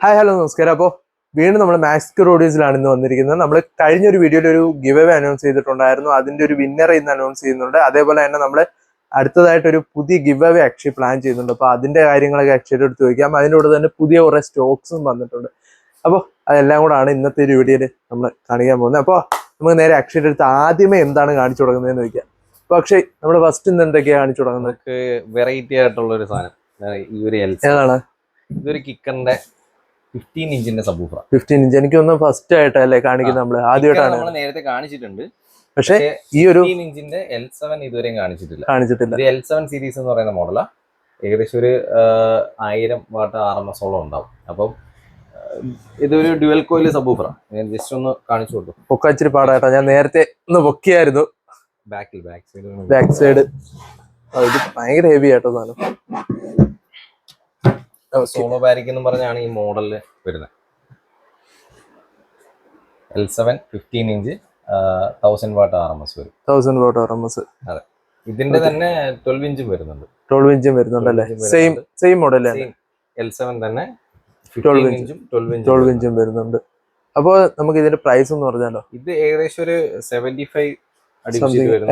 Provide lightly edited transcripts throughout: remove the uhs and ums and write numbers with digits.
Hi hello നമസ്കാരം. അപ്പോൾ വീണ്ടും നമ്മൾ മാക്സ് റോഡീസിലാണ് ഇന്ന് വന്നിരിക്കുന്നത്. നമ്മൾ കഴിഞ്ഞൊരു വീഡിയോയിൽ ഒരു ഗിവ് അവേ അനൗൺസ് ചെയ്തിട്ടുണ്ടായിരുന്നു. അതിന്റെ ഒരു വിന്നറെ ഇന്ന് അനൗൺസ് ചെയ്യുന്നുണ്ട്. അതേപോലെ തന്നെ നമ്മൾ അടുത്തതായിട്ട് ഒരു പുതിയ ഗിവ് അവേ അക്ഷയ് പ്ലാൻ ചെയ്യുന്നുണ്ട്. അപ്പോൾ അതിന്റെ കാര്യങ്ങളൊക്കെ അക്ഷയുടെ അടുത്ത് ചോദിക്കാം. അതിനോട് തന്നെ പുതിയ കുറെ സ്റ്റോക്സും വന്നിട്ടുണ്ട്. അപ്പോൾ അതെല്ലാം കൂടാണ് ഇന്നത്തെ ഒരു വീഡിയോയിൽ നമ്മൾ കാണിക്കാൻ പോകുന്നത്. അപ്പോൾ നമുക്ക് നേരെ അക്ഷയുടെ അടുത്ത് ആദ്യമേ എന്താണ് കാണിച്ചു തുടങ്ങുന്നതെന്ന് ചോദിക്കാം. അപ്പോൾ അക്ഷയ്, നമ്മൾ ഫസ്റ്റ് ഇന്ന് എന്തൊക്കെയാണ് കാണിച്ചു തുടങ്ങുന്നത്? വെറൈറ്റി ആയിട്ടുള്ള ഒരു സാധനം. ഈ ഒരു ഏതാണ്? ഇതൊരു കിക്കറിന്റെ 15 ഇഞ്ചിന്റെ സബ്വൂഫർ. 15 ഇഞ്ച് എനിക്ക് തോന്നുന്നു ഫസ്റ്റ് ആയിട്ടല്ലേ കാണിക്കുന്നത്. നമ്മൾ ആദ്യമായിട്ടാണ് നമ്മൾ നേരത്തെ കാണിച്ചിട്ടുണ്ട്. പക്ഷേ ഈ ഒരു 15 ഇഞ്ചിന്റെ L7 ഇതുവരെയും കാണിച്ചിട്ടില്ല. ഇത് L7 സീരീസ് എന്ന് പറയുന്ന മോഡലാ. ഏകദേശം ഒരു 1000 വാട്ട് RMS ഓളം ഉണ്ടാവും. അപ്പം ഇതൊരു ഡ്യുവൽ കോയിൽ സബ്വൂഫറാണ്. ഞാൻ ജസ്റ്റ് ഒന്ന് കാണിച്ചു കൊടുത്തു. പൊക്ക ഇച്ചിരി പാടായിട്ടാ. ഞാൻ നേരത്തെ ഒന്ന് പൊക്കിയായിരുന്നു. ബാക്ക് സൈഡ് ഇത് ഭയങ്കര ഹെവി ആയിട്ടോ സാധനം. സോളോ ബാരിക് എന്ന് പറഞ്ഞാണ് ഈ മോഡലിൽ വരുന്നത്. L7 15 ഇഞ്ച് 1000 വാട്ട് RMS വരും. 1000 വാട്ട് RMS. അതെ, ഇതിന്റെ തന്നെ 12 ഇഞ്ചും വരുന്നുണ്ട്. 12 ഇഞ്ചും വരുന്നുണ്ടല്ലേ? സെയിം മോഡൽ L7 തന്നെ 12 ഇഞ്ചും വരുന്നുണ്ട്. അപ്പോൾ നമുക്ക് ഇതിന്റെ പ്രൈസ് എന്ന് പറഞ്ഞാലോ? ഇത് ഏകദേശം ഒരു 75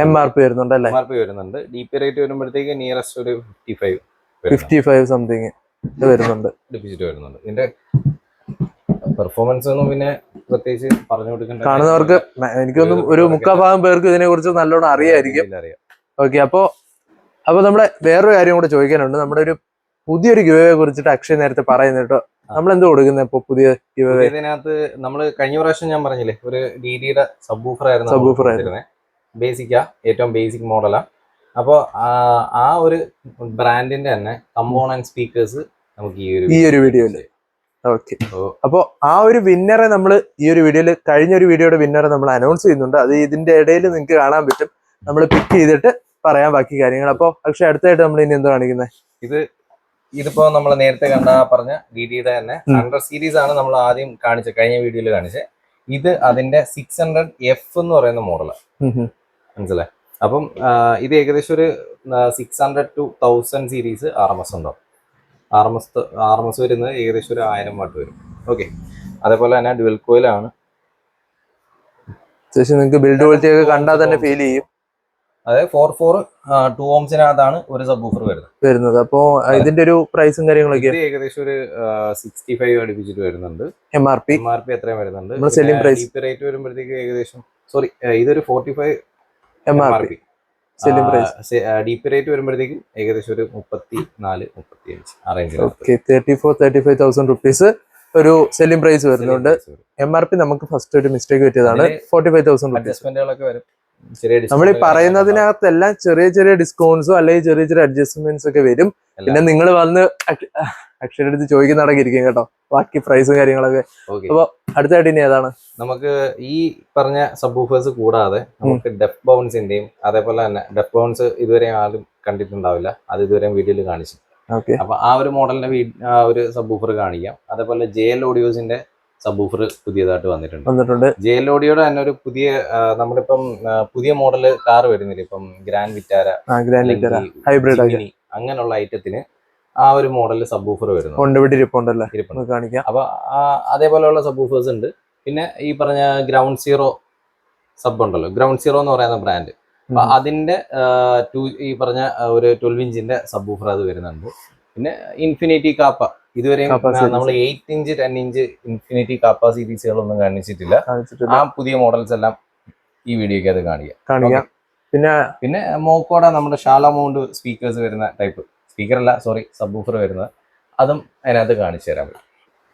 MRP വരുന്നുണ്ടല്ലേ? MRP വരുന്നുണ്ട്. DP റേറ്റ് വരുമ്പോഴത്തേക്ക് നിയറസ്റ്റ് ഒരു 55 സംതിങ് വരുന്നുണ്ട്. ഡിപ്പോസിറ്റ് വരുന്നുണ്ട്. ഇതിന്റെ പെർഫോമൻസ് ഒന്നും പിന്നെ പ്രത്യേകിച്ച് പറഞ്ഞു കൊടുക്കേണ്ട. കാണുന്നവർക്ക് എനിക്കൊന്നും ഒരു 3/4 പേർക്ക് ഇതിനെ കുറിച്ച് നല്ലോണം അറിയായിരിക്കും. ഓക്കെ, അപ്പൊ നമ്മുടെ വേറൊരു കാര്യം കൂടെ ചോദിക്കാനുണ്ട്. നമ്മുടെ ഒരു പുതിയൊരു ഗിവ് അവേ കുറിച്ചിട്ട് അക്ഷയ് നേരത്തെ പറയുന്നത് കേട്ടോ. നമ്മൾ എന്ത് കൊടുക്കുന്നത് ഇപ്പൊ പുതിയ ഗിവ് അവേ? ഇതിനകത്ത് നമ്മള് കഴിഞ്ഞ പ്രാവശ്യം ഞാൻ പറഞ്ഞില്ലേ, ഒരു DD-യുടെ സബ്വൂഫർ ആയിരുന്നു. ബേസിക്കാ, ഏറ്റവും ബേസിക് മോഡലാ. അപ്പോൾ ആ ഒരു ബ്രാൻഡിന്റെ തന്നെ കമ്പോണന്റ് സ്പീക്കേഴ്സ് നമുക്ക് ഈ ഒരു വീഡിയോയില്. ഓക്കെ, അപ്പോൾ ആ ഒരു വിന്നറെ നമ്മൾ ഈ ഒരു വീഡിയോയിൽ, കഴിഞ്ഞൊരു വീഡിയോയുടെ വിന്നറെ നമ്മൾ അനൗൺസ് ചെയ്യുന്നുണ്ട്. അത് ഇതിന്റെ ഇടയിൽ നിങ്ങൾക്ക് കാണാൻ പറ്റും. നമ്മൾ പിക്ക് ചെയ്തിട്ട് പറയാൻ ബാക്കി കാര്യങ്ങൾ. അപ്പോൾ പക്ഷെ അടുത്തായിട്ട് നമ്മൾ ഇനി എന്താ കാണിക്കുന്നത്? ഇതിപ്പോ നമ്മൾ നേരത്തെ പറഞ്ഞ DD-യുടെ തന്നെ 100 സീരീസ് ആണ് നമ്മൾ ആദ്യം കാണിച്ചത്, കഴിഞ്ഞ വീഡിയോയിൽ കാണിച്ചത്. ഇത് അതിന്റെ 600F എന്ന് പറയുന്ന മോഡലാണ്. മനസ്സിലായി? അപ്പം ഇത് ഏകദേശം ഒരു 600 to 1000 സീരീസ് RMS ഉണ്ടാവും. RMS വരുന്നത് ഏകദേശം ഒരു 1000 വാട്ട് വരും. ഓക്കെ, അതേപോലെ തന്നെ ഡ്യുവൽ കോയിലാണ്. നിങ്ങൾക്ക് ബിൽഡ് ക്വാളിറ്റി ഒക്കെ കണ്ടാൽ തന്നെ ഫീൽ ചെയ്യും. അതായത് 442 ഓംസിനകത്താണ് ഒരു സബ്വൂഫർ വരുന്നത്. അപ്പോ ഇതിന്റെ ഒരു പ്രൈസും കാര്യങ്ങളൊക്കെ ഏകദേശം ഒരു 65 അടുപ്പിച്ചിട്ട് വരുന്നുണ്ട്. MRP എത്രയും വരുന്നുണ്ട്. സെല്ലിംഗ് പ്രൈസ് റേറ്റ് വരുമ്പോഴത്തേക്ക് ഏകദേശം ഇതൊരു 45 MRP selling price. DP rate വരുമ്പോഴത്തേക്കും ഏകദേശം ഒരു 34-35 ആ റേഞ്ചിൽ. 34,000-35,000 റുപ്പീസ് ഒരു സെല്ലിംഗ് പ്രൈസ് വരുന്നുണ്ട്. MRP നമുക്ക് ഫസ്റ്റ് ഒരു മിസ്റ്റേക്ക് പറ്റിയതാണ്. 45,000 അഡ്ജസ്റ്റ്മെന്റുകളൊക്കെ വരും. നമ്മൾ ഈ പറയുന്നതിനകത്തെല്ലാം ചെറിയ ചെറിയ ഡിസ്കൗണ്ട്സോ അല്ലെങ്കിൽ ചെറിയ ചെറിയ അഡ്ജസ്റ്റ്മെന്റ്സ് ഒക്കെ വരും. പിന്നെ നിങ്ങൾ വന്ന് അക്ഷയുടെ അടുത്ത് ചോദിക്കുന്നടക്കിരിക്കും കേട്ടോ, ബാക്കി പ്രൈസും കാര്യങ്ങളൊക്കെ. അപ്പൊ അടുത്തായിട്ട് ഇനി ഏതാണ്? നമുക്ക് ഈ പറഞ്ഞ സബ്വൂഫേഴ്സ് കൂടാതെ നമുക്ക് ഡെഫ് ബൗൺസിന്റെയും, അതേപോലെ തന്നെ ഡെഫ് ബൗൺസ് ഇതുവരെ ആരും കണ്ടിട്ടുണ്ടാവില്ല, അത് ഇതുവരെ വീഡിയോയിൽ കാണിച്ചു. അപ്പൊ ആ ഒരു മോഡലിന്റെ ഒരു സബ്വൂഫർ കാണിക്കാം. അതേപോലെ JL ഓഡിയോസിന്റെ സബ്വൂഫർ പുതിയതായിട്ട് വന്നിട്ടുണ്ട്. JL ഓഡിയോയുടെ തന്നെ ഒരു പുതിയ, നമ്മളിപ്പം പുതിയ മോഡല് കാർ വരുന്നില്ല, ഇപ്പം ഗ്രാൻഡ് വിറ്റാര ഹൈബ്രിഡ് അങ്ങനെയുള്ള ഐറ്റത്തിന് ആ ഒരു മോഡലിൽ സബ്വൂഫർ വരുന്നു. അപ്പൊ അതേപോലെയുള്ള സബ്വൂഫേഴ്സ് ഉണ്ട്. പിന്നെ ഈ പറഞ്ഞ ഗ്രൗണ്ട് സീറോ സബ് ഉണ്ടല്ലോ, ഗ്രൗണ്ട് സീറോ എന്ന് പറയുന്ന ബ്രാൻഡ്, അപ്പൊ അതിന്റെ ഈ പറഞ്ഞ ഒരു 12 ഇഞ്ചിന്റെ സബ്വൂഫർ അത് വരുന്നുണ്ട്. പിന്നെ ഇൻഫിനിറ്റി കാപ്പ, ഇതുവരെയും നമ്മൾ 8 ഇഞ്ച് 10 ഇഞ്ച് ഇൻഫിനിറ്റി കാപ്പ സീരീസുകളൊന്നും കാണിച്ചിട്ടില്ല. ആ പുതിയ മോഡൽസ് എല്ലാം ഈ വീഡിയോക്ക് അത് കാണിക്കാം. പിന്നെ മോക്കോടെ നമ്മുടെ ഷാലോ മൗണ്ട് സ്പീക്കേഴ്സ് വരുന്ന ടൈപ്പ് സ്പീക്കറല്ല, സബ്വൂഫർ വരുന്നത്, അതും അതിനകത്ത് കാണിച്ചു തരാൻ പറ്റും.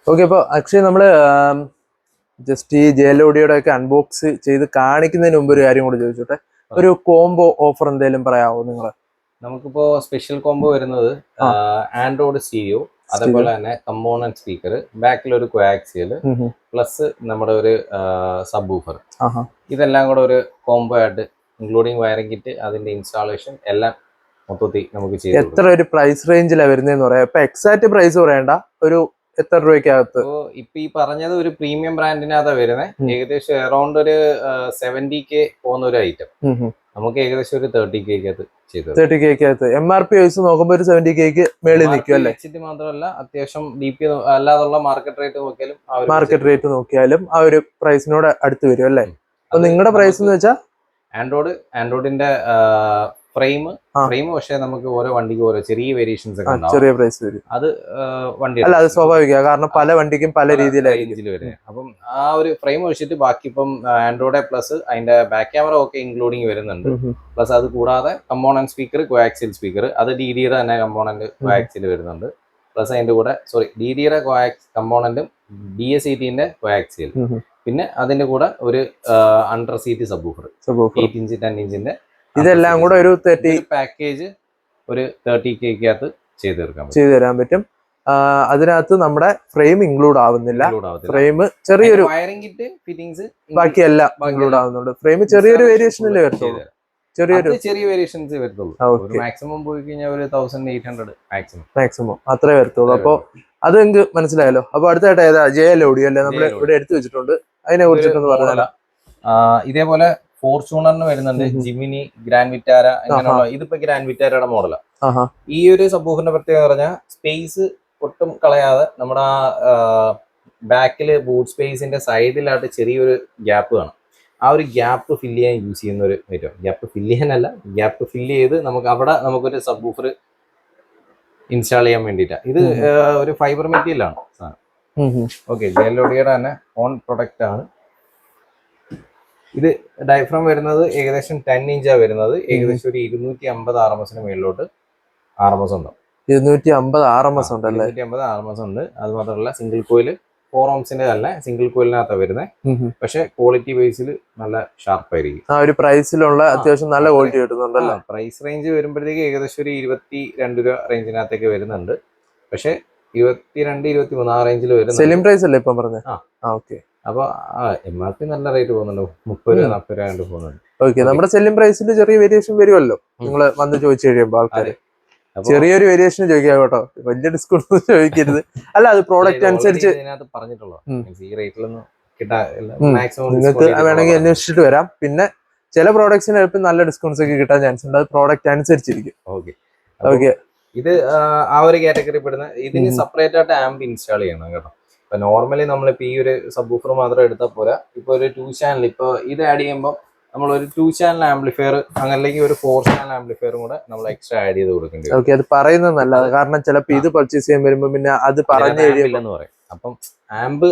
ഓക്കെ, അപ്പോൾ ആക്ച്വലി നമ്മള് ജസ്റ്റ് ഈ JL ഓഡിയോയുടെ ഒക്കെ അൺബോക്സ് ചെയ്ത് കാണിക്കുന്നതിന് മുമ്പ് ഒരു കാര്യം കൂടി ചോദിച്ചോട്ടെ. ഒരു കോംബോ ഓഫർ എന്തെങ്കിലും പറയാമോ നിങ്ങൾ? നമുക്കിപ്പോ സ്പെഷ്യൽ കോംബോ വരുന്നത് ആൻഡ്രോയിഡ് സ്റ്റീരിയോ, അതേപോലെ തന്നെ കമ്പോണന്റ് സ്പീക്കർ, ബാക്കിൽ ഒരു കോആക്സിയൽ, പ്ലസ് നമ്മുടെ ഒരു സബ്വൂഫർ, ഇതെല്ലാം കൂടെ ഒരു കോംബോ ആയിട്ട് ഇൻക്ലൂഡിങ് വയറിംഗ് കിറ്റ്, അതിന്റെ ഇൻസ്റ്റാളേഷൻ എല്ലാം മൊത്തത്തിൽ നമുക്ക് ചെയ്യാം. എത്ര ഒരു പ്രൈസ് റേഞ്ചിലാണ് വരുന്നതെന്ന് പറയാം? ഇപ്പൊ എക്സാക്ട് പ്രൈസ് പറയണ്ട, ഒരു എത്ര രൂപയ്ക്കകത്ത്? ഇപ്പൊ ഈ പറഞ്ഞത് ഒരു പ്രീമിയം ബ്രാൻഡിനകത്താ വരുന്നത്. ഏകദേശം അറൌണ്ട് ഒരു 70K പോകുന്ന ഒരു ഐറ്റം നമുക്ക് ഏകദേശം ഒരു 30K ചെയ്തത്. 30K MRP വൈസ് നോക്കുമ്പോൾ ഒരു 70K മേളിൽ നിൽക്കും അല്ലേ? മാത്രമല്ല അത്യാവശ്യം DP അല്ലാതുള്ള മാർക്കറ്റ് റേറ്റ് നോക്കിയാലും ആ ഒരു പ്രൈസിനോട് അടുത്ത് വരും അല്ലേ? അപ്പൊ നിങ്ങളുടെ പ്രൈസ് എന്ന് വെച്ചാൽ ആൻഡ്രോയിഡിന്റെ ഫ്രെയിം പക്ഷേ നമുക്ക് ഓരോ വണ്ടിക്ക് ഓരോ ചെറിയ വേരിയേഷൻസ് ഒക്കെ ഉണ്ടാവും. ചെറിയ പ്രൈസ് വരും. അത് വണ്ടി അല്ല, അത് സ്വാഭാവിക, കാരണം പല വണ്ടിക്കും പല രീതിയിലായിരിക്കും വരുന്നത്. അപ്പം ആ ഒരു ഫ്രെയിം വെച്ചിട്ട് ബാക്കി ഇപ്പം ആൻഡ്രോയിഡ് പ്ലസ് അതിന്റെ ബാക്ക് ക്യാമറ ഒക്കെ ഇൻക്ലൂഡിങ് വരുന്നുണ്ട്. പ്ലസ് അത് കൂടാതെ കമ്പോണന്റ് സ്പീക്കർ, കോആക്സിയൽ സ്പീക്കർ, അത് DD-യുടെ തന്നെ കമ്പോണന്റ് കോആക്സിയൽ വരുന്നുണ്ട്. പ്ലസ് അതിന്റെ കൂടെ DD-യുടെ കമ്പോണന്റും DSET-ന്റെ കോആക്സിയൽ. പിന്നെ അതിന്റെ കൂടെ ഒരു അണ്ടർ സീറ്റ് സബ്വൂഫർ 8 ഇഞ്ച് 10 ഇഞ്ചിന്റെ. ഇതെല്ലാം കൂടെ ഒരു പാക്കേജ് ഒരു 30K ചെയ്തു തരാൻ പറ്റും. അതിനകത്ത് നമ്മുടെ ഫ്രെയിം ഇൻക്ലൂഡ് ആവുന്നില്ല. ഫ്രെയിം ചെറിയൊരു വയറിംഗ് കിറ്റ്, ഫിറ്റിംഗ്സ് ബാക്കിയെല്ലാം ഇൻക്ലൂഡ് ആവുന്നുണ്ട്. ഫ്രെയിം ചെറിയൊരു വേരിയേഷനിലേ വരത്തുള്ളൂ. ചെറിയ വേരിയേഷൻസ് വരത്തുള്ളൂ. മാക്സിമം പോയി കഴിഞ്ഞാൽ ഒരു 1800 മാക്സിമം അത്രേ വരത്തുള്ളൂ. അപ്പൊ അത് എനിക്ക് മനസ്സിലായല്ലോ. അപ്പൊ അടുത്തായിട്ട് ഏതാ? JL Audio അല്ലേ നമ്മൾ ഇവിടെ എടുത്തു വെച്ചിട്ടുണ്ട്, അതിനെ കുറിച്ചിട്ടൊന്ന് പറഞ്ഞാലോ. ഇതേപോലെ ഫോർച്യൂണറിന് വരുന്നുണ്ട്, ജിമിനി, ഗ്രാൻഡ് വിറ്റാര, അങ്ങനെയുള്ള. ഇതിപ്പോ ഗ്രാൻഡ് വിറ്റാരയുടെ മോഡലാണ്. ഈ ഒരു സബ്വൂഫറിന്റെ പ്രത്യേകത പറഞ്ഞാൽ സ്പേസ് ഒട്ടും കളയാതെ നമ്മുടെ ബാക്കില് ബൂട്ട് സ്പേസിന്റെ സൈഡിലായിട്ട് ചെറിയൊരു ഗ്യാപ്പ് കാണും. ആ ഒരു ഗ്യാപ്പ് ഫില്ല് ചെയ്യാൻ യൂസ് ചെയ്യുന്ന ഒരു ഐറ്റം. ഗ്യാപ്പ് ഫില്ല് ചെയ്യാനല്ല, ഗ്യാപ്പ് ഫില്ല് ചെയ്ത് നമുക്ക് അവിടെ നമുക്കൊരു സബ്വൂഫർ ഇൻസ്റ്റാൾ ചെയ്യാൻ വേണ്ടിയിട്ടാണ്. ഇത് ഒരു ഫൈബർ മെറ്റീരിയലാണ് സാധനം. ഓക്കെ, JL Audioയുടെ തന്നെ ഓൺ പ്രൊഡക്റ്റ് ആണ് ഇത്. ഡയഫ്രം വരുന്നത് ഏകദേശം 10 ഇഞ്ചാണ് വരുന്നത്. ഏകദേശം ഒരു 250 RMS മേളിലോട്ട് RMS ഉണ്ട്. 250 RMS ഉണ്ട് അല്ലേ? 250 RMS ഉണ്ട്. അത് മാത്രമല്ല സിംഗിൾ കോയിൽ 4 ohmsന്റെ തന്നെ സിംഗിൾ കോയിലിനകത്താണ് വരുന്നത്. പക്ഷെ ക്വാളിറ്റി ബേസിൽ നല്ല ഷാർപ്പ് ആയിരിക്കും. ആ ഒരു പ്രൈസിലുള്ള അത്യാവശ്യം നല്ല ക്വാളിറ്റി കിട്ടുന്നുണ്ടല്ലോ. പ്രൈസ് റേഞ്ച് വരുമ്പോഴത്തേക്ക് ഏകദേശം ഒരു 22 രൂപ റേഞ്ചിനകത്തേക്ക് വരുന്നുണ്ട്. പക്ഷെ 22-23 ആ റേഞ്ചിൽ വരുന്നത് സെല്ലിംഗ് പ്രൈസ് അല്ലേ ഇപ്പം പറഞ്ഞത്? ഓക്കെ. അപ്പൊ MRP നല്ല റേറ്റ് പോകുന്നുണ്ട്, 30 രൂപ 40 രൂപ പോകുന്നുണ്ട്. ഓക്കെ, നമ്മുടെ സെല്ലിംഗ് പ്രൈസിൽ ചെറിയ വേരിയേഷൻ വരുമല്ലോ നിങ്ങൾ വന്ന് ചോദിച്ചു കഴിയുമ്പോൾ ആൾക്കാർ. ചെറിയൊരു വേരിയേഷൻ ചോദിക്കാം കേട്ടോ, വലിയ ഡിസ്കൗണ്ട് ചോദിക്കരുത്. അല്ല, അത് പ്രോഡക്റ്റ് അനുസരിച്ച് നിങ്ങൾക്ക് വേണമെങ്കിൽ അന്വേഷിച്ചിട്ട് വരാം. പിന്നെ ചില പ്രോഡക്ട്സിന് ചിലപ്പോൾ നല്ല ഡിസ്കൗണ്ട്സ് ഒക്കെ കിട്ടാൻ ചാൻസ് ഉണ്ട്. അത് പ്രോഡക്റ്റ് അനുസരിച്ചിരിക്കും. ഓക്കെ, ഇത് ആ ഒരു കാറ്റഗറി പെടുന്ന. ഇതിന് സെപ്പറേറ്റ് ആയിട്ട് ആംപ് ഇൻസ്റ്റാൾ ചെയ്യണം കേട്ടോ. ഇപ്പൊ നോർമലി നമ്മളിപ്പോ ഈ ഒരു സബ്വൂഫർ മാത്രം എടുത്താൽ പോരാ. ഇപ്പൊ ഒരു 2 ചാനൽ ഇപ്പൊ ഇത് ആഡ് ചെയ്യുമ്പോൾ നമ്മൾ ഒരു 2 ചാനൽ ആംപ്ലിഫയർ, അല്ലെങ്കിൽ ഒരു 4 ചാനൽ ആംപ്ലിഫയറും കൂടെ നമ്മൾ എക്സ്ട്രാ ആഡ് ചെയ്ത് കൊടുക്കേണ്ടി വരും. ഓക്കെ, അത് പറയുന്നത് നല്ലത്. കാരണം ചിലപ്പോൾ ഇത് പർച്ചേസ് ചെയ്യാൻ വരുമ്പോൾ പിന്നെ അത് പറഞ്ഞു കഴിയില്ലെന്ന് പറയും. അപ്പം ആംപ്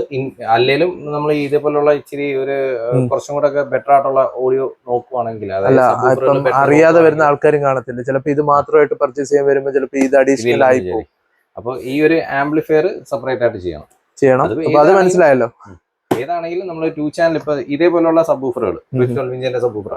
അല്ലെങ്കിലും നമ്മൾ ഇതേപോലുള്ള ഇച്ചിരി ഒരു കുറച്ചും കൂടെ ഒക്കെ ബെറ്റർ ആയിട്ടുള്ള ഓഡിയോ നോക്കുവാണെങ്കിൽ, അറിയാതെ വരുന്ന ആൾക്കാരും കാണത്തില്ല. ചിലപ്പോൾ ഇത് മാത്രമായിട്ട് പർച്ചേസ് ചെയ്യാൻ വരുമ്പോൾ ചിലപ്പോൾ ഇത് അഡീഷണൽ ആയി പോകും. അപ്പൊ ഈ ഒരു ആംപ്ലിഫയർ സെപ്പറേറ്റ് ആയിട്ട് ചെയ്യണം. അത് മനസ്സിലായല്ലോ. ഏതാണെങ്കിലും നമ്മൾ 2 ചാനൽ ഇപ്പൊ ഇതേപോലുള്ള സബ്വൂഫറുകൾ 12 ഇഞ്ചിന്റെ സബ്വൂഫർ,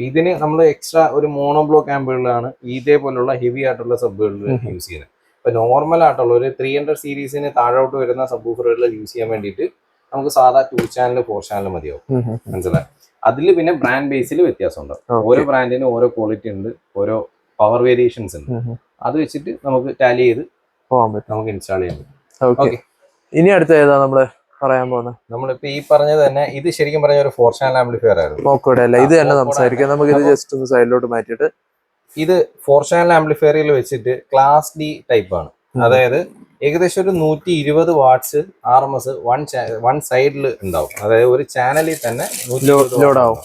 ഇതിന് നമ്മൾ എക്സ്ട്രാ ഒരു മോണോ ബ്ലോക്ക് ആംബുകളിലാണ് ഇതേപോലുള്ള ഹെവി ആയിട്ടുള്ള സബ്ബുകളിൽ യൂസ് ചെയ്യുന്നത്. ഇപ്പൊ നോർമൽ ആയിട്ടുള്ള ഒരു 300 സീരീസിന് താഴോട്ട് വരുന്ന സബ്വൂഫറുകളിൽ യൂസ് ചെയ്യാൻ വേണ്ടിയിട്ട് നമുക്ക് സാധാ 2 ചാനൽ 4 ചാനൽ മതിയാവും. മനസ്സിലായി? അതിൽ പിന്നെ ബ്രാൻഡ് ബേസിൽ വ്യത്യാസം ഉണ്ടാവും. ഓരോ ബ്രാൻഡിനും ഓരോ ക്വാളിറ്റി ഉണ്ട്, ഓരോ പവർ വേരിയേഷൻസ് ഉണ്ട്. അത് വെച്ചിട്ട് നമുക്ക് ടാലി ചെയ്ത് പോകാൻ പറ്റും, നമുക്ക് ഇൻസ്റ്റാൾ ചെയ്യാൻ പറ്റും. ഓക്കെ, ഇനി അടുത്ത ഏതാ നമ്മള് പറയാൻ പോകുന്നത്? നമ്മളിപ്പോ ഈ പറഞ്ഞത് തന്നെ, ഇത് ശരിക്കും പറഞ്ഞ ഒരു 4 ചാനൽ ആംപ്ലിഫയർ ആയിരുന്നു. മോക്കോടെ അല്ല, ഇത് തന്നെ സംസാരിക്കാം. നമുക്ക് ഇത് ജസ്റ്റ് ഒന്ന് സൈഡിലോട്ട് മാറ്റിയിട്ട്, ഇത് 4 ചാനൽ ആംപ്ലിഫയറിൽ വെച്ചിട്ട് ക്ലാസ് ഡി ടൈപ്പ് ആണ്. അതായത് ഏകദേശം ഒരു 120 വാട്ട്സ് RMS വൺ സൈഡിൽ ഉണ്ടാവും. അതായത് ഒരു ചാനലിൽ തന്നെ ലോഡ് ആവും.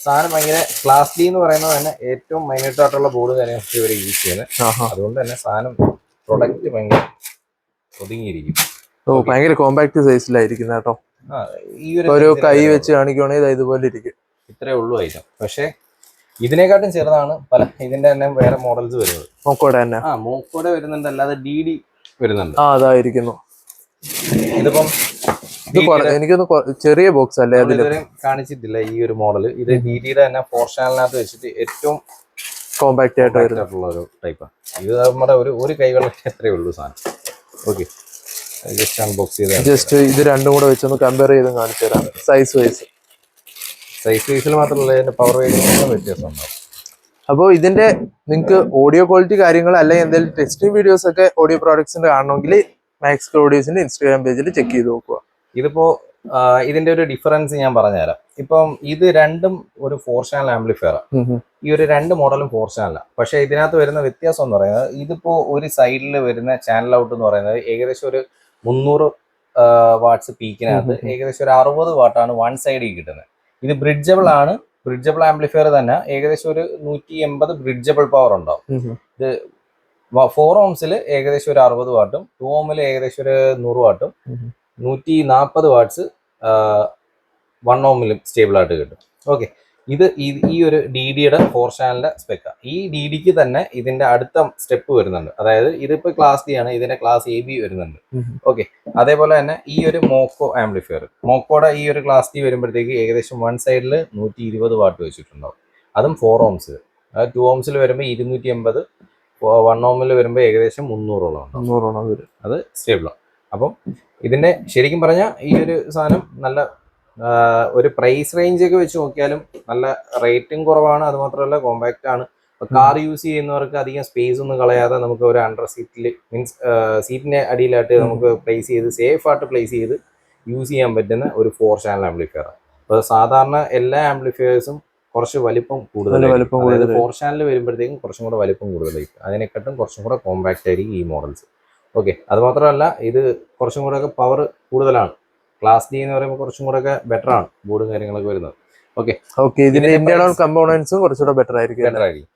സാധനം ഭയങ്കര ക്ലാസ് ഡി എന്ന് പറയുന്നത് തന്നെ ഏറ്റവും മൈന്യൂട്ട് ആയിട്ടുള്ള ബോർഡ് കാര്യങ്ങളൊക്കെ ഇവർ യൂസ് ചെയ്യുന്നത്. അതുകൊണ്ട് തന്നെ സാധനം പ്രൊഡക്റ്റ് ഭയങ്കര ഒതുങ്ങിയിരിക്കും. ഭയങ്കര കോമ്പാക്ട് സൈസിലായിരിക്കും കേട്ടോ. ഈ ഒരു കൈ വെച്ച് കാണിക്കുവാണെങ്കിൽ ഇതുപോലെ ഇരിക്കും. ഇത്രേ ഉള്ളൂ ഐറ്റം. പക്ഷെ ഇതിനെക്കാട്ടും ചെറുതാണ് പല ഇതിന്റെ തന്നെ വേറെ മോഡൽസ് വരുന്നത്. മോക്കോടെ തന്നെ മോക്കോടെ വരുന്നുണ്ട്, അല്ലാതെ DD വരുന്നുണ്ട്. അതായിരിക്കുന്നു. ഇതിപ്പം എനിക്കൊന്ന് ചെറിയ ബോക്സ് അല്ലേ, അതിലും കാണിച്ചിട്ടില്ല ഈ ഒരു മോഡൽ. ഇത് DD-യുടെ തന്നെ 4 ചാനലിനകത്ത് വെച്ചിട്ട് ഏറ്റവും കോമ്പാക്ട് ആയിട്ടുള്ള ഒരു ടൈപ്പാണ്. ഇത് നമ്മുടെ ഒരു കൈവെള്ളം എത്രയേ ഉള്ളൂ സാധനം. ഓക്കെ, ജസ്റ്റ് അൺബോക്സ് ചെയ്ത് ജസ്റ്റ് ഇത് രണ്ടും കൂടെ വെച്ചൊന്ന് കമ്പയർ ചെയ്ത് കാണിച്ചു തരാം. സൈസ് വൈസിൽ മാത്രമല്ല ഇതിന്റെ പവർ വേരിയേഷനും വ്യത്യാസം ഉണ്ടാവും. അപ്പോൾ ഇതിന്റെ നിങ്ങൾക്ക് ഓഡിയോ ക്വാളിറ്റി കാര്യങ്ങൾ അല്ലെങ്കിൽ എന്തെങ്കിലും ടെസ്റ്റിംഗ് വീഡിയോസ് ഒക്കെ ഓഡിയോ പ്രോഡക്ട്സിന്റെ കാണണമെങ്കിൽ മാക്സ് ഓഡിയോസിന്റെ ഇൻസ്റ്റാഗ്രാം പേജിൽ ചെക്ക് ചെയ്ത് നോക്കുക. ഇതിപ്പോ ഇതിന്റെ ഒരു ഡിഫറൻസ് ഞാൻ പറഞ്ഞുതരാം. ഇപ്പം ഇത് രണ്ടും ഒരു 4 ചാനൽ ആംപ്ലിഫയർ. ഈ ഒരു രണ്ട് മോഡലും 4 ചാനലാണ്. പക്ഷെ ഇതിനകത്ത് വരുന്ന വ്യത്യാസം എന്ന് പറയുന്നത് ഇതിപ്പോ ഒരു സൈഡിൽ വരുന്ന ചാനൽ ഔട്ട് എന്ന് പറയുന്നത് ഏകദേശം ഒരു 300 വാട്ട്സ് പീക്കിനകത്ത് ഏകദേശം ഒരു 60 വാട്ടാണ് വൺ സൈഡിൽ കിട്ടുന്നത്. ഇത് ബ്രിഡ്ജബിൾ ആണ്. ബ്രിഡ്ജബിൾ ആംപ്ലിഫയർ തന്നെ ഏകദേശം ഒരു 180 ബ്രിഡ്ജബിൾ പവർ ഉണ്ടാവും. ഇത് 4 ohmസിൽ ഏകദേശം ഒരു 60 വാട്ടും 2 ohmൽ ഏകദേശം ഒരു 100 വാട്ടും 140 വാട്ട്സ് 1 ohmലും സ്റ്റേബിൾ ആയിട്ട് കിട്ടും. ഓക്കെ, ഇത് ഈ ഒരു DD-യുടെ 4 ചാനലിന്റെ സ്പെക്ക. ഈ DD-ക്ക് തന്നെ ഇതിന്റെ അടുത്ത സ്റ്റെപ്പ് വരുന്നുണ്ട്. അതായത് ഇതിപ്പോ ക്ലാസ് D ആണ്, ഇതിന്റെ ക്ലാസ് AB വരുന്നുണ്ട്. ഓക്കെ, അതേപോലെ തന്നെ ഈ ഒരു മോക്കോ ആംപ്ലിഫയർ, മോക്കോയുടെ ഈ ഒരു ക്ലാസ് D വരുമ്പോഴത്തേക്ക് ഏകദേശം വൺ സൈഡിൽ 120 വാട്ട് വെച്ചിട്ടുണ്ടാവും. അതും 4 ohms. 2 ohmസിൽ വരുമ്പോൾ 280, 1 ohmൽ വരുമ്പോൾ ഏകദേശം 300ഓളം വരും. അത് സ്റ്റേബിളാണ്. അപ്പം ഇതിന്റെ ശരിക്കും പറഞ്ഞാൽ ഈ ഒരു സാധനം നല്ല ഒരു പ്രൈസ് റേഞ്ച് ഒക്കെ വെച്ച് നോക്കിയാലും നല്ല റേറ്റും കുറവാണ്. അത് മാത്രമല്ല കോമ്പാക്റ്റ് ആണ്. കാർ യൂസ് ചെയ്യുന്നവർക്ക് അധികം സ്പേസ് ഒന്നും കളയാതെ നമുക്ക് ഒരു അണ്ടർ സീറ്റിൽ മീൻസ് സീറ്റിന്റെ അടിയിലായിട്ട് നമുക്ക് പ്ലേസ് ചെയ്ത് സേഫ് ആയിട്ട് പ്ലേസ് ചെയ്ത് യൂസ് ചെയ്യാൻ പറ്റുന്ന ഒരു 4 ചാനൽ ആംപ്ലിഫയർ. അപ്പോൾ സാധാരണ എല്ലാ ആംപ്ലിഫയേഴ്സും കുറച്ച് വലിപ്പം കൂടുതലായിരിക്കും. അതായത് 4 ചാനൽ വരുമ്പോഴത്തേക്കും കുറച്ചും കൂടെ വലിപ്പം കൂടുതലായിരിക്കും. അതിനെക്കാട്ടും കുറച്ചും കൂടെ കോമ്പാക്റ്റ് ആയിരിക്കും ഈ മോഡൽസ്. ഓക്കെ, അത് മാത്രമല്ല ഇത് കുറച്ചും കൂടെ ഒക്കെ പവർ കൂടുതലാണ്. ക്ലാസ് D എന്ന് പറയുമ്പോൾ കുറച്ചും കൂടെ ഒക്കെ ബെറ്റർ ആണ് ബോർഡും കാര്യങ്ങളൊക്കെ വരുന്നത്. ഓക്കെ, ഇതിന്റെ ഇന്റേണൽ കമ്പോണൻസും കുറച്ചുകൂടെ ബെറ്റർ ആയിരിക്കും.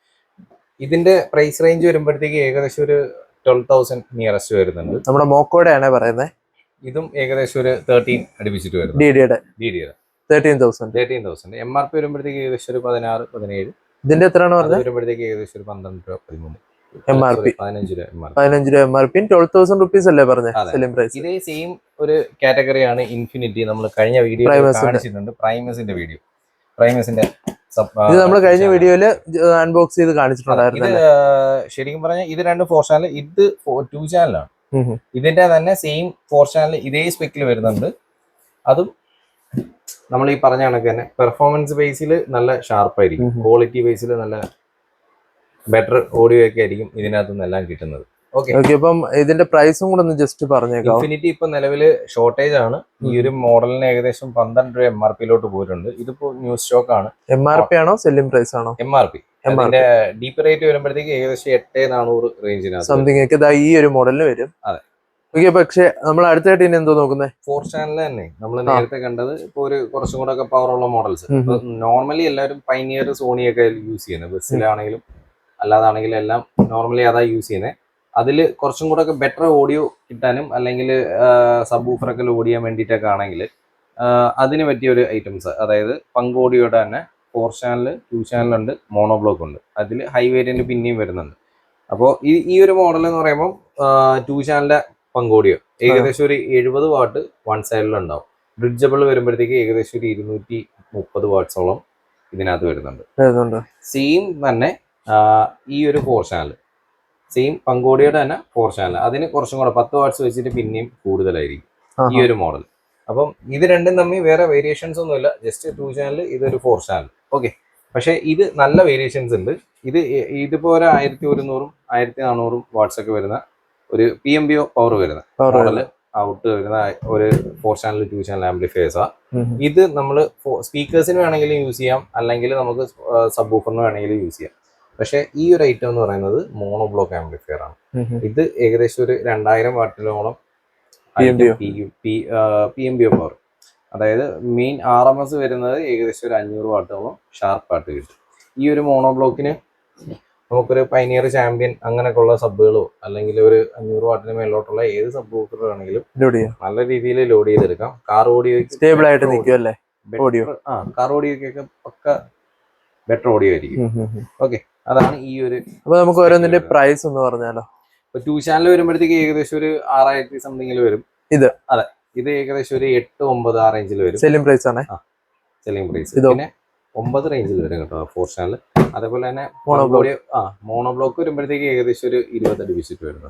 ഇതിന്റെ പ്രൈസ് റേഞ്ച് വരുമ്പോഴത്തേക്ക് ഏകദേശം ഒരു 12,000 നിയറസ്റ്റ് വരുന്നുണ്ട്. നമ്മുടെ മോക്കോയുടെ ആണ് പറയുന്നത്. ഇതും ഏകദേശം ഒരു 13 അടുപ്പിച്ചിട്ട് വരുന്നത്. DD-യുടെ 13,000. MRP വരുമ്പോഴത്തേക്ക് ഏകദേശം ഒരു 16-17. ഇതിന്റെ എത്രയാണ് പറഞ്ഞത്? വരുമ്പോഴത്തേക്ക് ഏകദേശം ഒരു 12 രൂപ 13. MRP 15 രൂപ MRP 12,000 റുപ്പീസ് അല്ലേ പറഞ്ഞത് സെല്ലിംഗ് പ്രൈസ്? ഇതേ സെയിം ഒരു കാറ്റഗറിയാണ് ഇൻഫിനിറ്റി. നമ്മൾ കഴിഞ്ഞ വീഡിയോ കാണിച്ചിട്ടുണ്ട്, പ്രൈമസിന്റെ വീഡിയോ. പ്രൈമസിന്റെ ഇത് നമ്മൾ കഴിഞ്ഞ വീഡിയോയില് അൺബോക്സ് ചെയ്ത് കാണിച്ചിട്ടുണ്ടായിരുന്നു. ഇത് ശരിക്കും പറഞ്ഞാൽ ഇത് രണ്ട് 4 ചാനൽ, ഇത് 2 ചാനലാണ്. ഇതിന്റെ തന്നെ സെയിം 4 ചാനൽ ഇതേ സ്പെക്കിൽ വരുന്നുണ്ട്. അതും നമ്മൾ ഈ പറഞ്ഞ കണക്ക് തന്നെ പെർഫോമൻസ് ബേസിൽ നല്ല ഷാർപ്പായിരിക്കും, ക്വാളിറ്റി ബേസിൽ നല്ല ബെറ്റർ ഓഡിയോ ഒക്കെ ആയിരിക്കും ഇതിനകത്ത് നിന്നെല്ലാം കിട്ടുന്നത്. ഓക്കെ, അപ്പം ഇതിന്റെ പ്രൈസും കൂടെ ഒന്ന് ജസ്റ്റ് പറഞ്ഞേക്കാം. ഇൻഫിനിറ്റി ഇപ്പൊ നിലവിൽ ഷോർട്ടേജ് ആണ്. ഈ ഒരു മോഡലിന് ഏകദേശം 12 രൂപ MRP-ലോട്ട് പോയിട്ടുണ്ട്. ഇതിപ്പോ ന്യൂസ് സ്റ്റോക്ക് ആണ്. MRP ആണോ സെല്ലിംഗ് പ്രൈസ് ആണോ? MRP. അതിന്റെ ഡീപ്പ് റേറ്റ് വരുമ്പോഴത്തേക്ക് ഏകദേശം 8,400 റേഞ്ചിനകത്ത് സംതിങ് ഒക്കെ ഈ ഒരു മോഡലിന് വരും. അതെ. ഓക്കെ, പക്ഷെ നമ്മൾ അടുത്തായിട്ട് ഇനി എന്തോ നോക്കുന്നത്? 4 ചാനൽ തന്നെ നമ്മൾ നേരത്തെ കണ്ടത് ഇപ്പൊ ഒരു കുറച്ചും കൂടെ ഒക്കെ പവർ ഉള്ള മോഡൽസ്. നോർമലി എല്ലാവരും പൈനിയർ, സോണി ഒക്കെ യൂസ് ചെയ്യുന്നത്. ബസ്സിലാണെങ്കിലും അല്ലാതാണെങ്കിലും എല്ലാം നോർമലി അതാ യൂസ് ചെയ്യുന്നത്. അതിൽ കുറച്ചും കൂടെ ഒക്കെ ബെറ്റർ ഓഡിയോ കിട്ടാനും അല്ലെങ്കിൽ സബ് ഊഫറൊക്കെ ലോഡ് ചെയ്യാൻ വേണ്ടിയിട്ടൊക്കെ ആണെങ്കിൽ അതിന് പറ്റിയ ഒരു ഐറ്റംസ്, അതായത് പങ്ക് ഓഡിയോയുടെ തന്നെ 4 ചാനൽ 2 ചാനലുണ്ട്, മോണോ ബ്ലോക്ക് ഉണ്ട്. അതിൽ ഹൈ വേരിയന്റ് പിന്നെയും വരുന്നുണ്ട്. അപ്പോൾ ഈ ഒരു മോഡൽ എന്ന് പറയുമ്പോൾ 2 ചാനലിന്റെ പങ്ക് ഓഡിയോ ഏകദേശം ഒരു 70 വാട്ട് വൺ സൈഡിലുണ്ടാവും. ബ്രിഡ്ജബിൾ വരുമ്പോഴത്തേക്ക് ഏകദേശം ഒരു 230 വാട്ട്സോളം ഇതിനകത്ത് വരുന്നുണ്ട്. സെയിം തന്നെ ഈ ഒരു 4 ചാനൽ സെയിം പങ്കോഡിയുടെ തന്നെ 4 ചാനൽ, അതിന് കുറച്ചും കൂടെ 10 വാട്ട്സ് വെച്ചിട്ട് പിന്നെയും കൂടുതലായിരിക്കും ഈ ഒരു മോഡൽ. അപ്പം ഇത് രണ്ടും തമ്മിൽ വേറെ വേരിയേഷൻസ് ഒന്നുമില്ല, ജസ്റ്റ് 2 ചാനൽ, ഇതൊരു 4 ചാനൽ. ഓക്കെ, പക്ഷെ ഇത് നല്ല വേരിയേഷൻസ് ഉണ്ട്. ഇതിപ്പോ ഒരു 1100-ഉം 1400-ഉം വാട്ട്സ് ഒക്കെ വരുന്ന ഒരു PMBO പവർ വരുന്ന മോഡല് ഔട്ട് വരുന്ന ഒരു 4 ചാനൽ 2 ചാനൽ ആംപ്ലിഫയേഴ്സാ. ഇത് നമ്മൾ സ്പീക്കേഴ്സിന് വേണമെങ്കിലും യൂസ് ചെയ്യാം, അല്ലെങ്കിൽ നമുക്ക് സബ് ഊഫറിന് വേണമെങ്കിലും യൂസ് ചെയ്യാം. പക്ഷെ ഈ ഒരു ഐറ്റം എന്ന് പറയുന്നത് മോണോ ബ്ലോക്ക് ആംപ്ലിഫയർ ആണ്. ഇത് ഏകദേശം ഒരു 2000 വാട്ടിലോളം PMBO പവർ. അതായത് മെയിൻ RMS വരുന്നത് ഏകദേശം ഒരു 500 വാട്ടോളം ഷാർപ്പായിട്ട് കിട്ടും. ഈ ഒരു മോണോ ബ്ലോക്കിന് നമുക്കൊരു പൈനിയർ, ചാമ്പ്യൻ അങ്ങനെയൊക്കെ ഉള്ള സബ്ബുകളോ അല്ലെങ്കിൽ ഒരു 500 വാട്ടിന് മേലോട്ടുള്ള ഏത് സബ് ഊഫർ വേണമെങ്കിലും നല്ല രീതിയിൽ ലോഡ് ചെയ്തെടുക്കാം. കാർ ഓഡിയോ സ്റ്റേബിൾ ആയിട്ട് നിൽക്കുമല്ലേ? കാർ ഓഡിയോക്കൊക്കെ പക്ക ബെറ്റർ ഓഡിയോ ആയിരിക്കും. ഓക്കെ, അതാണ് ഈ ഒരു. അപ്പൊ നമുക്ക് ഓരോന്നിന്റെ പ്രൈസ് ഒന്ന് പറഞ്ഞാലോ? 2 ചാനൽ വരുമ്പോഴത്തേക്ക് ഏകദേശം ഒരു 6000 സംതിങ്ങിൽ വരും. അതെ, ഇത് ഏകദേശം ഒരു 8-9 ആ റേഞ്ചിൽ വരും. സെല്ലിംഗ് പ്രൈസ് ആണ്. സെല്ലിംഗ് പ്രൈസ് പിന്നെ 9 റേഞ്ചിൽ വരും കേട്ടോ 4 ചാനൽ. അതേപോലെ തന്നെ മോണോ ബ്ലോക്ക് വരുമ്പോഴത്തേക്ക് ഏകദേശം ഒരു 20 അടുപ്പിച്ചിട്ട് വരുന്നു.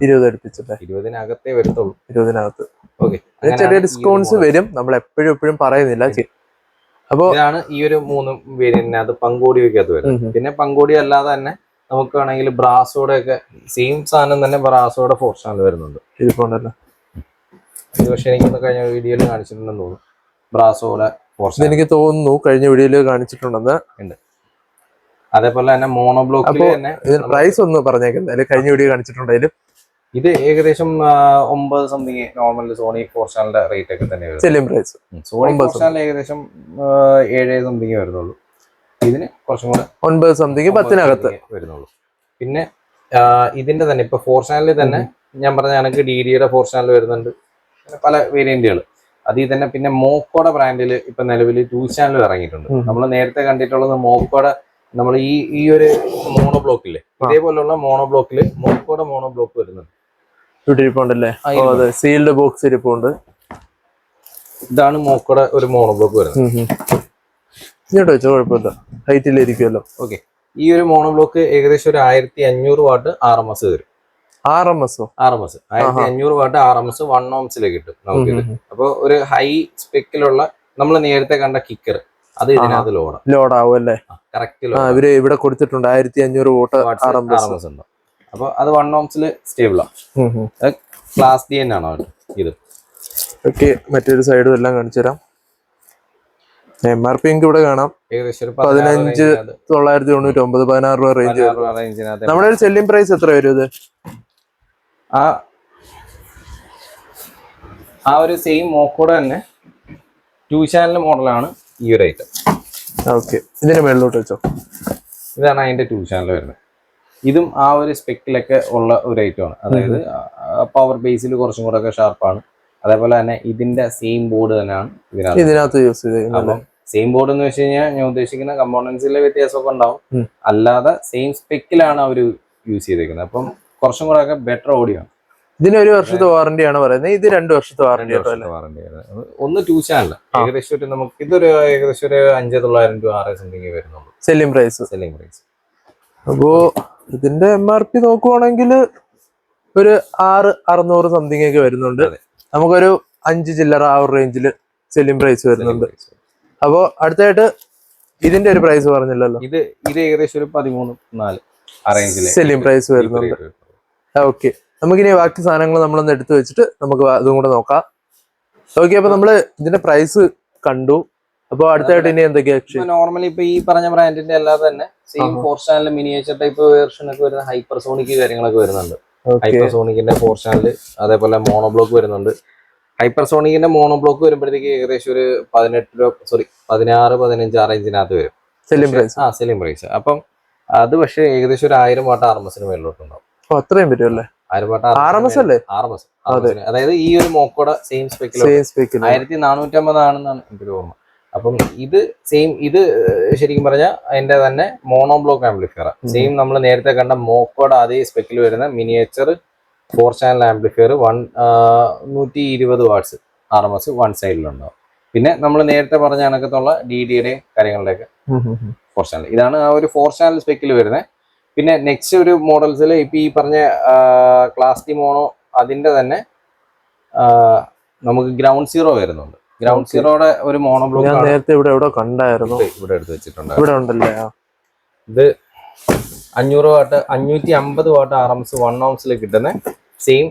20-നകത്തേ വരത്തുള്ളൂ. 20-നകത്ത്. ഓക്കെ, ചെറിയ ഡിസ്കൗണ്ട്സ് വരും, നമ്മൾ എപ്പോഴും പറയുന്നില്ല. അപ്പൊ ഇതാണ് ഈ ഒരു 3 വേരിയന്റിനകത്ത് പങ്കോഡിയൊക്കകത്ത് വരുന്നത്. പിന്നെ പങ്കോടി അല്ലാതെ തന്നെ നമുക്ക് വേണമെങ്കിൽ ബ്രാസോടെ ഒക്കെ സെയിം സാധനം തന്നെ ബ്രാസോടെ 4 ചാനൽ വരുന്നുണ്ട്. ഇത് പക്ഷേ എനിക്കൊന്ന് കഴിഞ്ഞ വീഡിയോയിൽ കാണിച്ചിട്ടുണ്ടെന്ന് തോന്നുന്നു. ബ്രാസോയുടെ പോർഷൻ എനിക്ക് തോന്നുന്നു കഴിഞ്ഞ വീഡിയോയിൽ കാണിച്ചിട്ടുണ്ടെന്ന് ഉണ്ട്. അതേപോലെ തന്നെ മോണോ ബ്ലോക്കിൽ തന്നെ പ്രൈസ് ഒന്ന് പറഞ്ഞേക്കുന്നത് കഴിഞ്ഞ വീഡിയോ കാണിച്ചിട്ടുണ്ടെങ്കിലും ഇത് ഏകദേശം 9 സംതിങ് നോർമൽ സോണി 4 ചാനലിന്റെ റേറ്റ് ഒക്കെ തന്നെ വരും. സെല്ലിംഗ് പ്രൈസ് സോണി 4 ചാനൽ ഏകദേശം 7 സംതിങ് വരുന്നുള്ളൂ. ഇതിന് കുറച്ചും കൂടെ 9 സംതിങ് 10-നകത്ത് വരുന്നുള്ളൂ. പിന്നെ ഇതിന്റെ തന്നെ ഇപ്പൊ 4 ചാനലിൽ തന്നെ ഞാൻ പറഞ്ഞ എനിക്ക് DDയുടെ 4 ചാനൽ വരുന്നുണ്ട്, പല വേരിയന്റുകൾ. അതിൽ തന്നെ പിന്നെ മോക്കോയുടെ ബ്രാൻഡിൽ ഇപ്പൊ നിലവിൽ 2 ചാനൽ ഇറങ്ങിയിട്ടുണ്ട്. നമ്മൾ നേരത്തെ കണ്ടിട്ടുള്ളത് മോക്കോയുടെ നമ്മൾ ഈ ഒരു മോണോ ബ്ലോക്കില്ലേ, ഇതേപോലുള്ള മോണോ ബ്ലോക്കില് മോക്കോയുടെ മോണോ ബ്ലോക്ക് വരുന്നുണ്ട്. സീൽഡ് ബോക്സ് ഇരിപ്പുണ്ട്. ഇതാണ് മോക്കോയുടെ ഒരു മോണോ ബ്ലോക്ക് വരുന്നത്. ഇങ്ങോട്ട് വെച്ചോ, കുഴപ്പമില്ല, ഹൈറ്റിലിരിക്കുമല്ലോ. ഓക്കെ, ഈ ഒരു മോണോ ബ്ലോക്ക് ഏകദേശം ഒരു 1500 വാട്ട് RMS വരും. RMS 1500 വാട്ട് RMS 1 ohms കിട്ടും നമുക്കിത്. അപ്പൊ ഒരു ഹൈ സ്പെക്കിലുള്ള നമ്മൾ നേരത്തെ കണ്ട കിക്കർ അത് ഇതിനകത്ത് ലോഡാവും അല്ലേ? കറക്റ്റ് ഇവര് ഇവിടെ കൊടുത്തിട്ടുണ്ട് 1500 വാട്ട് RMS ഉണ്ട്. അപ്പൊ അത് 1 ohms സ്റ്റേബിളാണ്. ക്ലാസ് D തന്നെയാണ് ഇത്. ഓക്കെ, മറ്റൊരു സൈഡും എല്ലാം കാണിച്ചു തരാം. MRP ഇവിടെ കാണാം, ഏകദേശം 15,999 16 രൂപ റേഞ്ച്. നമ്മുടെ ഒരു സെല്ലിംഗ് പ്രൈസ് എത്ര വരും ഇത്? ആ ഒരു സെയിം മോക്കോടെ തന്നെ 2 ചാനൽ മോഡലാണ് ഈ ഒരു ഐറ്റം. ഓക്കെ, ഇതിന്റെ മേളിലോട്ട് വെച്ചോ. ഇതാണ് അതിന്റെ 2 ചാനൽ വരുന്നത്. ഇതും ആ ഒരു സ്പെക്കിലൊക്കെ ഉള്ള ഒരു ഐറ്റമാണ്. അതായത് പവർ ബേസിൽ കുറച്ചും കൂടെ ഒക്കെ ഷാർപ്പാണ്. അതേപോലെ തന്നെ ഇതിന്റെ സെയിം ബോർഡ് തന്നെയാണ് ഇതിനകത്ത് യൂസ് ചെയ്തത്. സെയിം ബോർഡ് എന്ന് വെച്ച് കഴിഞ്ഞാൽ ഞാൻ ഉദ്ദേശിക്കുന്ന കമ്പോണൻസിലെ വ്യത്യാസമൊക്കെ ഉണ്ടാവും, അല്ലാതെ സെയിം സ്പെക്കിലാണ് അവർ യൂസ് ചെയ്തേക്കുന്നത്. അപ്പം കുറച്ചും കൂടെ ഒക്കെ ബെറ്റർ ഓഡിയോ. ഇതിന് 1 വർഷത്തെ വാറന്റി ആണ് പറയുന്നത്, ഇത് 2 വർഷത്തെ വാറന്റി. ഒന്ന് 2 ചാനൽ ഏകദേശം നമുക്ക് ഇതൊരു ഏകദേശം ഒരു 5,900 രൂപ 6 സംതിങ് വരുന്നുള്ളൂ സെല്ലിംഗ് പ്രൈസ്. അപ്പോ ഇതിന്റെ MRP നോക്കുവാണെങ്കിൽ ഒരു 6,600 സംതിങ് ഒക്കെ വരുന്നുണ്ട്. നമുക്കൊരു 5 ചില്ലറ ആ ഒരു റേഞ്ചിൽ സെല്ലിംഗ് പ്രൈസ് വരുന്നുണ്ട്. അപ്പോ അടുത്തായിട്ട് ഇതിന്റെ ഒരു പ്രൈസ് പറഞ്ഞില്ലല്ലോ. ഇത് ഏകദേശം ഒരു 13,400 സെല്ലിംഗ് പ്രൈസ് വരുന്നുണ്ട്. ഓക്കെ, നമുക്കിനി ബാക്കി സാധനങ്ങൾ നമ്മളൊന്ന് എടുത്തു വെച്ചിട്ട് നമുക്ക് അതും കൂടെ നോക്കാം. ഓക്കെ, അപ്പൊ നമ്മള് ഇതിന്റെ പ്രൈസ് കണ്ടു. അപ്പൊ അടുത്തായിട്ട് ഇനി എന്തൊക്കെയാ? നോർമലി ഇപ്പൊ ഈ പറഞ്ഞ ബ്രാൻഡിന്റെ അല്ലാതെ തന്നെ same 4 channel miniature type version ഒക്കെ വരുന്ന ഹൈപ്പർസോണിക് കാര്യങ്ങളൊക്കെ വരുന്നുണ്ട്. ഹൈപ്പർസോണിക്കിന്റെ 4 ചാനൽ അതേപോലെ മോണോ ബ്ലോക്ക് വരുന്നുണ്ട്. ഹൈപ്പർസോണിക്കിന്റെ മോണോ ബ്ലോക്ക് വരുമ്പോഴത്തേക്ക് ഏകദേശം ഒരു 16-15 ആ റേഞ്ചിനകത്ത് വരും സെല്ലിംഗ് പ്രൈസ്. അപ്പം അത് പക്ഷേ ഏകദേശം ഒരു 1000 വാട്ട് RMS മേളിലോട്ടുണ്ടാവും. അത്രയും വരുമല്ലേ? 1000 വാട്ട് RMS. അതായത് ഈ ഒരു മോക്കോടെ സെയിം സ്പെക്കിൽ 1450 ആണെന്നാണ് എനിക്ക് ഓർമ്മ. അപ്പം ഇത് ശരിക്കും പറഞ്ഞാൽ അതിന്റെ തന്നെ മോണോ ബ്ലോക്ക് ആംപ്ലിഫയർ സെയിം നമ്മൾ നേരത്തെ കണ്ട മോക്കോടെ അതേ സ്പെക്കിൽ വരുന്ന miniature 4 channel amplifier 120 watts RMS 1 സൈഡിലുണ്ടാവും. പിന്നെ നമ്മൾ നേരത്തെ പറഞ്ഞ കണക്കത്തുള്ള DDയുടെ കാര്യങ്ങളുടെയൊക്കെ 4 ചാനൽ. ഇതാണ് ആ ഒരു 4 ചാനൽ സ്പെക്കിൽ വരുന്നത്. പിന്നെ നെക്സ്റ്റ് ഒരു മോഡൽസിൽ ഇപ്പൊ ഈ പറഞ്ഞ ക്ലാസ് D മോണോ അതിന്റെ തന്നെ നമുക്ക് ഗ്രൗണ്ട് സീറോ വരുന്നുണ്ട്. ഗ്രൗണ്ട് സീറോയുടെ ഒരു മോണോ ബ്ലോക്ക് നേരത്തെ ഇവിടെ കണ്ടായിരുന്നു, ഇവിടെ എടുത്ത് വെച്ചിട്ടുണ്ട്. ഇവിടെ ഉണ്ടല്ലേ? ഇത് 500 വാട്ട് 550 വാട്ട് RMS 1 ohms കിട്ടുന്ന സെയിം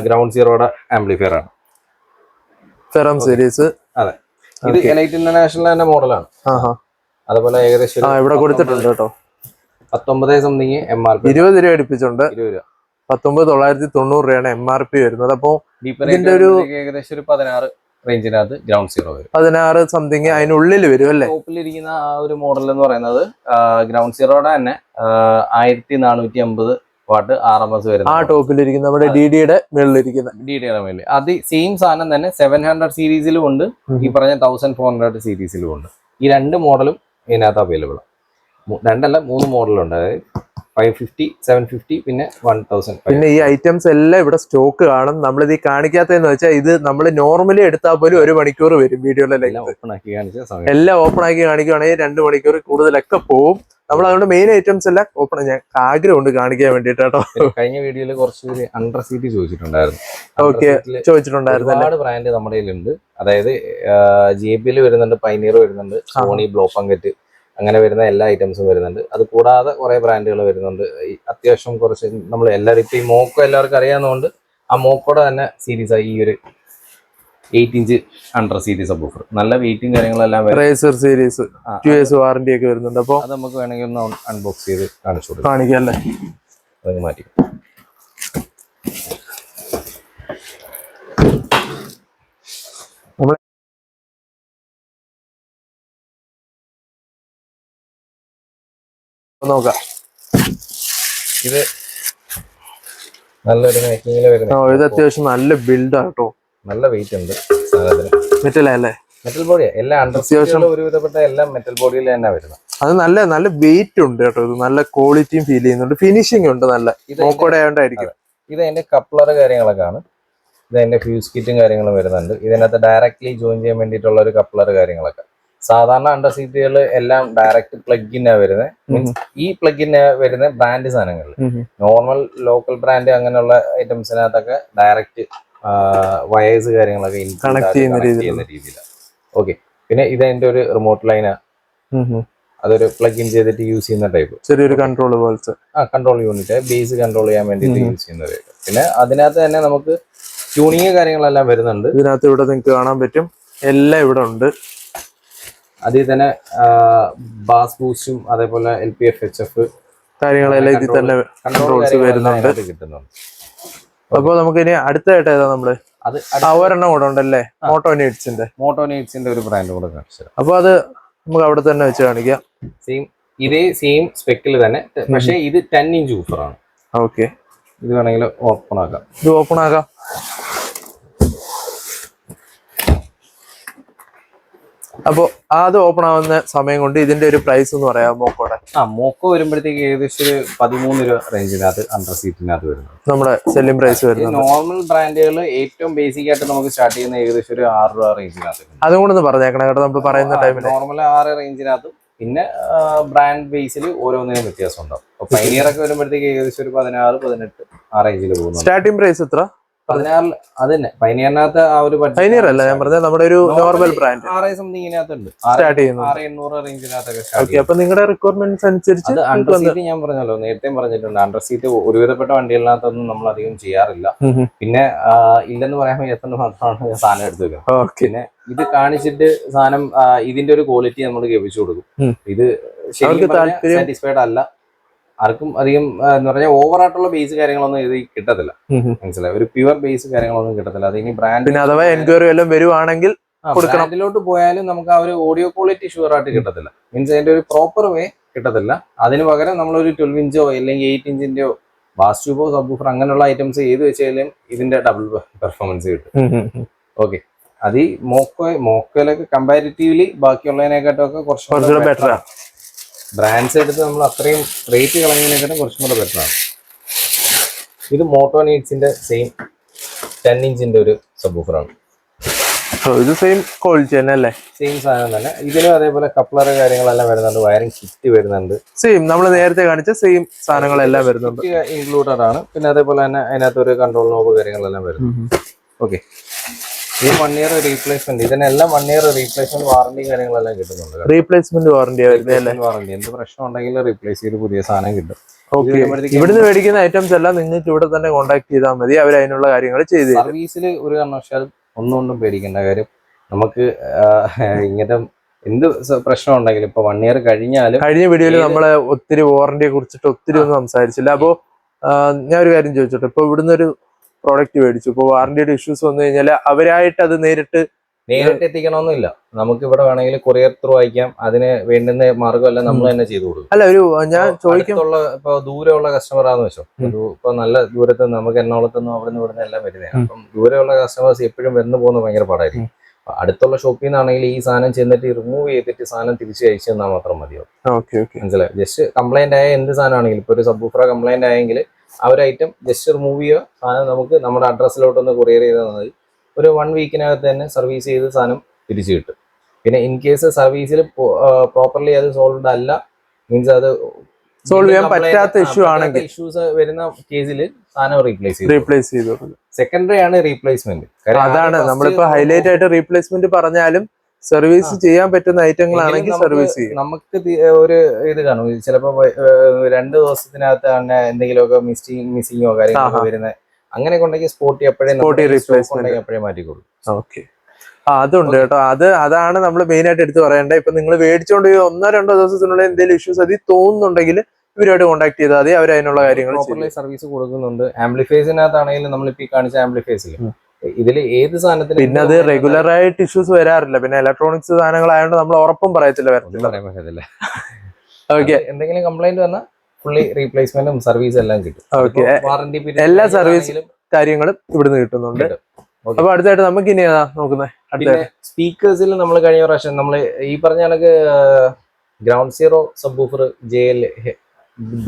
ഗ്രൗണ്ട് സീറോയുടെ ആംപ്ലിഫയർ ആണ്. Ferrum series. അതെ, ഇത് എലൈറ്റ് ഇന്റർനാഷണൽ തന്നെ മോഡലാണ്. അതുപോലെ ഏകദേശം ഇവിടെ കൊടുത്തിട്ടുണ്ട് കേട്ടോ. 19 സംതിങ് MRP 20 രൂപ അടുപ്പിച്ചുണ്ട്. 19,990 രൂപയാണ് MRP വരുന്നത്. അപ്പൊ ഇതിന്റെ ഒരു ഏകദേശം ഒരു 16 റേഞ്ചിനകത്ത് ഗ്രൗണ്ട് സീറോ വരും. 16 സംതിങ് അതിനുള്ളിൽ വരും അല്ലേ? ടോപ്പിലിരിക്കുന്ന ആ ഒരു മോഡൽ എന്ന് പറയുന്നത് ഗ്രൗണ്ട് സീറോയുടെ തന്നെ 1450 വാട്ട് RMS വരുന്നത്. ആ ടോപ്പിലിരിക്കുന്ന നമ്മുടെ DDയുടെ മേളിൽ അത് സെയിം സാധനം തന്നെ 700 സീരീസിലും ഉണ്ട്, ഈ പറഞ്ഞ 1400 സീരീസിലും ഉണ്ട്. ഈ 2 മോഡലും ഇതിനകത്ത് അവൈലബിൾ ആണ്. 2 അല്ല 3 മോഡലുണ്ട്. അതായത് 550, 750 പിന്നെ 1000. പിന്നെ ഈ ഐറ്റംസ് എല്ലാം ഇവിടെ സ്റ്റോക്ക് കാണും. നമ്മളിത് ഈ കാണിക്കാത്തതെന്ന് വെച്ചാൽ ഇത് നമ്മൾ നോർമലി എടുത്താൽ പോലും 1 മണിക്കൂർ വരും. വീഡിയോയിലെ എല്ലാം ഓപ്പൺ ആക്കി കാണിക്കുകയാണെങ്കിൽ 2 മണിക്കൂർ കൂടുതലൊക്കെ പോവും. നമ്മൾ അതുകൊണ്ട് മെയിൻ ഐറ്റംസ് എല്ലാം ഓപ്പൺ. ഞാൻ ആഗ്രഹമുണ്ട് കാണിക്കാൻ വേണ്ടിട്ട് കേട്ടോ. കഴിഞ്ഞ വീഡിയോയിൽ കുറച്ച് അണ്ടർ സീറ്റ് ചോദിച്ചിട്ടുണ്ടായിരുന്നു. ഒരുപാട് ബ്രാൻഡ് നമ്മുടെ കയ്യിലുണ്ട്. അതായത് JBL വരുന്നുണ്ട്, പൈനീർ വരുന്നുണ്ട്, സോണി, ബ്ലോപ്പങ്കറ്റ്, അങ്ങനെ വരുന്ന എല്ലാ ഐറ്റംസും വരുന്നുണ്ട്. അത് കൂടാതെ കുറെ ബ്രാൻഡുകൾ വരുന്നുണ്ട്. അത്യാവശ്യം കുറച്ച് നമ്മൾ എല്ലാവരും ഇപ്പൊ ഈ മോക്കോ എല്ലാവർക്കും അറിയാവുന്നതുകൊണ്ട് ആ മോക്കോടെ തന്നെ സീരീസ് ആയി ഈ ഒരു 8 ഇഞ്ച് അണ്ടർ സീറ്റ് സബ്വൂഫർ. നല്ല വെയിറ്റും കാര്യങ്ങളെല്ലാം റേസർ സീരീസ് 2 years വാറന്റി ഒക്കെ വരുന്നുണ്ട്. അപ്പോൾ അത് നമുക്ക് വേണമെങ്കിൽ ഒന്ന് അൺബോക്സ് ചെയ്ത് കാണിച്ചു കൊടുക്കാം. കാണിക്കാം അല്ലേ? അത് മാറ്റി നോക്കാം. ഇത് നല്ലൊരു മേക്കിങ്ങിൽ വരുന്നത്. ഇത് അത്യാവശ്യം നല്ല ബിൽഡ് ആട്ടോ. നല്ല വെയിറ്റ് ഉണ്ട് സാധനത്തിന്. മെറ്റലല്ലേ? മെറ്റൽ ബോഡിയാ. എല്ലാ അണ്ടർസ്റ്റിച്ചുകളും ഒരുവിധപ്പെട്ട എല്ലാം മെറ്റൽ ബോഡിയിൽ തന്നെ വരുന്നത്. അത് നല്ല വെയിറ്റ് ഉണ്ട് കേട്ടോ. ഇത് നല്ല ക്വാളിറ്റിയും ഫീൽ ചെയ്യുന്നുണ്ട്. ഫിനിഷിംഗ് ഉണ്ട് നല്ല. ഇത് അതിന്റെ കപ്ലർ കാര്യങ്ങളൊക്കെ ആണ്. ഇത് അതിന്റെ ഫ്യൂസ് കിറ്റും കാര്യങ്ങളും വരുന്നുണ്ട്. ഇതിനകത്ത് ഡയറക്ട്ലി ജോയിൻ ചെയ്യാൻ വേണ്ടിയിട്ടുള്ള ഒരു കപ്ലർ കാര്യങ്ങളൊക്കെ. സാധാരണ അണ്ടർ സീറ്റുകൾ എല്ലാം ഡയറക്റ്റ് പ്ലഗിനാണ് വരുന്നത്. മീൻസ് ഈ പ്ലഗിന് വരുന്ന ബ്രാൻഡ് സാധനങ്ങളിൽ നോർമൽ ലോക്കൽ ബ്രാൻഡ് അങ്ങനെയുള്ള ഐറ്റംസിനകത്തൊക്കെ ഡയറക്റ്റ് വയേഴ്സ് കാര്യങ്ങളൊക്കെ കണക്ട് ചെയ്യുന്ന രീതിയിലാണ്. ഓക്കെ. പിന്നെ ഇത് അതിന്റെ ഒരു റിമോട്ട് ലൈനാ. അതൊരു പ്ലഗ് ഇൻ ചെയ്തിട്ട് യൂസ് ചെയ്യുന്ന ടൈപ്പ് ചെറിയൊരു കൺട്രോൾ പോലത്തെ കൺട്രോൾ യൂണിറ്റ്, ബേസ് കൺട്രോൾ ചെയ്യാൻ വേണ്ടിയിട്ട് യൂസ് ചെയ്യുന്ന ടൈപ്പ്. പിന്നെ അതിനകത്ത് തന്നെ നമുക്ക് ട്യൂണിങ് കാര്യങ്ങളെല്ലാം വരുന്നുണ്ട്. ഇതിനകത്ത് ഇവിടെ നിങ്ങൾക്ക് കാണാൻ പറ്റും. എല്ലാം ഇവിടെ ഉണ്ട്. അതിൽ തന്നെ ബാസ് ബൂസ്റ്റും അതേപോലെ LPF HF കാര്യങ്ങളെല്ലാം ഇതിൽ തന്നെ കൺട്രോൾസ് വരുന്നുണ്ട്, കിട്ടുന്നുണ്ട്. അപ്പോൾ നമുക്ക് ഇനി അടുത്തായിട്ട് ഏതാ നമ്മള് ഒരെണ്ണം കൂടെ ഉണ്ടല്ലേ? മോട്ടോ നീഡ്സിന്റെ ഒരു ബ്രാൻഡ് കൂടെ കാണിച്ചു. അപ്പൊ അത് നമുക്ക് അവിടെ തന്നെ വെച്ച് കാണിക്കാം. സെയിം സ്പെക്കിൽ തന്നെ, പക്ഷേ ഇത് 10 ഇഞ്ച് ഊഫറാണ്. ഓക്കെ. ഇത് വേണമെങ്കിൽ ഓപ്പൺ ആക്കാം. ഇത് ഓപ്പൺ ആക്കാം. അപ്പൊ അത് ഓപ്പൺ ആവുന്ന സമയം കൊണ്ട് ഇതിന്റെ ഒരു പ്രൈസ് എന്ന് പറയാം. മോക്കോ വരുമ്പോഴത്തേക്ക് ഏകദേശം ഒരു 13 രൂപ റേഞ്ചിനകത്ത് അണ്ടർ സീറ്റിനകത്ത് വരുന്നത് നമ്മുടെ സെല്ലിംഗ് പ്രൈസ് വരുന്നത്. നോർമൽ ബ്രാൻഡുകൾ ഏറ്റവും ബേസിക് ആയിട്ട് നമുക്ക് സ്റ്റാർട്ട് ചെയ്യുന്ന ഏകദേശം ഒരു 6 രൂപ റേഞ്ചിനകത്ത്. അതും കൂടെ പറഞ്ഞേക്കണം കേട്ടോ നമ്മൾ പറയുന്ന ടൈമിൽ. നോർമൽ 6 റേഞ്ചിനകത്തും പിന്നെ ബ്രാൻഡ് ബേസിൽ ഓരോന്നിനും വ്യത്യാസം ഉണ്ടാവും. അപ്പൊ പൈനിയർ ഒക്കെ വരുമ്പോഴത്തേക്ക് ഏകദേശം ഒരു 16, 18 ആ റേഞ്ചിൽ പോകുന്നു. സ്റ്റാർട്ടിംഗ് പ്രൈസ് എത്ര? 16. അത് തന്നെ പൈനിയറിനകത്ത് ആ ഒരു പൈനിയർ അല്ല ഞാൻ പറഞ്ഞത്, നമ്മുടെ ഒരു നോർമൽ ബ്രാൻഡ് 6 സംതിങ്ങിനകത്തുണ്ട്. 6,800 റേഞ്ചിനകത്തൊക്കെ. അപ്പൊ നിങ്ങളുടെ റിക്വയർമെന്റ്സ് അനുസരിച്ച് അണ്ടർ സീറ്റ് ഞാൻ പറഞ്ഞല്ലോ, നേരത്തെ പറഞ്ഞിട്ടുണ്ട്. അണ്ടർ സീറ്റ് ഒരുവിധപ്പെട്ട വണ്ടികളിനകത്തൊന്നും നമ്മൾ അധികം ചെയ്യാറില്ല. പിന്നെ ഇല്ലെന്ന് പറയാൻ എത്ര മാത്രമാണ് സാധനം എടുത്തു വെക്കുന്നത്. പിന്നെ ഇത് കാണിച്ചിട്ട് സാധനം ഇതിന്റെ ഒരു ക്വാളിറ്റി നമ്മൾ ഗവിച്ചു കൊടുക്കും. ഇത് ശരിക്കും സാറ്റിസ്ഫൈഡ് അല്ല ആർക്കും അധികം. എന്ന് പറഞ്ഞാൽ ഓവറായിട്ടുള്ള ബേസ് കാര്യങ്ങളൊന്നും ഇത് കിട്ടത്തില്ല. മനസ്സിലായി? ഒരു പ്യുവർ ബേസ് കാര്യങ്ങളൊന്നും കിട്ടത്തില്ല. അത് ഇനി ബ്രാൻഡ് അഥവാ എൻക്വയറി എല്ലാം വരുവാണെങ്കിൽ ബ്രാൻഡിലോട്ട് പോയാലും നമുക്ക് ആ ഒരു ഓഡിയോ ക്വാളിറ്റി ഷുവർ ആയിട്ട് കിട്ടത്തില്ല. മീൻസ് അതിന്റെ ഒരു പ്രോപ്പർ വേ കിട്ടത്തില്ല. അതിന് പകരം നമ്മളൊരു 12 ഇഞ്ചോ അല്ലെങ്കിൽ 8 ഇഞ്ചിന്റെയോ ബാസ് ട്യൂബോ സബ്വൂഫർ അങ്ങനെയുള്ള ഐറ്റംസ് ഏത് വെച്ചാലും ഇതിന്റെ ഡബിൾ പെർഫോമൻസ് കിട്ടും. ഓക്കെ. അത് ഈ മോക്കോയിലൊക്കെ കമ്പാരിറ്റീവ്ലി ബാക്കിയുള്ളതിനെക്കാട്ടും ഒക്കെ കുറച്ചുകൂടെ ബെറ്റർ ആണ്. ബ്രാൻഡ്സ് എടുത്ത് നമ്മൾ അത്രയും റേറ്റ് കളയുന്നതിനെക്കാട്ടും കുറച്ചും കൂടെ ബെറ്റർ ആണ്. ഇത് മോട്ടോ നീഡ്സിന്റെ സെയിം 10 ഇഞ്ചിന്റെ ഒരു സബ്വൂഫറാണ്. ഇത് സെയിം ക്വാളിറ്റി തന്നെ അല്ലേ? സെയിം സാധനം തന്നെ. ഇതിലും അതേപോലെ കപ്ലർ കാര്യങ്ങളെല്ലാം വരുന്നുണ്ട്. വയറിംഗ് കിറ്റ് വരുന്നുണ്ട്. സെയിം നമ്മൾ നേരത്തെ കാണിച്ച സെയിം സാധനങ്ങളെല്ലാം വരുന്നുണ്ട്, ഇൻക്ലൂഡഡ് ആണ്. പിന്നെ അതേപോലെ തന്നെ അതിനകത്ത് ഒരു കൺട്രോൾ നോബ് കാര്യങ്ങളെല്ലാം വരുന്നുണ്ട്. ഓക്കെ. ഇത് 1 ഇയർ റീപ്ലേസ്മെന്റ്. ഇതിനെല്ലാം 1 ഇയർ റീപ്ലേസ്മെന്റ് വാറന്റി കാര്യങ്ങളെല്ലാം കിട്ടുന്നുണ്ട്. റീപ്ലേസ്മെന്റ് വാറന്റി എന്ത് പ്രശ്നം ഉണ്ടെങ്കിലും റീപ്ലേസ് ചെയ്ത് പുതിയ സാധനം കിട്ടും. ഇവിടുന്ന് മേടിക്കുന്ന ഐറ്റംസ് എല്ലാം നിങ്ങൾക്ക് ഇവിടെ തന്നെ കോൺടാക്ട് ചെയ്താൽ മതി. അവർ അതിനുള്ള കാര്യങ്ങൾ ചെയ്ത് സർവീസിൽ ഒരു കാരണവശാലും ഒന്നുകൊണ്ടും പേടിക്കേണ്ട കാര്യം. നമുക്ക് ഇങ്ങനത്തെ എന്ത് പ്രശ്നം ഉണ്ടെങ്കിലും ഇപ്പൊ 1 ഇയർ കഴിഞ്ഞാലും, കഴിഞ്ഞ വീഡിയോയിൽ നമ്മള് ഒത്തിരി വാറന്റിയെ കുറിച്ചിട്ട് ഒത്തിരി ഒന്നും സംസാരിച്ചില്ല. അപ്പോ ഞാൻ ഒരു കാര്യം ചോദിച്ചോട്ടെ, ഇപ്പൊ ഇവിടുന്ന് ഒരു പ്രോഡക്റ്റ് മേടിച്ചു, ഇപ്പൊ വാറന്റിയുടെ ഇഷ്യൂസ് വന്നു കഴിഞ്ഞാൽ അവരായിട്ട് അത് നേരിട്ട് എത്തിക്കണമെന്നില്ല. നമുക്ക് ഇവിടെ വേണമെങ്കിൽ കൊറിയർ ത്രൂ അയക്കാം. അതിന് വേണ്ടുന്ന മാർഗ്ഗമെല്ലാം നമ്മൾ തന്നെ ചെയ്തു കൊടുക്കും. അല്ല, ഒരു ഞാൻ ചോദിക്കുള്ള ഇപ്പൊ ദൂരമുള്ള കസ്റ്റമറാന്ന് വെച്ചോ, ഇപ്പൊ നല്ല ദൂരത്ത് നമുക്ക് എറണാകുളത്തുനിന്നും അവിടെ നിന്ന് ഇവിടുന്ന് എല്ലാം വരുന്നതാണ്. അപ്പം ദൂരെയുള്ള കസ്റ്റമേഴ്സ് എപ്പോഴും വന്നു പോകുന്നത് ഭയങ്കര പാടായിരിക്കും. അടുത്തുള്ള ഷോപ്പിൽ നിന്നാണെങ്കിൽ ഈ സാധനം ചെന്നിട്ട് റിമൂവ് ചെയ്തിട്ട് സാധനം തിരിച്ച് അയച്ചു തന്നാൽ മാത്രം മതിയാവും. മനസ്സിലായി? ജസ്റ്റ് കംപ്ലൈന്റ് ആയ എന്ത് സാധനമാണെങ്കിലും, ഇപ്പൊ ഒരു സബ്വൂഫർ കംപ്ലൈന്റ് ആയെങ്കിൽ ആ ഒരു ഐറ്റം ജസ്റ്റ് റിമൂവ് ചെയ്യുക, സാധനം നമുക്ക് നമ്മുടെ അഡ്രസ്സിലോട്ടൊന്ന് കൊറിയർ ചെയ്താൽ മതി. ഒരു 1 വീക്കിനകത്ത് തന്നെ സർവീസ് ചെയ്ത് സാധനം തിരിച്ചു കിട്ടും. പിന്നെ ഇൻ കേസ് സർവീസിൽ പ്രോപ്പർലി അത് സോൾവ്ഡ് അല്ല, മീൻസ് അത് സോൾവ് ചെയ്യാൻ പറ്റാത്ത ഇഷ്യൂ ആണെങ്കിൽ, ഇഷ്യൂസ് വരുന്ന കേസിൽ സാധനം റീപ്ലേസ് ചെയ്തു. സെക്കൻഡറി ആണ് റീപ്ലേസ്മെന്റ്. അതാണ് നമ്മളിപ്പോ ഹൈലൈറ്റ് ആയിട്ട് റീപ്ലേസ്മെന്റ് പറഞ്ഞാലും സർവീസ് ചെയ്യാൻ പറ്റുന്ന ഐറ്റങ്ങളാണെങ്കിൽ സർവീസ് ചെയ്യും. നമുക്ക് ഒരു ഇത് കാണും, ചിലപ്പോ 2 ദിവസത്തിനകത്ത് തന്നെ എന്തെങ്കിലുമൊക്കെ മിസ്സിങ്ങോ കാര്യങ്ങളൊക്കെ വരുന്നത്. അങ്ങനെയൊക്കെ ഉണ്ടെങ്കിൽ സ്പോട്ടി എപ്പോഴേ മാറ്റിക്കൊള്ളു. ഓക്കെ. അതുണ്ട് കേട്ടോ. അതാണ് നമ്മൾ മെയിൻ ആയിട്ട് എടുത്ത് പറയേണ്ടത്. ഇപ്പൊ നിങ്ങൾ മേടിച്ചോണ്ട് 1-2 ദിവസത്തിനുള്ളിൽ എന്തെങ്കിലും ഇഷ്യൂസ് അതിൽ തോന്നുന്നുണ്ടെങ്കിൽ ഇവരുമായിട്ട് കോൺടാക്ട് ചെയ്താൽ മതി, അവർ അതിനുള്ള കാര്യങ്ങൾ സർവീസ് കൊടുക്കുന്നുണ്ട്. ആംപ്ലിഫൈസിനകത്താണെങ്കിലും നമ്മളിപ്പോ ഈ കാണിച്ച ആംപ്ലിഫൈസിൽ ഇതിൽ ഏത് സാധനത്തിന് പിന്നെ അത് റെഗുലർ ആയിട്ട് ഇഷ്യൂസ് വരാറില്ല. പിന്നെ ഇലക്ട്രോണിക്സ് സാധനങ്ങളായതുകൊണ്ട് നമ്മൾ ഉറപ്പും പറയത്തില്ല, വരത്തില്ല. ഓക്കെ, എന്തെങ്കിലും കംപ്ലൈന്റ് വന്നാൽ ഫുള്ളി റീപ്ലേസ്മെന്റും സർവീസും എല്ലാം കിട്ടും. വാറന്റി എല്ലാ സർവീസ് കാര്യങ്ങളും ഇവിടുന്ന് കിട്ടുന്നുണ്ട്. അപ്പൊ അടുത്തായിട്ട് നമുക്ക് ഇനി ഏതാ നോക്കുന്നത്? പിന്നെ സ്പീക്കേഴ്സിൽ നമ്മൾ കഴിഞ്ഞ പ്രാവശ്യം നമ്മൾ ഈ പറഞ്ഞ കണക്ക് ground zero subwoofer JL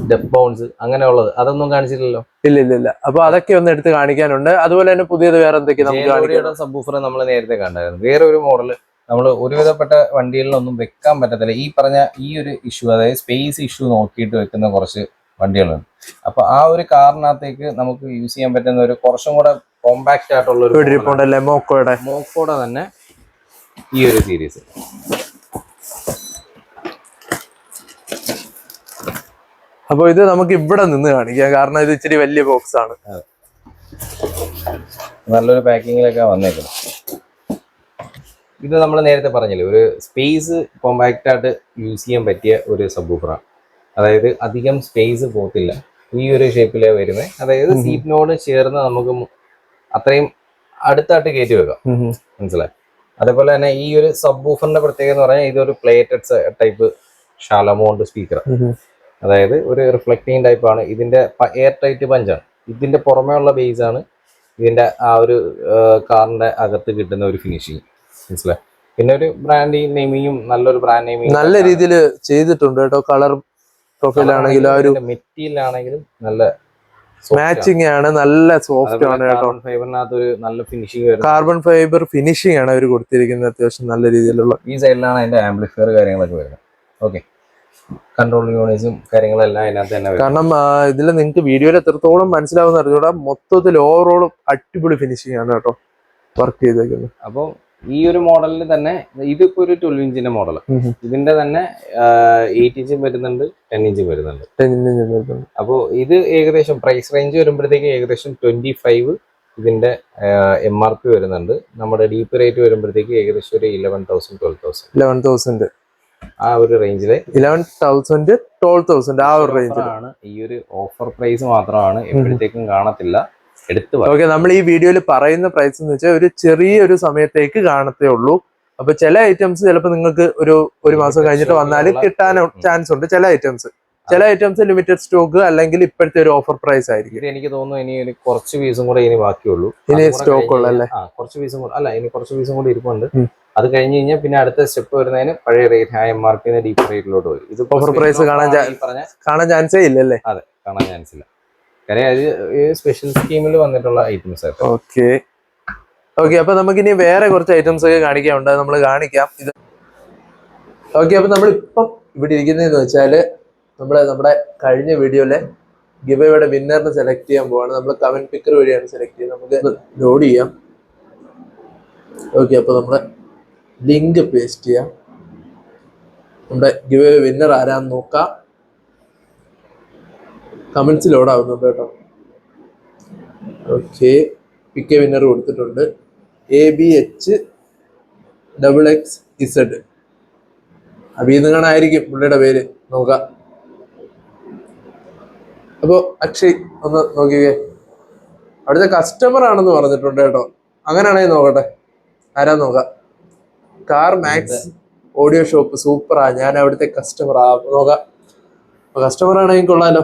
Deaf Bonce അങ്ങനെയുള്ളത് അതൊന്നും കാണിച്ചില്ലല്ലോ. ഇല്ല. അപ്പൊ അതൊക്കെ ഒന്ന് എടുത്ത് കാണിക്കാനുണ്ട്. അതുപോലെ തന്നെ പുതിയത് വേറെ എന്തൊക്കെയാണ് സബ്വൂഫർ നമ്മൾ നേരത്തെ കണ്ടായിരുന്നു. വേറെ ഒരു മോഡല് നമ്മൾ ഒരുവിധപ്പെട്ട വണ്ടികളിലൊന്നും വെക്കാൻ പറ്റത്തില്ല. ഈ പറഞ്ഞ ഈ ഒരു ഇഷ്യൂ, അതായത് സ്പേസ് ഇഷ്യൂ നോക്കിയിട്ട് വെക്കുന്ന കുറച്ച് വണ്ടികളുണ്ട്. അപ്പൊ ആ ഒരു കാറിനകത്തേക്ക് നമുക്ക് യൂസ് ചെയ്യാൻ പറ്റുന്ന ഒരു കുറച്ചും കൂടെ കോമ്പാക്ട് ആയിട്ടുള്ള ഒരു മോക്കോയുടെ തന്നെ ഈ ഒരു സീരീസ്. അപ്പൊ ഇത് നമുക്ക് ഇവിടെ നിന്ന് കാണിക്കാം, കാരണം ഇത് ഇച്ചിരി വലിയ ബോക്സ് ആണ്. നല്ലൊരു പാക്കിങ്ങിലൊക്കെ വന്നേക്കുന്നത്. ഇത് നമ്മൾ നേരത്തെ പറഞ്ഞില്ലേ, ഒരു സ്പേസ് കോമ്പാക്റ്റ് ആയിട്ട് യൂസ് ചെയ്യാൻ പറ്റിയ ഒരു സബ്വൂഫറാണ്. അതായത് അധികം സ്പേസ് പോകത്തില്ല. ഈ ഒരു ഷേപ്പിലാണ് വരുന്നത്. അതായത് സീറ്റിനോട് ചേർന്ന് നമുക്ക് അത്രയും അടുത്തായിട്ട് കയറ്റി വെക്കാം. മനസ്സിലായി? അതേപോലെ തന്നെ ഈ ഒരു സബ്വൂഫറിന്റെ പ്രത്യേകത എന്ന് പറഞ്ഞാൽ ഇതൊരു പ്ലേറ്റഡ് ടൈപ്പ് ഷാലമോണ്ട് സ്പീക്കർ. അതായത് ഒരു റിഫ്ലക്റ്റിംഗ് ടൈപ്പ് ആണ്. ഇതിന്റെ എയർ ടൈറ്റ് പഞ്ചാണ്. ഇതിന്റെ പുറമേ ഉള്ള ബേസ് ആണ് ഇതിന്റെ ആ ഒരു കാറിന്റെ അകത്ത് കിട്ടുന്ന ഒരു ഫിനിഷിങ്. മനസ്സിലായി? പിന്നെ ഒരു ബ്രാൻഡ് നെയിമിങ്ങും നല്ലൊരു ബ്രാൻഡ് നെയിമിങ് നല്ല രീതിയിൽ ചെയ്തിട്ടുണ്ട് കേട്ടോ. കളർ പ്രൊഫൈൽ ആണെങ്കിലും ആ ഒരു മെറ്റീരിയൽ ആണെങ്കിലും നല്ല മാച്ചിങ് ആണ്, നല്ല സോഫ്റ്റ് ആണ് കേട്ടോ. ഫൈബറിനകത്ത് ഒരു നല്ല ഫിനിഷിംഗ്, കാർബൺ ഫൈബർ ഫിനിഷിംഗ് ആണ് അവർ കൊടുത്തിരിക്കുന്നത്. അത്യാവശ്യം നല്ല രീതിയിലുള്ള. ഈ സൈഡിലാണ് അതിന്റെ ആംപ്ലിഫയർ കാര്യങ്ങളൊക്കെ വരുന്നത്. ഓക്കെ, കൺട്രോൾ യൂണിറ്റ്സും കാര്യങ്ങളെല്ലാം അതിനകത്ത് തന്നെ. കാരണം ഇതിൽ നിങ്ങൾക്ക് വീഡിയോയിൽ എത്രത്തോളം മനസ്സിലാവുന്ന അറിഞ്ഞൂടാ, മൊത്തത്തിൽ ഓവറോൾ അടിപൊളി ഫിനിഷിംഗ് ആണ് കേട്ടോ വർക്ക് ചെയ്തേക്കുന്നത്. അപ്പോൾ ഈ ഒരു മോഡലിൽ തന്നെ ഇതിപ്പോ ഒരു 12 ഇഞ്ചിന്റെ മോഡലാണ്. ഇതിന്റെ തന്നെ 8 ഇഞ്ചും വരുന്നുണ്ട്, 10 ഇഞ്ചും വരുന്നുണ്ട്. അപ്പോൾ ഇത് ഏകദേശം പ്രൈസ് റേഞ്ച് വരുമ്പോഴത്തേക്ക് ഏകദേശം 25 ഇതിന്റെ MRP വരുന്നുണ്ട്. നമ്മുടെ ഡീപ്പ് റേറ്റ് വരുമ്പോഴത്തേക്ക് ഏകദേശം ഒരു 11,000 ആ ഒരു റേഞ്ചില് 11,000 12,000 ആ ഒരു റേഞ്ചിലാണ്. ഈ ഒരു ഓഫർ പ്രൈസ് മാത്രമാണ്, എപ്പോഴത്തേക്കും കാണത്തില്ല. ഓക്കെ, നമ്മൾ ഈ വീഡിയോയിൽ പറയുന്ന പ്രൈസ് എന്ന് വെച്ചാൽ ഒരു ചെറിയൊരു സമയത്തേക്ക് കാണത്തേ ഉള്ളൂ. അപ്പൊ ചില ഐറ്റംസ് ചിലപ്പോൾ നിങ്ങൾക്ക് ഒരു മാസം കഴിഞ്ഞിട്ട് വന്നാൽ കിട്ടാൻ ചാൻസ് ഉണ്ട്. ചില ഐറ്റംസ് ലിമിറ്റഡ് സ്റ്റോക്ക് അല്ലെങ്കിൽ ഇപ്പോഴത്തെ ഒരു ഓഫർ പ്രൈസ് ആയിരിക്കും. എനിക്ക് തോന്നുന്നു ഇനി കുറച്ച് പീസും കൂടെ ഇനി ബാക്കിയുള്ളൂ. ഇനി സ്റ്റോക്ക് ഉള്ളല്ലേ? കുറച്ച് പീസും കൂടെ അല്ല, ഇനി കുറച്ച് പീസും കൂടെ ഇരിപ്പുണ്ട്. അത് കഴിഞ്ഞ് കഴിഞ്ഞാൽ പിന്നെ അടുത്ത സ്റ്റെപ്പ് വരുന്നതിന് പഴയ റേറ്റ് MRP ഡീപ്പ് റേറ്റിലോട്ട് വരും. ഇത് ഓഫർ പ്രൈസ് കാണാൻ ചാൻസേ ഇല്ലല്ലേ? അതെ, കാണാൻ ചാൻസ് ഇല്ല. കാര്യം അത് സ്പെഷ്യൽ സ്കീമിൽ വന്നിട്ടുള്ള ഐറ്റംസ് ആയിട്ട്. ഓക്കെ, അപ്പൊ നമുക്ക് ഇനി വേറെ കുറച്ച് ഐറ്റംസ് ഒക്കെ കാണിക്കാനുണ്ട്, നമ്മൾ കാണിക്കാം. ഇത് ഓക്കെ, അപ്പൊ നമ്മളിപ്പം ഇവിടെ ഇരിക്കുന്നതെന്ന് വെച്ചാല് നമ്മുടെ കഴിഞ്ഞ വീഡിയോയിലെ ഗിവയുടെ വിന്നറിനെ സെലക്ട് ചെയ്യാൻ പോവാണ്. നമ്മൾ കമന്റ് പിക്കർ വഴിയാണ് സെലക്ട് ചെയ്യുന്നത്. നമുക്ക് ലോഡ് ചെയ്യാം. ഓക്കെ, അപ്പൊ നമ്മുടെ ലിങ്ക് പേസ്റ്റ് ചെയ്യാം. നമ്മുടെ ഗിവ് വിന്നർ ആരാന്ന് നോക്കാം. കമന്റ്സ് ലോഡ് ആവുന്നുണ്ട് കേട്ടോ. ഓക്കെ, പിക്ക് വിന്നർ കൊടുത്തിട്ടുണ്ട്. ABHXXZ അഭിനന്ദനായിരിക്കും പുള്ളിയുടെ പേര്. നോക്കാം. അപ്പൊ അക്ഷയ് ഒന്ന് നോക്കിക്കേ. അവിടുത്തെ കസ്റ്റമർ ആണെന്ന് പറഞ്ഞിട്ടുണ്ട് കേട്ടോ. അങ്ങനെയാണെങ്കിൽ നോക്കട്ടെ ആരാന്ന് നോക്കാം. കാർ മാക്സ് ഓഡിയോ ഷോപ്പ് സൂപ്പറാ, ഞാൻ അവിടുത്തെ കസ്റ്റമർ ആ. നോക്കാം, കസ്റ്റമർ ആണെങ്കിൽ കൊള്ളാലോ.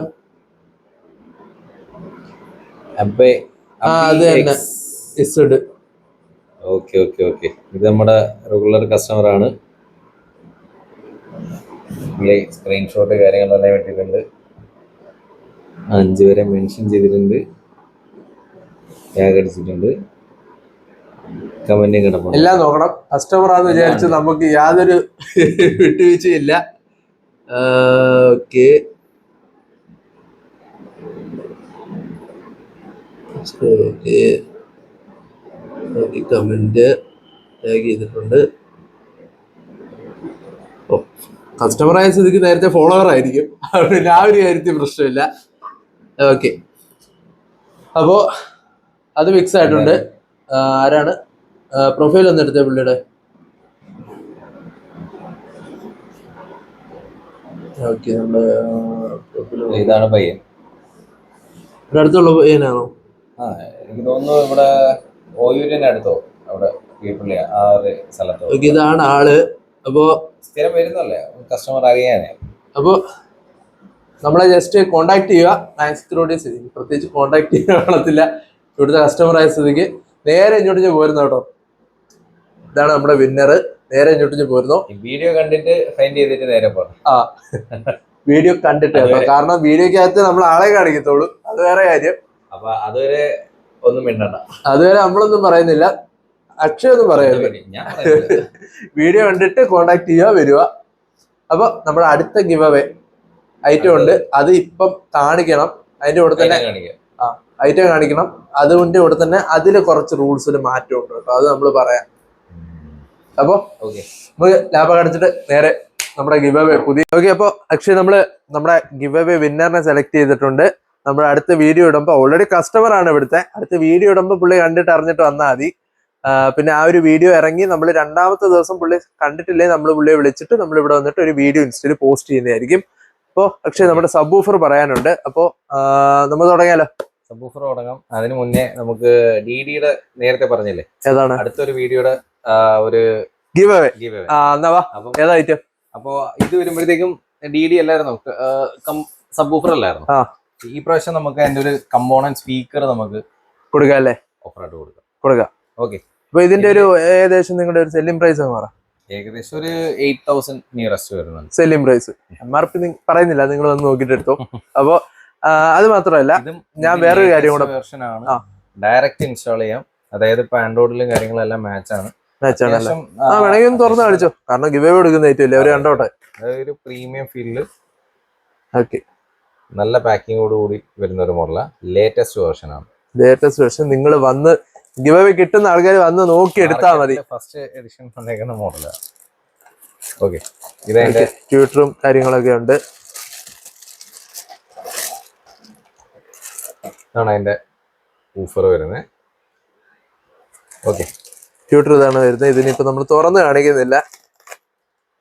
അത് തന്നെ ഇസഡ്. ഓക്കെ, ഇത് നമ്മുടെ റെഗുലർ കസ്റ്റമർ ആണ്. സ്ക്രീൻഷോട്ട് കാര്യങ്ങളെല്ലാം ഇട്ടിട്ടുണ്ട്. 5 വരെ മെൻഷൻ ചെയ്തിട്ടുണ്ട്. ടാഗ് അടിച്ചിട്ടുണ്ട്. കമന്റ് കിടപ്പുണ്ട്. എല്ലാം നോക്കണം. കസ്റ്റമർ ആണെന്ന് വിചാരിച്ച് നമുക്ക് യാതൊരു വിട്ടുവീഴ്ചയില്ല. ഓക്കെ, കമന്റ് ടാഗ് ചെയ്തിട്ടുണ്ട്. കസ്റ്റമർ ആയ സ്ഥിതിക്ക് നേരത്തെ ഫോളോവർ ആയിരിക്കും, അതുകൊണ്ട് ആ ഒരു കാര്യത്തിൽ പ്രശ്നമില്ല. ഓക്കെ, അപ്പോ അത് ഫിക്സ് ആയിട്ടുണ്ട്. ആരാണ് പ്രൊഫൈൽ ഒന്ന് എടുത്തേ പുള്ളിയുടെ. ഓക്കെ, നമ്മുടെ ഇതാണ് പയ്യൻ. ഇവിടെ അടുത്തുള്ള പയ്യനാണോ? എനിക്ക് തോന്നുന്നു ഇവിടെ ഓയൂരിന്റെ അടുത്തോ അവിടെ വീട്ടുള്ളിയാ ആ ഒരു സ്ഥലത്തോ. ഓക്കെ, ഇതാണ് ആള്. അപ്പോ സ്ഥിരം വരുന്നല്ലേ, കസ്റ്റമർ അറിയാനേ. അപ്പോ നമ്മളെ ജസ്റ്റ് കോണ്ടാക്ട് ചെയ്യുക. മാക്സ് റോഡീസ് പ്രത്യേകിച്ച് കോണ്ടാക്ട് ചെയ്യാൻ കാണത്തില്ല, ഇവിടുത്തെ കസ്റ്റമർ ആയ സ്ഥിതിക്ക് നേരെ ഇങ്ങോട്ട് പോരുന്നു കേട്ടോ. ഇതാണ് നമ്മുടെ വിന്നർ. നേരെ ഇങ്ങോട്ട് പോരുന്നു. വീഡിയോ കണ്ടിട്ട് ഫൈൻഡ് ചെയ്തിട്ട് നേരെ പോകണം. വീഡിയോ കണ്ടിട്ട് കേട്ടോ, കാരണം വീഡിയോക്കകത്ത് നമ്മൾ ആളെ കാണിക്കത്തുള്ളൂ, അത് വേറെ കാര്യം. അപ്പൊ അതുവരെ ഒന്നും മിണ്ടണ്ട, അതുവരെ നമ്മളൊന്നും പറയുന്നില്ല, അക്ഷയ ഒന്നും പറയരുത്. വീഡിയോ കണ്ടിട്ട് കോണ്ടാക്ട് ചെയ്യുക, വരിക. അപ്പൊ നമ്മുടെ അടുത്ത ഗിവ് അവേ ഐറ്റം ഉണ്ട്, അത് ഇപ്പം കാണിക്കണം. അതിന്റെ കൂടെ തന്നെ ഐറ്റം കാണിക്കണം. അതുകൊണ്ട് കൂടെ തന്നെ അതിൽ കുറച്ച് റൂൾസിൽ മാറ്റമുണ്ട് കേട്ടോ, അത് നമ്മൾ പറയാം. അപ്പൊ നമുക്ക് ലാഭം കാണിച്ചിട്ട് നേരെ നമ്മുടെ ഗിവ് അവേ പുതിയ. ഓക്കെ, അപ്പൊ അക്ഷയ് നമ്മള് നമ്മുടെ ഗിവ് അവേ വിന്നറിനെ സെലക്ട് ചെയ്തിട്ടുണ്ട്. നമ്മുടെ അടുത്ത വീഡിയോ ഇടുമ്പോൾ ഓൾറെഡി കസ്റ്റമർ ആണ് ഇവിടുത്തെ. അടുത്ത വീഡിയോ ഇടുമ്പോൾ പുള്ളി കണ്ടിട്ട് അറിഞ്ഞിട്ട് വന്നാൽ മതി. പിന്നെ ആ ഒരു വീഡിയോ ഇറങ്ങി നമ്മൾ രണ്ടാമത്തെ ദിവസം പുള്ളി കണ്ടിട്ടില്ലെങ്കിൽ നമ്മൾ പുള്ളിയെ വിളിച്ചിട്ട് നമ്മൾ ഇവിടെ വന്നിട്ട് ഒരു വീഡിയോ ഇൻസ്റ്റയിൽ പോസ്റ്റ് ചെയ്യുന്നതായിരിക്കും. അപ്പോ അക്ഷയ് നമ്മുടെ സബ് ഊഫർ പറയാനുണ്ട്. അപ്പോ നമ്മൾ തുടങ്ങിയാലോ? സബ് ഊഫർ തുടങ്ങാം. അതിന് മുന്നേ നമുക്ക് ഡിഡിയുടെ നേരത്തെ പറഞ്ഞില്ലേ, ഏതാണ് അടുത്തൊരു വീഡിയോയുടെ ഒരു ഗിവ് അവേ. ഏതാ ഐറ്റം? അപ്പോ ഇത് വരുമ്പോഴത്തേക്കും ഡിഡി അല്ലായിരുന്നു, സബ് ഊഫർ അല്ലായിരുന്നു. ഈ പ്രാവശ്യം നമുക്ക് അതിന്റെ ഒരു കമ്പോണന്റ് സ്പീക്കർ നമുക്ക് കൊടുക്കാം അല്ലേ? ഓഫറായിട്ട് കൊടുക്കാം. ഓക്കെ, അപ്പൊ ഇതിന്റെ ഒരു ഏകദേശം നിങ്ങളുടെ ഒരു സെല്ലിംഗ് പ്രൈസ് പറ. ഏകദേശം ഒരു 8,000 നിയറസ്റ്റ് വരുന്നുണ്ട് സെല്ലിംഗ് പ്രൈസ്. MRP പറയുന്നില്ല, നിങ്ങൾ വന്ന് നോക്കിയിട്ട് എടുത്തോ. അപ്പൊ അത് മാത്രമല്ല, ഞാൻ വേറൊരു കാര്യം കൂടെ, വെർഷനാണ്, ഡയറക്റ്റ് ഇൻസ്റ്റാൾ ചെയ്യാം. അതായത് ഇപ്പൊ ആൻഡ്രോയിഡിലും കാര്യങ്ങളെല്ലാം മാച്ചാണ്. വേണമെങ്കിൽ ഒന്ന് തുറന്ന് കാണിച്ചോ, കാരണം ഗിവ് അവേ കൊടുക്കുന്ന ഏറ്റവും അവര് കണ്ടോട്ടെ. ഒരു പ്രീമിയം ഫീൽഡ്, ഓക്കെ, നല്ല പാക്കിങ്ങോട് കൂടി വരുന്ന ഒരു മോഡലാണ്. ലേറ്റസ്റ്റ് വെർഷനാണ്. Latest version. നിങ്ങൾ വന്ന് ഗിവ് അവേ കിട്ടുന്ന ആൾക്കാർ വന്ന് നോക്കി എടുത്താൽ മതി. ഫസ്റ്റ് എഡിഷൻ വന്നേക്കുന്ന മോഡലാണ്. ഓക്കെ, ഇതിന്റെ ട്യൂട്ടറും കാര്യങ്ങളൊക്കെ ഉണ്ട്. ഇതാണ് അതിന്റെ ഊഫർ വരുന്നത്. ഓക്കെ, ട്യൂട്ടർ ഇതാണ് വരുന്നത്. ഇതിനിപ്പോ നമ്മൾ തുറന്ന് കാണിക്കുന്നില്ല.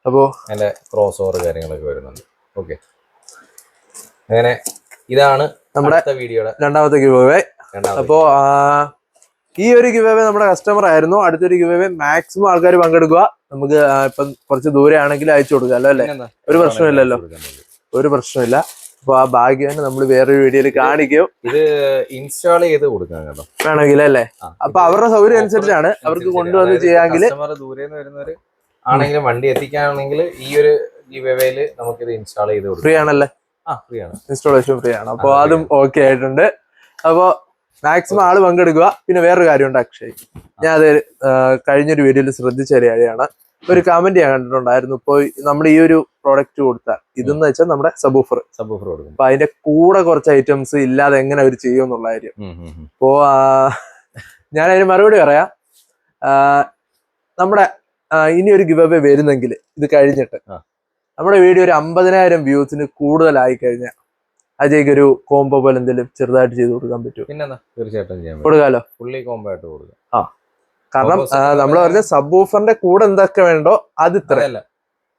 അപ്പോ അതിന്റെ ക്രോസ് ഓവർ കാര്യങ്ങളൊക്കെ വരുന്നുണ്ട്. ഓക്കെ, അങ്ങനെ ഇതാണ് നമ്മുടെ വീഡിയോയുടെ രണ്ടാമത്തെ ഗിവ് അവേ. അപ്പോ ഈ ഒരു ഗിവ് അവേ നമ്മുടെ കസ്റ്റമർ ആയിരുന്നു. അടുത്തൊരു ഗിവ് അവേ മാക്സിമം ആൾക്കാർ പങ്കെടുക്കുക. നമുക്ക് ഇപ്പം കുറച്ച് ദൂരെ ആണെങ്കിൽ അയച്ചു കൊടുക്കാം അല്ലേ? ഒരു പ്രശ്നമില്ലല്ലോ, ഒരു പ്രശ്നമില്ല. അപ്പൊ ആ ഭാഗ്യം നമ്മൾ വേറൊരു വീഡിയോയിൽ കാണിക്കും. ഇത് ഇൻസ്റ്റാൾ ചെയ്ത് കൊടുക്കാം കേട്ടോ, വേണമെങ്കിൽ അല്ലേ? അപ്പൊ അവരുടെ സൗകര്യം അനുസരിച്ചാണ്, അവർക്ക് കൊണ്ടുവന്ന് ചെയ്യാമെങ്കിൽ. ദൂരെന്ന് വരുന്നവര് ആണെങ്കിലും വണ്ടി എത്തിക്കാണെങ്കിൽ ഈ ഒരു ഗിവ് അവേയില് നമുക്കിത് ഇൻസ്റ്റാൾ ചെയ്ത് കൊടുക്കാം. ഫ്രീ ആണല്ലേ? ഫ്രീ ആണ്, ഇൻസ്റ്റാളേഷൻ ഫ്രീ ആണ്. അപ്പൊ അതും ഓക്കെ ആയിട്ടുണ്ട്. അപ്പൊ മാക്സിമം ആള് പങ്കെടുക്കുക. പിന്നെ വേറൊരു കാര്യമുണ്ട് അക്ഷയ്, ഞാൻ അത് കഴിഞ്ഞൊരു വീഡിയോയിൽ ശ്രദ്ധിച്ച കാര്യമാണ്. ഒരു കമന്റ് ഞാൻ കണ്ടിട്ടുണ്ടായിരുന്നു. ഇപ്പൊ നമ്മൾ ഈ ഒരു പ്രോഡക്റ്റ് കൊടുത്താൽ, ഇതെന്ന് വെച്ചാൽ നമ്മുടെ സബ് ഊഫർ കൊടുക്കും, അപ്പൊ അതിന്റെ കൂടെ കുറച്ച് ഐറ്റംസ് ഇല്ലാതെ എങ്ങനെ അവർ ചെയ്യും എന്നുള്ള കാര്യം. അപ്പോ ഞാൻ അതിന് മറുപടി പറയാം. നമ്മുടെ ഇനി ഒരു ഗിവ് അവേ വരുന്നെങ്കിൽ ഇത് കഴിഞ്ഞിട്ട് നമ്മുടെ വീഡിയോ ഒരു 50,000 വ്യൂസിന് കൂടുതലായി കഴിഞ്ഞാൽ അജയ്ക്ക് ഒരു കോംബോ പോലെ എന്തെങ്കിലും ചെറുതായിട്ട് ചെയ്ത് കൊടുക്കാൻ പറ്റുമോ? പിന്നെ തീർച്ചയായിട്ടും കൊടുക്കാലോ, ഫുള്ളി കോംബോ ആയിട്ട് കൊടുക്കാം. കാരണം നമ്മൾ പറഞ്ഞ സബ് ഊഫറിന്റെ കൂടെ എന്തൊക്കെ വേണ്ടോ അത് ഇത്ര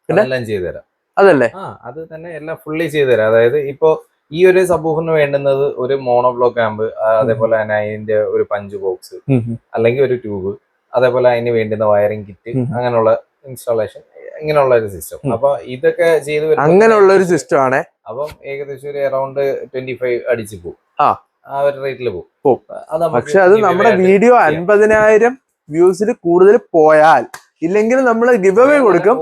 എല്ലാം ചെയ്തുതരാം. അതല്ലേ? അത് തന്നെ എല്ലാം ഫുള്ളി ചെയ്തുതരാം. അതായത് ഇപ്പോ ഈ ഒരു സബ് ഊഫറിന് വേണ്ടുന്നത് ഒരു മോണോബ്ലോക്ക് ആമ്പ്, അതേപോലെ തന്നെ അതിന്റെ ഒരു പഞ്ച് ബോക്സ് അല്ലെങ്കിൽ ഒരു ട്യൂബ്, അതേപോലെ അതിന് വേണ്ടുന്ന വയറിംഗ് കിറ്റ്, അങ്ങനെയുള്ള ഇൻസ്റ്റാളേഷൻ, ഇങ്ങനെയുള്ള ഒരു സിസ്റ്റം. അപ്പൊ ഇതൊക്കെ ചെയ്ത് അങ്ങനെയുള്ള ഒരു സിസ്റ്റം ആണ്. അപ്പം ഏകദേശം ഒരു അറൌണ്ട് 25 അടിച്ചു പോകും, ആ ഒരു റേറ്റിൽ പോകും. പക്ഷെ അത് നമ്മുടെ വീഡിയോ 50,000 വ്യൂസിൽ കൂടുതൽ പോയാൽ, ഇല്ലെങ്കിൽ നമ്മൾ ഗിവ് അവേ കൊടുക്കും.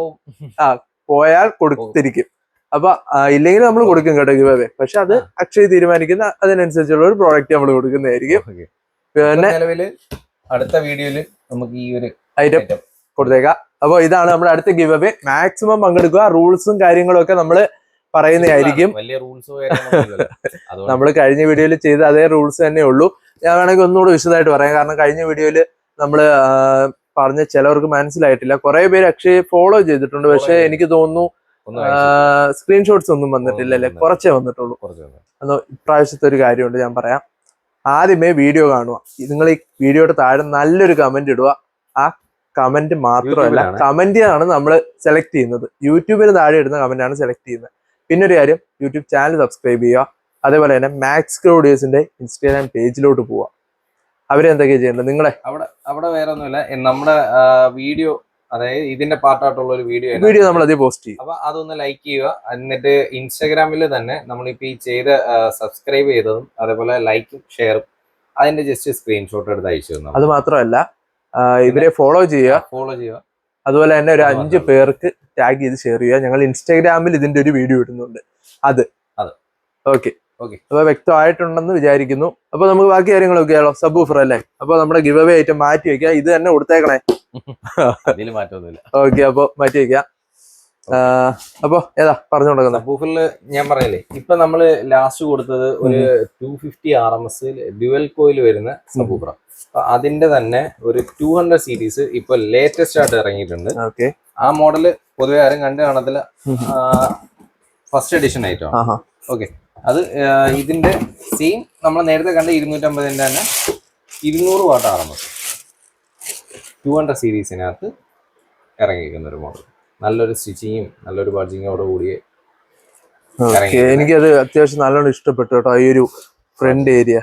പോയാൽ കൊടുത്തിരിക്കും. അപ്പൊ ഇല്ലെങ്കിൽ നമ്മൾ കൊടുക്കും കേട്ടോ ഗിവ് അവേ. പക്ഷെ അത് അക്ഷയ് തീരുമാനിക്കുന്ന അതിനനുസരിച്ചുള്ള ഒരു പ്രോഡക്റ്റ് നമ്മൾ കൊടുക്കുന്നതായിരിക്കും. പിന്നെ അടുത്ത വീഡിയോയില് നമുക്ക് ഈ ഒരു ഐറ്റം കൊടുത്തേക്കാം. അപ്പൊ ഇതാണ് നമ്മുടെ അടുത്ത ഗിവ് അവേ. മാക്സിമം പങ്കെടുക്കുക. റൂൾസും കാര്യങ്ങളും ഒക്കെ നമ്മള് പറയുന്നതായിരിക്കും. വലിയ റൂൾസ് നമ്മൾ കഴിഞ്ഞ വീഡിയോയിൽ ചെയ്ത അതേ റൂൾസ് തന്നെ ഉള്ളൂ. ഞാൻ വേണമെങ്കിൽ ഒന്നുകൂടെ വിശദമായിട്ട് പറയാം. കാരണം കഴിഞ്ഞ വീഡിയോയില് നമ്മള് പറഞ്ഞ ചിലവർക്ക് മനസ്സിലായിട്ടില്ല. കുറെ പേര് അക്ഷയ് ഫോളോ ചെയ്തിട്ടുണ്ട്, പക്ഷെ എനിക്ക് തോന്നുന്നു സ്ക്രീൻഷോട്ട്സ് ഒന്നും വന്നിട്ടില്ല അല്ലെ? കുറച്ചേ വന്നിട്ടുള്ളൂ. ഇപ്രാവശ്യത്തെ ഒരു കാര്യമുണ്ട്, ഞാൻ പറയാം. ആദ്യമേ വീഡിയോ കാണുക. നിങ്ങൾ ഈ വീഡിയോയുടെ താഴെ നല്ലൊരു കമന്റ് ഇടുക. ആ കമന്റ് മാത്രമല്ല, യൂട്യൂബിലാണ്. കമന്റ് ആണ് നമ്മൾ സെലക്ട് ചെയ്യുന്നത്. യൂട്യൂബിന് താഴെ ഇടുന്ന കമന്റ് ആണ് സെലക്ട് ചെയ്യുന്നത്. പിന്നെ ഒരു കാര്യം, യൂട്യൂബ് ചാനൽ സബ്സ്ക്രൈബ് ചെയ്യുക. അതേപോലെ തന്നെ മാക്സ് ക്രോഡിയേഴ്സിന്റെ ഇൻസ്റ്റാഗ്രാം പേജിലോട്ട് പോവുക. അവരെന്തൊക്കെയാ ചെയ്യേണ്ടത്? നിങ്ങളെ അവിടെ വേറെ ഒന്നുമില്ല, നമ്മുടെ വീഡിയോ, അതായത് ഇതിന്റെ പാർട്ടായിട്ടുള്ള ഒരു വീഡിയോ നമ്മൾ അതേ പോസ്റ്റ് ചെയ്യും. അപ്പൊ അതൊന്ന് ലൈക്ക് ചെയ്യുക. എന്നിട്ട് ഇൻസ്റ്റാഗ്രാമിൽ തന്നെ നമ്മളിപ്പോ ഈ ചെയ്ത സബ്സ്ക്രൈബ് ചെയ്തതും അതേപോലെ ലൈക്കും ഷെയറും അതിന്റെ ജസ്റ്റ് സ്ക്രീൻഷോട്ട് എടുത്ത് അയച്ചു തന്നു. അത് മാത്രമല്ല, ഇവരെ ഫോളോ ചെയ്യുക. അതുപോലെ തന്നെ ഒരു 5 പേർക്ക് ടാഗ് ചെയ്ത് ഷെയർ ചെയ്യുക. ഞങ്ങൾ ഇൻസ്റ്റാഗ്രാമിൽ ഇതിന്റെ ഒരു വീഡിയോ ഇടുന്നുണ്ട്. അത് ഓക്കെ. അപ്പൊ വ്യക്തമായിട്ടുണ്ടെന്ന് വിചാരിക്കുന്നു. അപ്പൊ നമുക്ക് ബാക്കി കാര്യങ്ങളൊക്കെ ആണോ? സബ് ഊഫർ അല്ലേ? അപ്പൊ നമ്മുടെ ഗിവ് അവേ ഐറ്റം മാറ്റി വെക്കുക. ഇത് തന്നെ കൊടുത്തേക്കണേ. ഓക്കെ, അപ്പൊ മാറ്റി വെക്കാം. അപ്പൊ ഏതാ പറഞ്ഞു കൊടുക്കുന്നത്? സബ് ഊഫറിൽ ഞാൻ പറഞ്ഞില്ലേ, ഇപ്പൊ നമ്മള് ലാസ്റ്റ് കൊടുത്തത് ഒരു 250 RMS ഡ്യുവൽ കോയിൽ വരുന്ന സബ് ഊഫർ. അപ്പൊ അതിന്റെ തന്നെ ഒരു 200 സീരീസ് ഇപ്പൊ ലേറ്റസ്റ്റ് ആയിട്ട് ഇറങ്ങിയിട്ടുണ്ട്. ആ മോഡല് പൊതുവെ ആരും കണ്ടു കാണത്തില്ല, ഫസ്റ്റ് എഡിഷൻ ആയിട്ടാണ്. ഓക്കെ, അത് ഇതിന്റെ സെയിം നമ്മൾ നേരത്തെ കണ്ട 250 തന്നെ 200 വാട്ട് RMS 200 സീരീസിനകത്ത് ഇറങ്ങിയിരിക്കുന്ന ഒരു മോഡൽ. നല്ലൊരു സ്റ്റിച്ചിങ്ങും നല്ലൊരു ബഡ്ജിങ്ങോട് കൂടിയ. എനിക്കത് അത്യാവശ്യം നല്ലോണം ഇഷ്ടപ്പെട്ടു കേട്ടോ. ഈ ഒരു ഫ്രണ്ട് ഏരിയ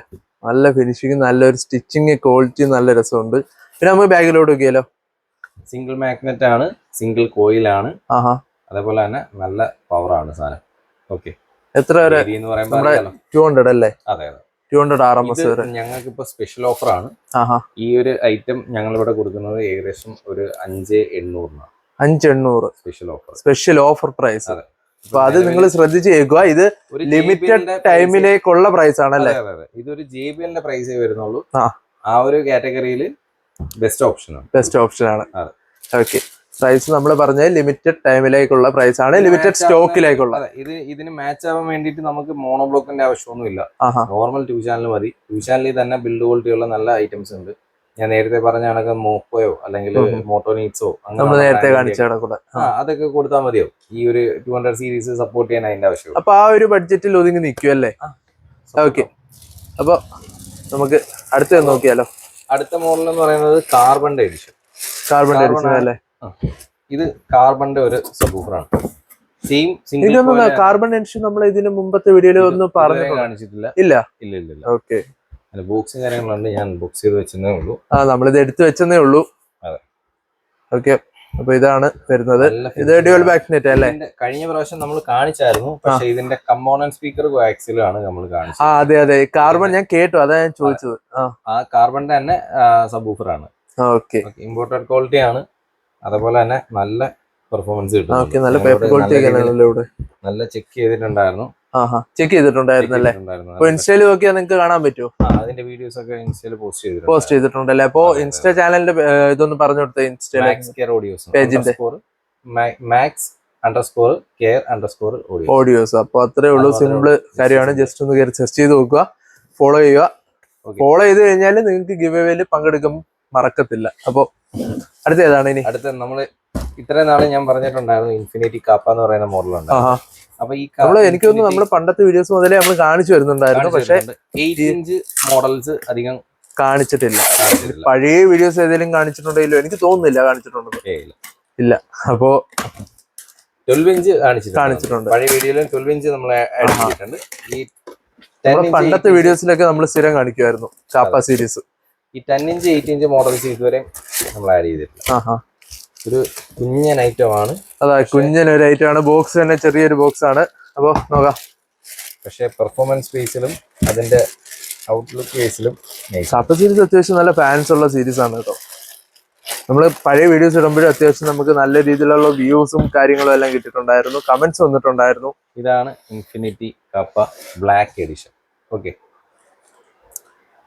നല്ല ഫിനിഷിങ്, നല്ലൊരു സ്റ്റിച്ചിങ് ക്വാളിറ്റി, നല്ല രസമുണ്ട്. പിന്നെ നമുക്ക് ബാഗിലോട്ട് നോക്കിയാലോ? സിംഗിൾ മാഗ്നറ്റ് ആണ്, സിംഗിൾ കോയിലാണ്, അതേപോലെ തന്നെ നല്ല പവറാണ് സാധനം. ഓക്കെ, എത്ര വരെ? 200 അല്ലേ? അതെ, 200 RMS വരെ. ഞങ്ങൾക്ക് ഇപ്പൊ സ്പെഷ്യൽ ഓഫർ ആണ്. ഈ ഒരു ഐറ്റം ഞങ്ങൾ ഇവിടെ കൊടുക്കുന്നത് ഏകദേശം ഒരു 5800. 5800 സ്പെഷ്യൽ ഓഫർ പ്രൈസ്. അപ്പൊ അത് നിങ്ങൾ ശ്രദ്ധിച്ച് കേൾക്കുക. ഇത് ലിമിറ്റഡ് ടൈമിലേക്കുള്ള പ്രൈസ് ആണല്ലേ? ഇതൊരു JBL പ്രൈസേ വരുന്നുള്ളൂ. ആ ഒരു കാറ്റഗറിയിൽ ബെസ്റ്റ് ഓപ്ഷൻ ആണ്. ഓക്കെ, പ്രൈസ് നമ്മൾ പറഞ്ഞത് ലിമിറ്റഡ് ടൈമിലേക്കുള്ള പ്രൈസ് ആണ്, ലിമിറ്റഡ് സ്റ്റോക്കിലേക്കുള്ള. ഇതിന് മാച്ച് ആവാൻ വേണ്ടിയിട്ട് നമുക്ക് മോണോബ്ലോക്കിന്റെ ആവശ്യമൊന്നുമില്ല. നോർമൽ 2 ചാനൽ മതി. 2 ചാനലിൽ തന്നെ ബിൽഡ് ക്വാളിറ്റി ഉള്ള നല്ല ഐറ്റംസ് ഉണ്ട്. ഞാൻ നേരത്തെ പറഞ്ഞ കണക്ക് മോക്കോയോ അല്ലെങ്കിൽ മോട്ടോനീറ്റ്സോ നേരത്തെ കാണിച്ച അതൊക്കെ കൊടുത്താൽ മതിയോ? ഈ ഒരു 200 സീരീസ് സപ്പോർട്ട് ചെയ്യാൻ അതിന്റെ ആവശ്യം. അപ്പൊ ആ ഒരു ബഡ്ജറ്റിൽ ഒതുങ്ങി നിൽക്കും അല്ലേ? ഓക്കെ, അപ്പൊ നമുക്ക് അടുത്ത നോക്കിയാലോ? അടുത്ത മോഡൽ എന്ന് പറയുന്നത് കാർബണിന്റെ എഡിഷൻ അല്ലേ? ഇത് കാർബണിന്റെ ഒരു സബൂഫറാണ്. സെയിം കാർബൺ എഡിഷൻ നമ്മൾ ഇതിന് മുമ്പത്തെ വീഡിയോയിൽ ഒന്നും കാണിച്ചിട്ടില്ല. ഇല്ല. ഓക്കെ, ബോക്സും കാര്യങ്ങളുണ്ട്. ഞാൻ ബോക്സ് ചെയ്ത് വെച്ചതേ ഉള്ളൂ. നമ്മളിത് എടുത്തു വെച്ചതേ ഉള്ളൂ. ഓക്കെ, അപ്പൊ ഇതാണ് വരുന്നത്. ഇത് ഡ്യുവൽ മാഗ്നറ്റ് അല്ലേ? കഴിഞ്ഞ പ്രാവശ്യം നമ്മൾ കാണിച്ചായിരുന്നു, പക്ഷെ ഇതിന്റെ കമ്പോണന്റ് സ്പീക്കർ കോആക്സിലാണ് നമ്മൾ കാണിച്ചത്. അതെ, കാർബൺ ഞാൻ കേട്ടു, അതാ ഞാൻ ചോദിച്ചത്. ആ കാർബണിന്റെ തന്നെ സബൂഫർ ആണ്. ഓക്കെ, ഇമ്പോർട്ടഡ് ക്വാളിറ്റി ആണ്. അതേപോലെ തന്നെ നല്ല പെർഫോമൻസ് കിട്ടും. നല്ല പേപ്പർ ക്വാളിറ്റി നല്ല ചെക്ക് ചെയ്തിട്ടുണ്ടായിരുന്നു. ചെക്ക് ചെയ്തിട്ടുണ്ടായിരുന്നല്ലേ? ഇൻസ്റ്റയിൽ നോക്കിയാൽ നിങ്ങൾക്ക് കാണാൻ പറ്റുമോ? അതിന്റെ വീഡിയോസ് ഒക്കെ ഇൻസ്റ്റയിൽ പോസ്റ്റ് ചെയ്തിട്ടുണ്ടല്ലേ? അപ്പൊ ഇൻസ്റ്റാ ചാനലിന്റെ ഇതൊന്ന് പറഞ്ഞു കൊടുത്തേ. ഇൻസ്റ്റയിലെ പേജിന്റെ ഓഡിയോസ്. അപ്പൊ അത്രേ ഉള്ളൂ, സിമ്പിൾ കാര്യമാണ്. ജസ്റ്റ് ഒന്ന് കയറി സെർച്ച് ചെയ്ത് നോക്കുക, ഫോളോ ചെയ്യുക. ഫോളോ ചെയ്ത് കഴിഞ്ഞാൽ നിങ്ങൾക്ക് ഗിവ് അവേയിൽ പങ്കെടുക്കുമ്പോൾ മറക്കത്തില്ല. അപ്പൊ അടുത്ത ഏതാണ് ഇനി? അടുത്ത നമ്മള് ഇത്രയും നാളെ ഞാൻ പറഞ്ഞിട്ടുണ്ടായിരുന്നു ഇൻഫിനിറ്റി കാപ്പ എന്ന് പറയുന്ന മോഡലുണ്ട്. അപ്പൊ ഈ എനിക്ക് തോന്നുന്നു നമ്മള് പണ്ടത്തെ വീഡിയോസ് മുതലേ നമ്മൾ കാണിച്ചു വരുന്നുണ്ടായിരുന്നു, പക്ഷെ 8 ഇഞ്ച് മോഡൽസ് അധികം കാണിച്ചിട്ടില്ല. പഴയ വീഡിയോസ് ഏതെങ്കിലും കാണിച്ചിട്ടുണ്ടെങ്കിലോ? എനിക്ക് തോന്നുന്നില്ല കാണിച്ചിട്ടുണ്ടെന്ന്. ഇല്ല. അപ്പോ 12 ഇഞ്ച് കാണിച്ചിട്ടുണ്ട്. പഴയ വീഡിയോയിലും 12 ഇഞ്ച് നമ്മൾ ആഡ് ചെയ്തിട്ടുണ്ട്. ഈ പണ്ടത്തെ വീഡിയോസിലൊക്കെ നമ്മൾ സ്ഥിരം കാണിക്കുമായിരുന്നു കാപ്പ സീരീസ്. ഈ 10 ഇഞ്ച് 8 ഇഞ്ച് മോഡൽസ് ഇതുവരെ നമ്മൾ ആഡ് ചെയ്തിട്ടില്ല. ഒരു കുഞ്ഞൻ ഐറ്റം ആണ്. കുഞ്ഞനൊരു ഐറ്റം ആണ്. ബോക്സ് തന്നെ ചെറിയൊരു ബോക്സ് ആണ്. അപ്പൊ നോക്കാം. പക്ഷെ പെർഫോമൻസ് ബേസിലും അതിന്റെ ഔട്ട്ലുക്ക് ബേസിലും കാപ്പ സീരീസ് അത്യാവശ്യം നല്ല ഫാൻസ് ഉള്ള സീരീസ് ആണ് കേട്ടോ. നമ്മൾ പഴയ വീഡിയോസ് ഇടുമ്പോഴും അത്യാവശ്യം നമുക്ക് നല്ല രീതിയിലുള്ള വ്യൂസും കാര്യങ്ങളും എല്ലാം കിട്ടിയിട്ടുണ്ടായിരുന്നു, കമന്റ്സ് വന്നിട്ടുണ്ടായിരുന്നു. ഇതാണ് Infinity Kappa black edition. Okay,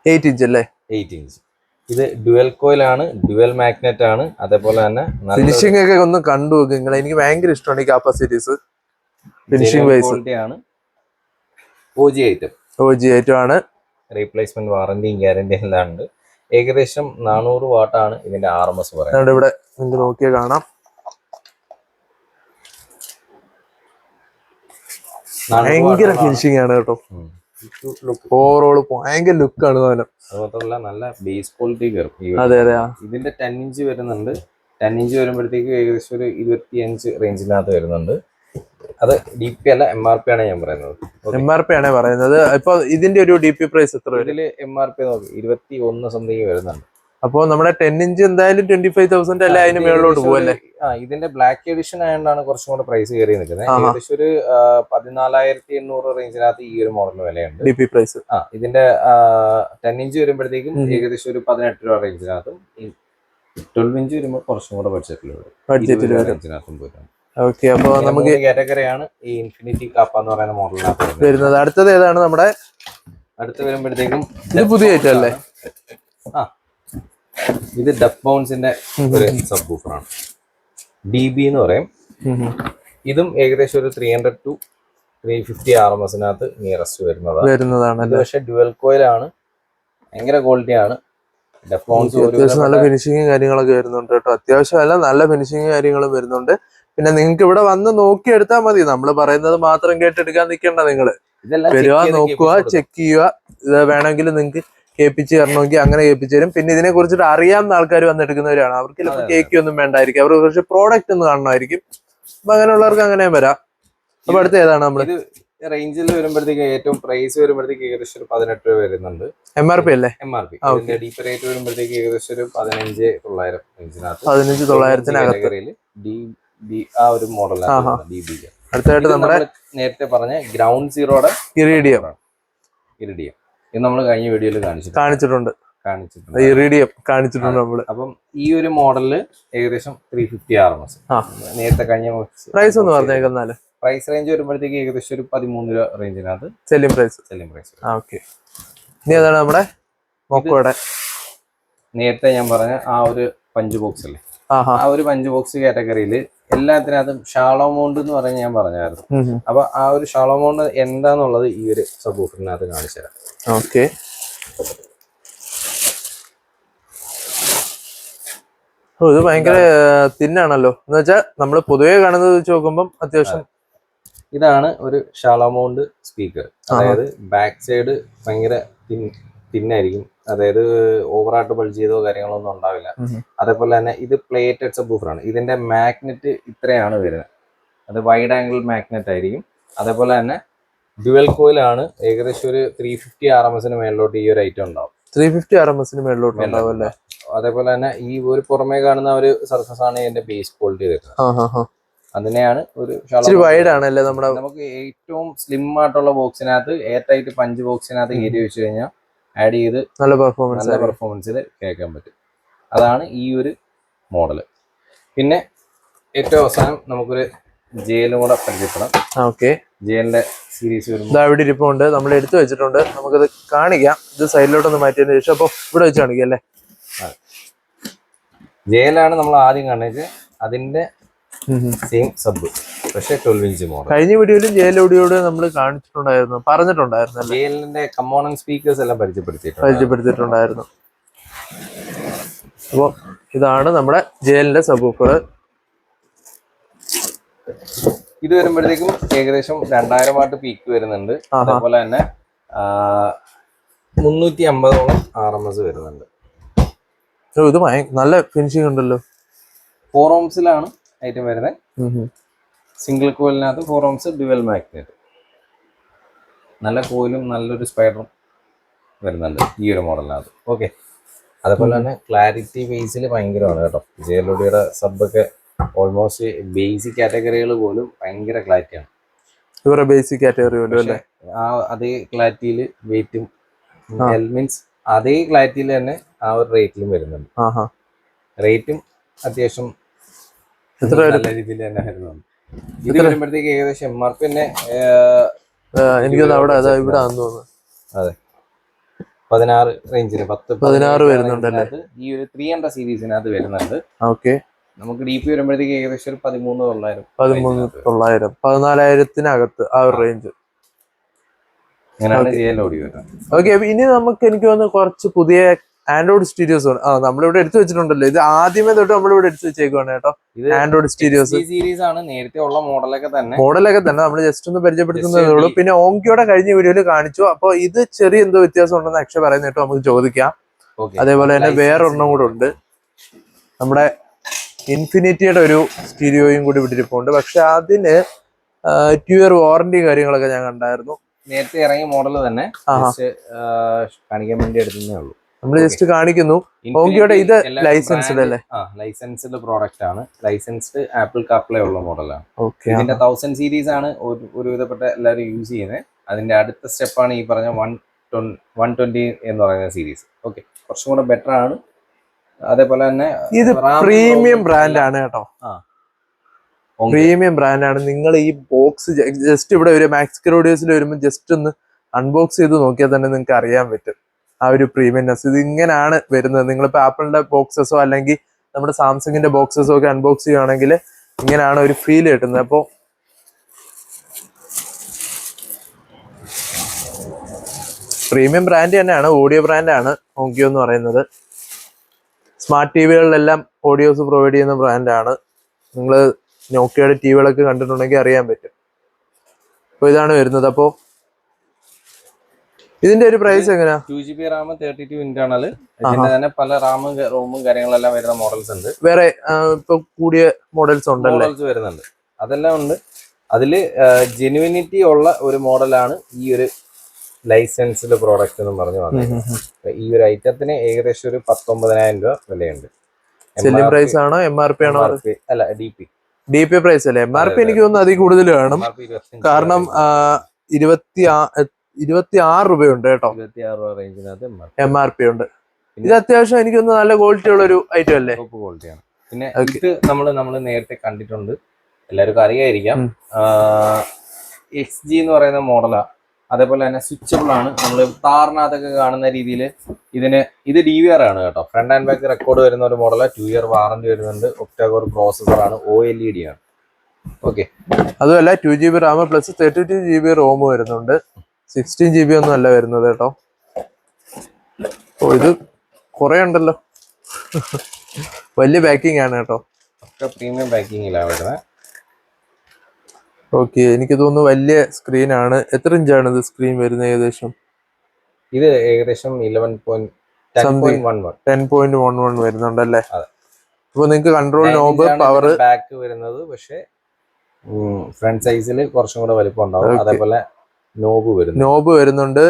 8 inch അല്ലേ? 8 ഇഞ്ച്. ഇത് ഡ്യുവൽ കോയിൽ ആണ്, ഡ്യുവൽ മാഗ്നറ്റ് ആണ്. അതേപോലെ തന്നെ ഫിനിഷിംഗ് ഒക്കെ ഒന്ന് കണ്ടു നോക്ക് നിങ്ങൾ. എനിക്ക് ഭയങ്കര ഇഷ്ടമാണ് ഈ കാപ്പ സീരീസ്. ഫിനിഷിംഗ് വൈസ് ആണ്. OG ഐറ്റം ആണ്. റീപ്ലേസ്മെന്റ് വാറന്റിയും ഗ്യാരണ്ടിയും എല്ലാം ഉണ്ട്. ഏകദേശം 400 വാട്ടാണ് ഇതിന്റെ RMS പറയുന്നത്. ഇവിടെ നിങ്ങൾക്ക് നോക്കിയാൽ കാണാം. ഭയങ്കര ഫിനിഷിംഗ് ആണ് കേട്ടോ. ലുക്ക് ഓവറോള് ഭയങ്കര ലുക്കാണ് സാധനം. അതുമാത്രമല്ല നല്ല ബേസ് ക്വാളിറ്റി കയറും. അതെ അതെ. ഇതിന്റെ 10 ഇഞ്ച് വരുന്നുണ്ട്. 10 ഇഞ്ച് വരുമ്പോഴത്തേക്ക് ഏകദേശം ഒരു 25 റേഞ്ചിനകത്ത് വരുന്നുണ്ട്. അത് DP അല്ല, MRP ആണ് ഞാൻ പറയുന്നത്. MRP ആണ് പറയുന്നത്. ഇപ്പൊ ഇതിന്റെ ഒരു DP പ്രൈസ് എത്ര വരും? ഇതില് MRP നോക്കി 21 സംതിങ് വരുന്നുണ്ട്. അപ്പൊ നമ്മുടെ 10 ഇഞ്ച് എന്തായാലും 25,000 അല്ല, അതിന് മേളിലോട്ട് പോവല്ലേ? ഇതിന്റെ ബ്ലാക്ക് എഡിഷൻ ആയതുകൊണ്ടാണ് കുറച്ചും കൂടെ പ്രൈസ് കയറി നിൽക്കുന്നത്. ഏകദേശം ഒരു 14,800 റേഞ്ചിനകത്ത് ഈ ഒരു മോഡലിന് വിലയുണ്ട്. DP price. ഇതിന്റെ 10 ഇഞ്ച് വരുമ്പോഴത്തേക്കും ഏകദേശം ഒരു 18 രൂപ റേഞ്ചിനകത്തും, 12 ഇഞ്ച് വരുമ്പോൾ കുറച്ചും കൂടെ ബഡ്ജറ്റിൽ റേഞ്ചിനകത്തും പോയിട്ടുണ്ട്. ഓക്കെ, അപ്പൊ നമുക്ക് കാറ്റഗറിയാണ് ഈ ഇൻഫിനിറ്റി കാപ്പ എന്ന് പറയുന്ന മോഡലിനകത്ത് വരുന്നത്. അടുത്തത് ഏതാണ് നമ്മുടെ? അടുത്ത് വരുമ്പോഴത്തേക്കും ഇത് പുതിയ ഐറ്റം അല്ലേ? ഇത് ഡഫ് ബൗൺസിന്റെ ഒരു സബ് വൂഫറാണ്. DB എന്ന് പറയും. ഇതും ഏകദേശം ഒരു 300 to 350 RMSനകത്ത് നിയറസ്റ്റ് വരുന്നതാണ്. ഇത് പക്ഷെ ഡ്യുവൽ കോയിലാണ്, ഭയങ്കര ക്വാളിറ്റിയാണ്. ഡഫ് ബൗൺസ് അത്യാവശ്യം നല്ല ഫിനിഷിങ്ങും കാര്യങ്ങളൊക്കെ വരുന്നുണ്ട് കേട്ടോ. അത്യാവശ്യം അല്ല, നല്ല ഫിനിഷിങ്ങും കാര്യങ്ങളും വരുന്നുണ്ട്. പിന്നെ നിങ്ങൾക്ക് ഇവിടെ വന്ന് നോക്കി എടുത്താൽ മതി. നമ്മൾ പറയുന്നത് മാത്രം കേട്ടെടുക്കാൻ നിൽക്കേണ്ട. നിങ്ങള് വരിക, നോക്കുക, ചെക്ക് ചെയ്യുക. ഇത് വേണമെങ്കിൽ നിങ്ങൾക്ക് കേൾപ്പിച്ച് തരണമെങ്കിൽ അങ്ങനെ കേൾപ്പിച്ചു തരും. പിന്നെ ഇതിനെ കുറിച്ചിട്ട് അറിയാവുന്ന ആൾക്കാർ വന്നെടുക്കുന്നവരാണ്. അവർക്ക് ചിലപ്പോൾ കേക്ക് ഒന്നും വേണ്ടായിരിക്കും, അവർക്ക് കുറച്ച് പ്രോഡക്റ്റ് ഒന്ന് കാണണമായിരിക്കും. അപ്പൊ അങ്ങനെയുള്ളവർക്ക് അങ്ങനെയും വരാം. അപ്പൊ അടുത്ത ഏതാണ് നമ്മൾ? റേഞ്ചിൽ വരുമ്പോഴത്തേക്ക് ഏറ്റവും പ്രൈസ് വരുമ്പോഴത്തേക്ക് ഏകദേശം ഒരു 18 രൂപ വരുന്നുണ്ട്. MRP അല്ലേ? MRP. ഇതിന്റെ ഡീപ്പ് റേറ്റ് വരുമ്പോഴത്തേക്ക് ഏകദേശം ഒരു 15,900 റേഞ്ചിനകത്ത്, 15,900 ആ ഒരു മോഡലാണ് DB. അടുത്തായിട്ട് നമ്മുടെ നേരത്തെ പറഞ്ഞ ഗ്രൗണ്ട് സീറോയുടെ ഇറിഡിയം. ഇത് നമ്മൾ കഴിഞ്ഞ വീഡിയോയിൽ കാണിച്ചിട്ടുണ്ട്. ഇറിഡിയം കാണിച്ചിട്ടുണ്ട് നമ്മള്. അപ്പം ഈ ഒരു മോഡലില് ഏകദേശം 350 RMS. നേരത്തെ കഴിഞ്ഞ പ്രൈസ് ഒന്ന് പറഞ്ഞേക്കുന്നാല്. പ്രൈസ് റേഞ്ച് വരുമ്പോഴത്തേക്ക് ഏകദേശം ഒരു 13 രൂപ റേഞ്ചിനകത്ത് സെല്ലിംഗ് പ്രൈസ്. ഓക്കെ, ഇനി അതാണ് നമ്മുടെ മോക്കോയുടെ നേരത്തെ ഞാൻ പറഞ്ഞ ആ ഒരു പഞ്ച് ബോക്സ് അല്ലേ, ആ ഒരു പഞ്ച് ബോക്സ് കാറ്റഗറിയിൽ എല്ലാത്തിനകത്തും ഷാളോ മൗണ്ട് എന്ന് പറഞ്ഞ് ഞാൻ പറഞ്ഞായിരുന്നു. അപ്പൊ ആ ഒരു ഷാളോ മൗണ്ട് എന്താന്നുള്ളത് ഈ ഒരു സബ് വൂഫറിനകത്ത് കാണിച്ചു തരാം. ഓക്കെ, ഇത് ഭയങ്കര തിന്നാണല്ലോ. എന്ന് വെച്ചാൽ നമ്മൾ പൊതുവെ കാണുന്നത് വെച്ച് നോക്കുമ്പോൾ അത്യാവശ്യം. ഇതാണ് ഒരു ഷാളോ മൗണ്ട് സ്പീക്കർ. അതായത് ബാക്ക് സൈഡ് ഭയങ്കര തിന്നായിരിക്കും. അതായത് ഓവറായിട്ട് ബൾജ് ചെയ്തോ കാര്യങ്ങളോ ഒന്നും ഉണ്ടാവില്ല. അതേപോലെ തന്നെ ഇത് പ്ലേറ്റഡ് സബ് വൂഫറാണ്. ഇതിന്റെ മാഗ്നറ്റ് ഇത്രയാണ് വരുന്നത്. അത് വൈഡ് ആംഗിൾ മാഗ്നറ്റ് ആയിരിക്കും. അതേപോലെ തന്നെ ഡ്യുവൽ കോയിലാണ്. ഏകദേശം ഒരു 350 RMSന് മേളിലോട്ട് ഈ ഒരു ഐറ്റം ഉണ്ടാവും. 350 RMSന് മേളിലോട്ട് ഉണ്ടാവും അല്ലേ? അതേപോലെ തന്നെ ഈ ഒരു പുറമേ കാണുന്ന ഒരു സർഫസ് ആണ് ഇതിന്റെ ബേസ് ക്വാളിറ്റി വരുന്നത്. അതിനെയാണ് ഒരു വൈഡ് ആണല്ലേ നമ്മുടെ. നമുക്ക് ഏറ്റവും സ്ലിം ആയിട്ടുള്ള ബോക്സിനകത്ത് എയർ ടൈറ്റ് പഞ്ച് ബോക്സിനകത്ത് കയറ്റി വെച്ച് കഴിഞ്ഞാൽ ആഡ് ചെയ്ത് നല്ല പെർഫോമൻസിൽ കേൾക്കാൻ പറ്റും. അതാണ് ഈ ഒരു മോഡല്. പിന്നെ ഏറ്റവും അവസാനം നമുക്കൊരു ജെയിലും കൂടെ പരിചയപ്പെടാം. ഓക്കെ, ജെയിലിന്റെ സീരീസ് വരുമ്പോൾ ഇവിടെ ഇരിപ്പുണ്ട്, നമ്മൾ എടുത്തു വെച്ചിട്ടുണ്ട്. നമുക്കത് കാണിക്കാം. ഇത് സൈഡിലോട്ടൊന്ന് മാറ്റിയതിന് ശേഷം അപ്പൊ ഇവിടെ വെച്ച് കാണിക്കാം അല്ലേ? ജെയിലാണ് നമ്മൾ ആദ്യം കാണിച്ചത്. അതിന്റെ സെയിം സബ്, പക്ഷേ 12 ഇഞ്ച് മോഡൽ. കഴിഞ്ഞ വീഡിയോയിലും ജെയിൽ ഓഡിയോട് നമ്മൾ പറഞ്ഞിട്ടുണ്ടായിരുന്നു. ജെയിലിന്റെ കമ്പോണന്റ് സ്പീക്കേഴ്സ് എല്ലാം പരിചയപ്പെടുത്തിയിട്ടുണ്ടായിരുന്നു. അപ്പൊ ഇതാണ് നമ്മുടെ ജെയിലിന്റെ സബ് വൂഫർ. ഇത് വരുമ്പോഴത്തേക്കും ഏകദേശം 2000 വാട്ട് പീക്ക് വരുന്നുണ്ട്. അതേപോലെ തന്നെ 350ഓളം RMS വരുന്നുണ്ട്. ഇത് നല്ല ഫിനിഷിംഗ് ഉണ്ടല്ലോ. 4 ohmsലാണ് ഐറ്റം വരുന്നത്. സിംഗിൾ കോയിലിനകത്ത് 4 ohms ഡ്യുവൽ മാഗ്നറ്റ്. നല്ല കോയിലും നല്ലൊരു സ്പൈഡറും വരുന്നുണ്ട് ഈ ഒരു മോഡലിനകത്ത്. ഓക്കെ, അതേപോലെ തന്നെ ക്ലാരിറ്റി ബേസിൽ ഭയങ്കരമാണ് കേട്ടോ. ജെയിലോഡിയുടെ സബൊക്കെ ഓൾമോസ്റ്റ് ബേസിക് കാറ്റഗറികൾ പോലും ഭയങ്കര ക്ലാരിറ്റിയാണ്. ഇവരുടെ ബേസിക് കാറ്റഗറി പോലും അല്ലേ? ആ അതേ ക്ലാരിറ്റിയിൽ വെയിറ്റും മീൻസ് അതേ ക്ലാരിറ്റിയിൽ തന്നെ ആ ഒരു റേറ്റിലും വരുന്നുണ്ട്. റേറ്റും അത്യാവശ്യം നല്ല രീതിയിൽ തന്നെ വരുന്നുണ്ട്. ഇത് വരുമ്പോഴത്തേക്ക് ഏകദേശം MRP തന്നെ എനിക്ക് ഇവിടെ അതെ 16 റേഞ്ചിന് 16 വരുന്നുണ്ടല്ലേ? ഈ ഒരു 300 സീരീസിനകത്ത് വരുന്നുണ്ട്. ഓക്കെ, നമുക്ക് DP വരുമ്പോഴത്തേക്ക് ഏകദേശം ഒരു 13,900 14,000-ത്തിനകത്ത് ആ ഒരു റേഞ്ച്. അങ്ങനെയാണ് ജെയിൽ ഓഡിയോ വരുന്നത്. ഓക്കെ, ഇനി എനിക്ക് തോന്നുന്നു കുറച്ച് പുതിയ ആൻഡ്രോയിഡ് സ്റ്റീരിയോസ് നമ്മളിവിടെ എടുത്തു വെച്ചിട്ടുണ്ടല്ലോ. ഇത് ആദ്യമേ തൊട്ട് നമ്മളിവിടെ എടുത്തു വെച്ചേക്കുവാണ് കേട്ടോ. ആൻഡ്രോയിഡ് സ്റ്റീരിയോസ് സീരീസ് ആണ്, നേരത്തെ ഉള്ള മോഡലൊക്കെ തന്നെ നമ്മൾ ജസ്റ്റ് ഒന്ന് പരിചയപ്പെടുത്തുന്നതേ ഉള്ളൂ. പിന്നെ ഓങ്കിയോടെ കഴിഞ്ഞ വീഡിയോയിൽ കാണിച്ചു. അപ്പൊ ഇത് ചെറിയ എന്തോ വ്യത്യാസം ഉണ്ടെന്ന് അക്ഷയ പറയുന്ന കേട്ടോ, നമുക്ക് ചോദിക്കാം. അതേപോലെ തന്നെ വേറൊരെണ്ണം കൂടെ ഉണ്ട്, നമ്മുടെ ഇൻഫിനിറ്റിയുടെ ഒരു സ്റ്റീരിയോയും കൂടി വിട്ടിരിപ്പുണ്ട്. പക്ഷെ അതിന് 2 ഇയർ വാറന്റി കാര്യങ്ങളൊക്കെ ഞാൻ കണ്ടായിരുന്നു. നേരത്തെ ഇറങ്ങിയ മോഡൽ തന്നെ കാണിക്കാൻ വേണ്ടി എടുത്തേ ഉള്ളൂ. നമ്മൾ ജസ്റ്റ് കാണിക്കുന്നു. ഓങ്കിയോടെ ഇത് ലൈസൻസ്ഡ് അല്ലേ? ലൈസൻസ്ഡ് പ്രോഡക്റ്റ് ആണ്, ലൈസൻസ്ഡ് ആപ്പിൾ കാർപ്ലേ ഉള്ള മോഡലാണ്. ഇതിന്റെ 1000 സീരീസ് ആണ് ഒരുവിധപ്പെട്ട എല്ലാവരും യൂസ് ചെയ്യുന്നത്. അതിന്റെ അടുത്ത സ്റ്റെപ്പാണ് ഈ പറഞ്ഞ 120 എന്ന് പറയുന്ന സീരീസ്. ഓക്കെ, കുറച്ചും കൂടെ ബെറ്റർ ആണ്. അതേപോലെ തന്നെ ഇത് പ്രീമിയം ബ്രാൻഡ് ആണ് കേട്ടോ, പ്രീമിയം ബ്രാൻഡാണ്. നിങ്ങൾ ഈ ബോക്സ് ജസ്റ്റ് ഇവിടെ ഒരു മാക്സ് ക്രോഡിയോസിൽ വരുമ്പോൾ ജസ്റ്റ് ഒന്ന് അൺബോക്സ് ചെയ്ത് നോക്കിയാൽ തന്നെ നിങ്ങൾക്ക് അറിയാൻ പറ്റും ആ ഒരു പ്രീമിയംനെസ്. ഇത് ഇങ്ങനെയാണ് വരുന്നത്. നിങ്ങളിപ്പോ ആപ്പിളിന്റെ ബോക്സസോ അല്ലെങ്കിൽ നമ്മുടെ സാംസങ്ങിന്റെ ബോക്സസോ ഒക്കെ അൺബോക്സ് ചെയ്യുകയാണെങ്കിൽ ഇങ്ങനെയാണ് ഒരു ഫീൽ കിട്ടുന്നത്. അപ്പോ പ്രീമിയം ബ്രാൻഡ് തന്നെയാണ്, ഓഡിയോ ബ്രാൻഡാണ് ഓങ്കിയോ എന്ന് പറയുന്നത്. സ്മാർട്ട് ടിവികളിലെല്ലാം ഓഡിയോസ് പ്രൊവൈഡ് ചെയ്യുന്ന ബ്രാൻഡാണ്. നിങ്ങൾ നോക്കിയയുടെ ടിവികളൊക്കെ കണ്ടിട്ടുണ്ടെങ്കിൽ അറിയാൻ പറ്റും. അപ്പൊ ഇതാണ് വരുന്നത്. അപ്പോ ഇതിന്റെ ഒരു പ്രൈസ് എങ്ങനെയാ? 2GB Ram 32 internal. ഇതിന്റെ തന്നെ പല റോമും കാര്യങ്ങളെല്ലാം വരുന്ന മോഡൽസ് ഉണ്ട്. വേറെ ഇപ്പൊ കൂടിയ മോഡൽസ് ഉണ്ടല്ലേ? മോഡൽസ് വരുന്നുണ്ട്, അതെല്ലാം ഉണ്ട്. അതില് ജെനുവിനിറ്റി ഉള്ള ഒരു മോഡലാണ് ഈ ഒരു ലൈസൻസ്ഡ് പ്രോഡക്റ്റ് എന്ന് പറഞ്ഞു വന്നത്. ഈ ഒരു ഐറ്റത്തിന് ഏകദേശം ഒരു 19,000 രൂപ വിലയുണ്ട്. സെല്ലിംഗ് പ്രൈസ് ആണോ MRP ആണോ? അല്ല, DP പ്രൈസ് അല്ലേ? MRP എനിക്ക് തോന്നുന്നു അതിൽ കൂടുതൽ കാണും. കാരണം 26 രൂപയുണ്ട് കേട്ടോ, 26 രൂപ റേഞ്ചിനകത്ത് MRP ഉണ്ട്. ഇത് അത്യാവശ്യം എനിക്ക് തോന്നുന്നു നല്ല ക്വാളിറ്റി ഉള്ള ഒരു ഐറ്റം അല്ലേ? ടോപ്പ് ക്വാളിറ്റിയാണ്. പിന്നെ ഇത് നമ്മൾ നേരത്തെ കണ്ടിട്ടുണ്ട്, എല്ലാവർക്കും അറിയായിരിക്കാം. XG എന്ന് പറയുന്ന മോഡലാ. അതേപോലെ തന്നെ സ്വിച്ചബിൾ ആണ്. നമ്മൾ താറിനകത്തൊക്കെ കാണുന്ന രീതിയിൽ ഇത് DVR ആണ് കേട്ടോ. ഫ്രണ്ട് ആൻഡ് ബാക്ക് റെക്കോർഡ് വരുന്ന ഒരു മോഡലാണ്. 2 ഇയർ വാറന്റി വരുന്നുണ്ട്. ഒക്ടാകോർ പ്രോസസർ ആണ്, OLED ആണ്. ഓക്കെ, അതുമല്ല 2GB Ram plus 32GB Rome വരുന്നുണ്ട്. 16GB ഒന്നും അല്ല വരുന്നത് കേട്ടോ. ഓ, ഇത് കുറെ ഉണ്ടല്ലോ. വലിയ പാക്കിംഗ് ആണ് കേട്ടോ, ഒക്കെ പ്രീമിയം പാക്കിങ്ങിലാണ് വരുന്നത്. ഓക്കെ, എനിക്ക് തോന്നുന്നു വലിയ സ്ക്രീനാണ്. എത്ര ഇഞ്ചാണ് ഇത് സ്ക്രീൻ വരുന്നത് ഏകദേശം? ഇത് ഏകദേശം 10.11 വരുന്നുണ്ടല്ലേ? അപ്പൊ നിങ്ങൾക്ക് കൺട്രോൾ നോബ്, പവർ, ബാക്ക് വരുന്നത്. പക്ഷെ ഫ്രണ്ട് സൈസിൽ കുറച്ചും കൂടെ വലിപ്പം ഉണ്ടാവും. അതേപോലെ നോബ് വരുന്നുണ്ട്.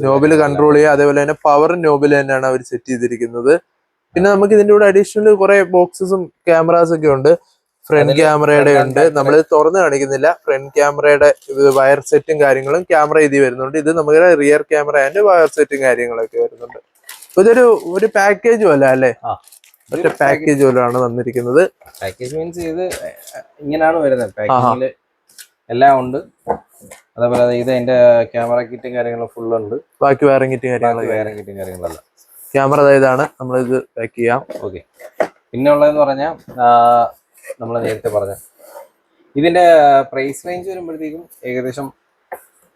നോബിൽ കൺട്രോൾ ചെയ്യുക. അതേപോലെ തന്നെ പവർ നോബിൽ തന്നെയാണ് അവർ സെറ്റ് ചെയ്തിരിക്കുന്നത്. പിന്നെ നമുക്ക് ഇതിന്റെ കൂടെ അഡീഷണൽ കുറെ ബോക്സസും ക്യാമറാസ് ഒക്കെ ഉണ്ട്. ഫ്രണ്ട് ക്യാമറയുടെ ഉണ്ട്, നമ്മൾ തുറന്ന് കാണിക്കുന്നില്ല. ഫ്രണ്ട് ക്യാമറയുടെ വയർ സെറ്റും കാര്യങ്ങളും ക്യാമറ ഇതിൽ വരുന്നുണ്ട്. ഇത് നമ്മുടെ റിയർ ക്യാമറ ആൻഡ് വയർ സെറ്റും കാര്യങ്ങളൊക്കെ വരുന്നുണ്ട്. അപ്പൊ ഇതൊരു പാക്കേജ് പോലെ അല്ലേ? ഒറ്റ പാക്കേജ് പോലെയാണ് വന്നിരിക്കുന്നത്. പാക്കേജ് മീൻസ് ഇത് ഇങ്ങനെയാണ് വരുന്നത്. പാക്കേജില് എല്ലാം ഉണ്ട്. അതേപോലെ ഇത് അതിന്റെ ക്യാമറ കിറ്റും കാര്യങ്ങളും ഫുൾ ഉണ്ട്. ബാക്കി വയറിംഗ് കിറ്റും കാര്യങ്ങളല്ല. ക്യാമറ ഇതാണ്, നമ്മളിത് പാക്ക് ചെയ്യാം. ഓക്കെ, പിന്നെ ഉള്ളതെന്ന് പറഞ്ഞാൽ നമ്മൾ നേരത്തെ പറഞ്ഞ ഇതിന്റെ പ്രൈസ് റേഞ്ച് വരുമ്പോഴത്തേക്കും ഏകദേശം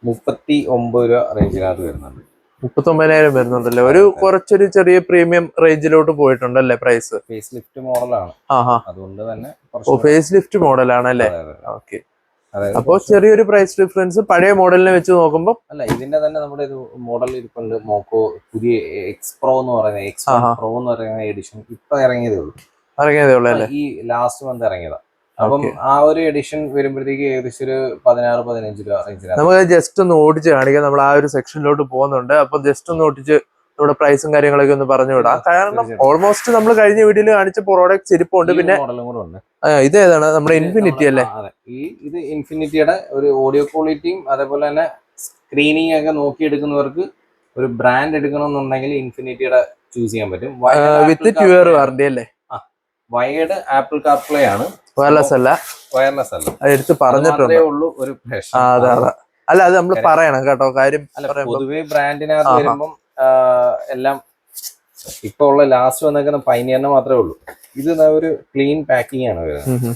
39 രൂപ റേഞ്ചിനകത്ത് വരുന്നുണ്ട്. 39,000 വരുന്നുണ്ടല്ലേ? ഒരു കുറച്ചൊരു ചെറിയ പ്രീമിയം റേഞ്ചിലോട്ട് പോയിട്ടുണ്ടല്ലേ പ്രൈസ്? ഫേസ് ലിഫ്റ്റ് മോഡലാണ്, അതുകൊണ്ട് തന്നെ ഫേസ് ലിഫ്റ്റ് മോഡലാണല്ലേ? ഓക്കെ, അപ്പോ ചെറിയൊരു പ്രൈസ് ഡിഫറൻസ് പഴയ മോഡലിനെ വെച്ച് നോക്കുമ്പോൾ. അല്ല, ഇതിന്റെ തന്നെ നമ്മുടെ ഒരു മോഡൽ ഇരിപ്പുണ്ട്, മോക്കോ പുതിയ X Pro എന്ന് പറയുന്നത്. X Pro എന്ന് പറയുന്ന എഡിഷൻ ഇപ്പൊ ഇറങ്ങിയതേ ഉള്ളൂ അല്ലേ? ഈ ലാസ്റ്റ് മന്ത് ഇറങ്ങിയതാ. അപ്പം ആ ഒരു എഡിഷൻ വരുമ്പോഴത്തേക്ക് ഏകദേശം ഒരു 16-15 രൂപ റേഞ്ചിലാണ്. നമുക്ക് ജസ്റ്റ് ഒന്ന് ഓടിച്ച് കാണിക്കാം. നമ്മൾ ആ ഒരു സെക്ഷനിലോട്ട് പോകുന്നുണ്ട്. അപ്പൊ ജസ്റ്റ് ഒന്ന് ഓടിച്ച് നമ്മുടെ പ്രൈസും കാര്യങ്ങളൊക്കെ ഒന്ന് പറഞ്ഞു വിടാം. കാരണം ഓൾമോസ്റ്റ് നമ്മൾ കഴിഞ്ഞ വീഡിയോയിൽ കാണിച്ച പ്രോഡക്ട്സ് ഇരിപ്പുണ്ട്. പിന്നെ ഇത് ഏതാണ്? നമ്മുടെ ഇൻഫിനിറ്റി അല്ലേ? ഇത് ഇൻഫിനിറ്റിയുടെ ഒരു ഓഡിയോ ക്വാളിറ്റിയും അതേപോലെ തന്നെ സ്ക്രീനിങ് ഒക്കെ നോക്കി എടുക്കുന്നവർക്ക് ഒരു ബ്രാൻഡ് എടുക്കണമെന്നുണ്ടെങ്കിൽ ഇൻഫിനിറ്റിയുടെ ചൂസ് ചെയ്യാൻ പറ്റും. വിത്ത് 2 ഇയർ വാറന്റി അല്ലേ? വയേർഡ് ആപ്പിൾ കാർപ്ലേ ആണ്, വയർലെസ് അല്ല. എടുത്ത് പറഞ്ഞിട്ടുണ്ട്. അല്ല, അത് നമ്മൾ പറയണം കേട്ടോ കാര്യം. പൊതുവെ ബ്രാൻഡിനകത്ത് വരുമ്പം എല്ലാം ഇപ്പൊ ഉള്ള ലാസ്റ്റ് വന്നേക്കുന്ന പൈനിയറിന് മാത്രമേ ഉള്ളൂ. ഇത് ഒരു ക്ലീൻ പാക്കിംഗ് ആണ് വരുന്നത്.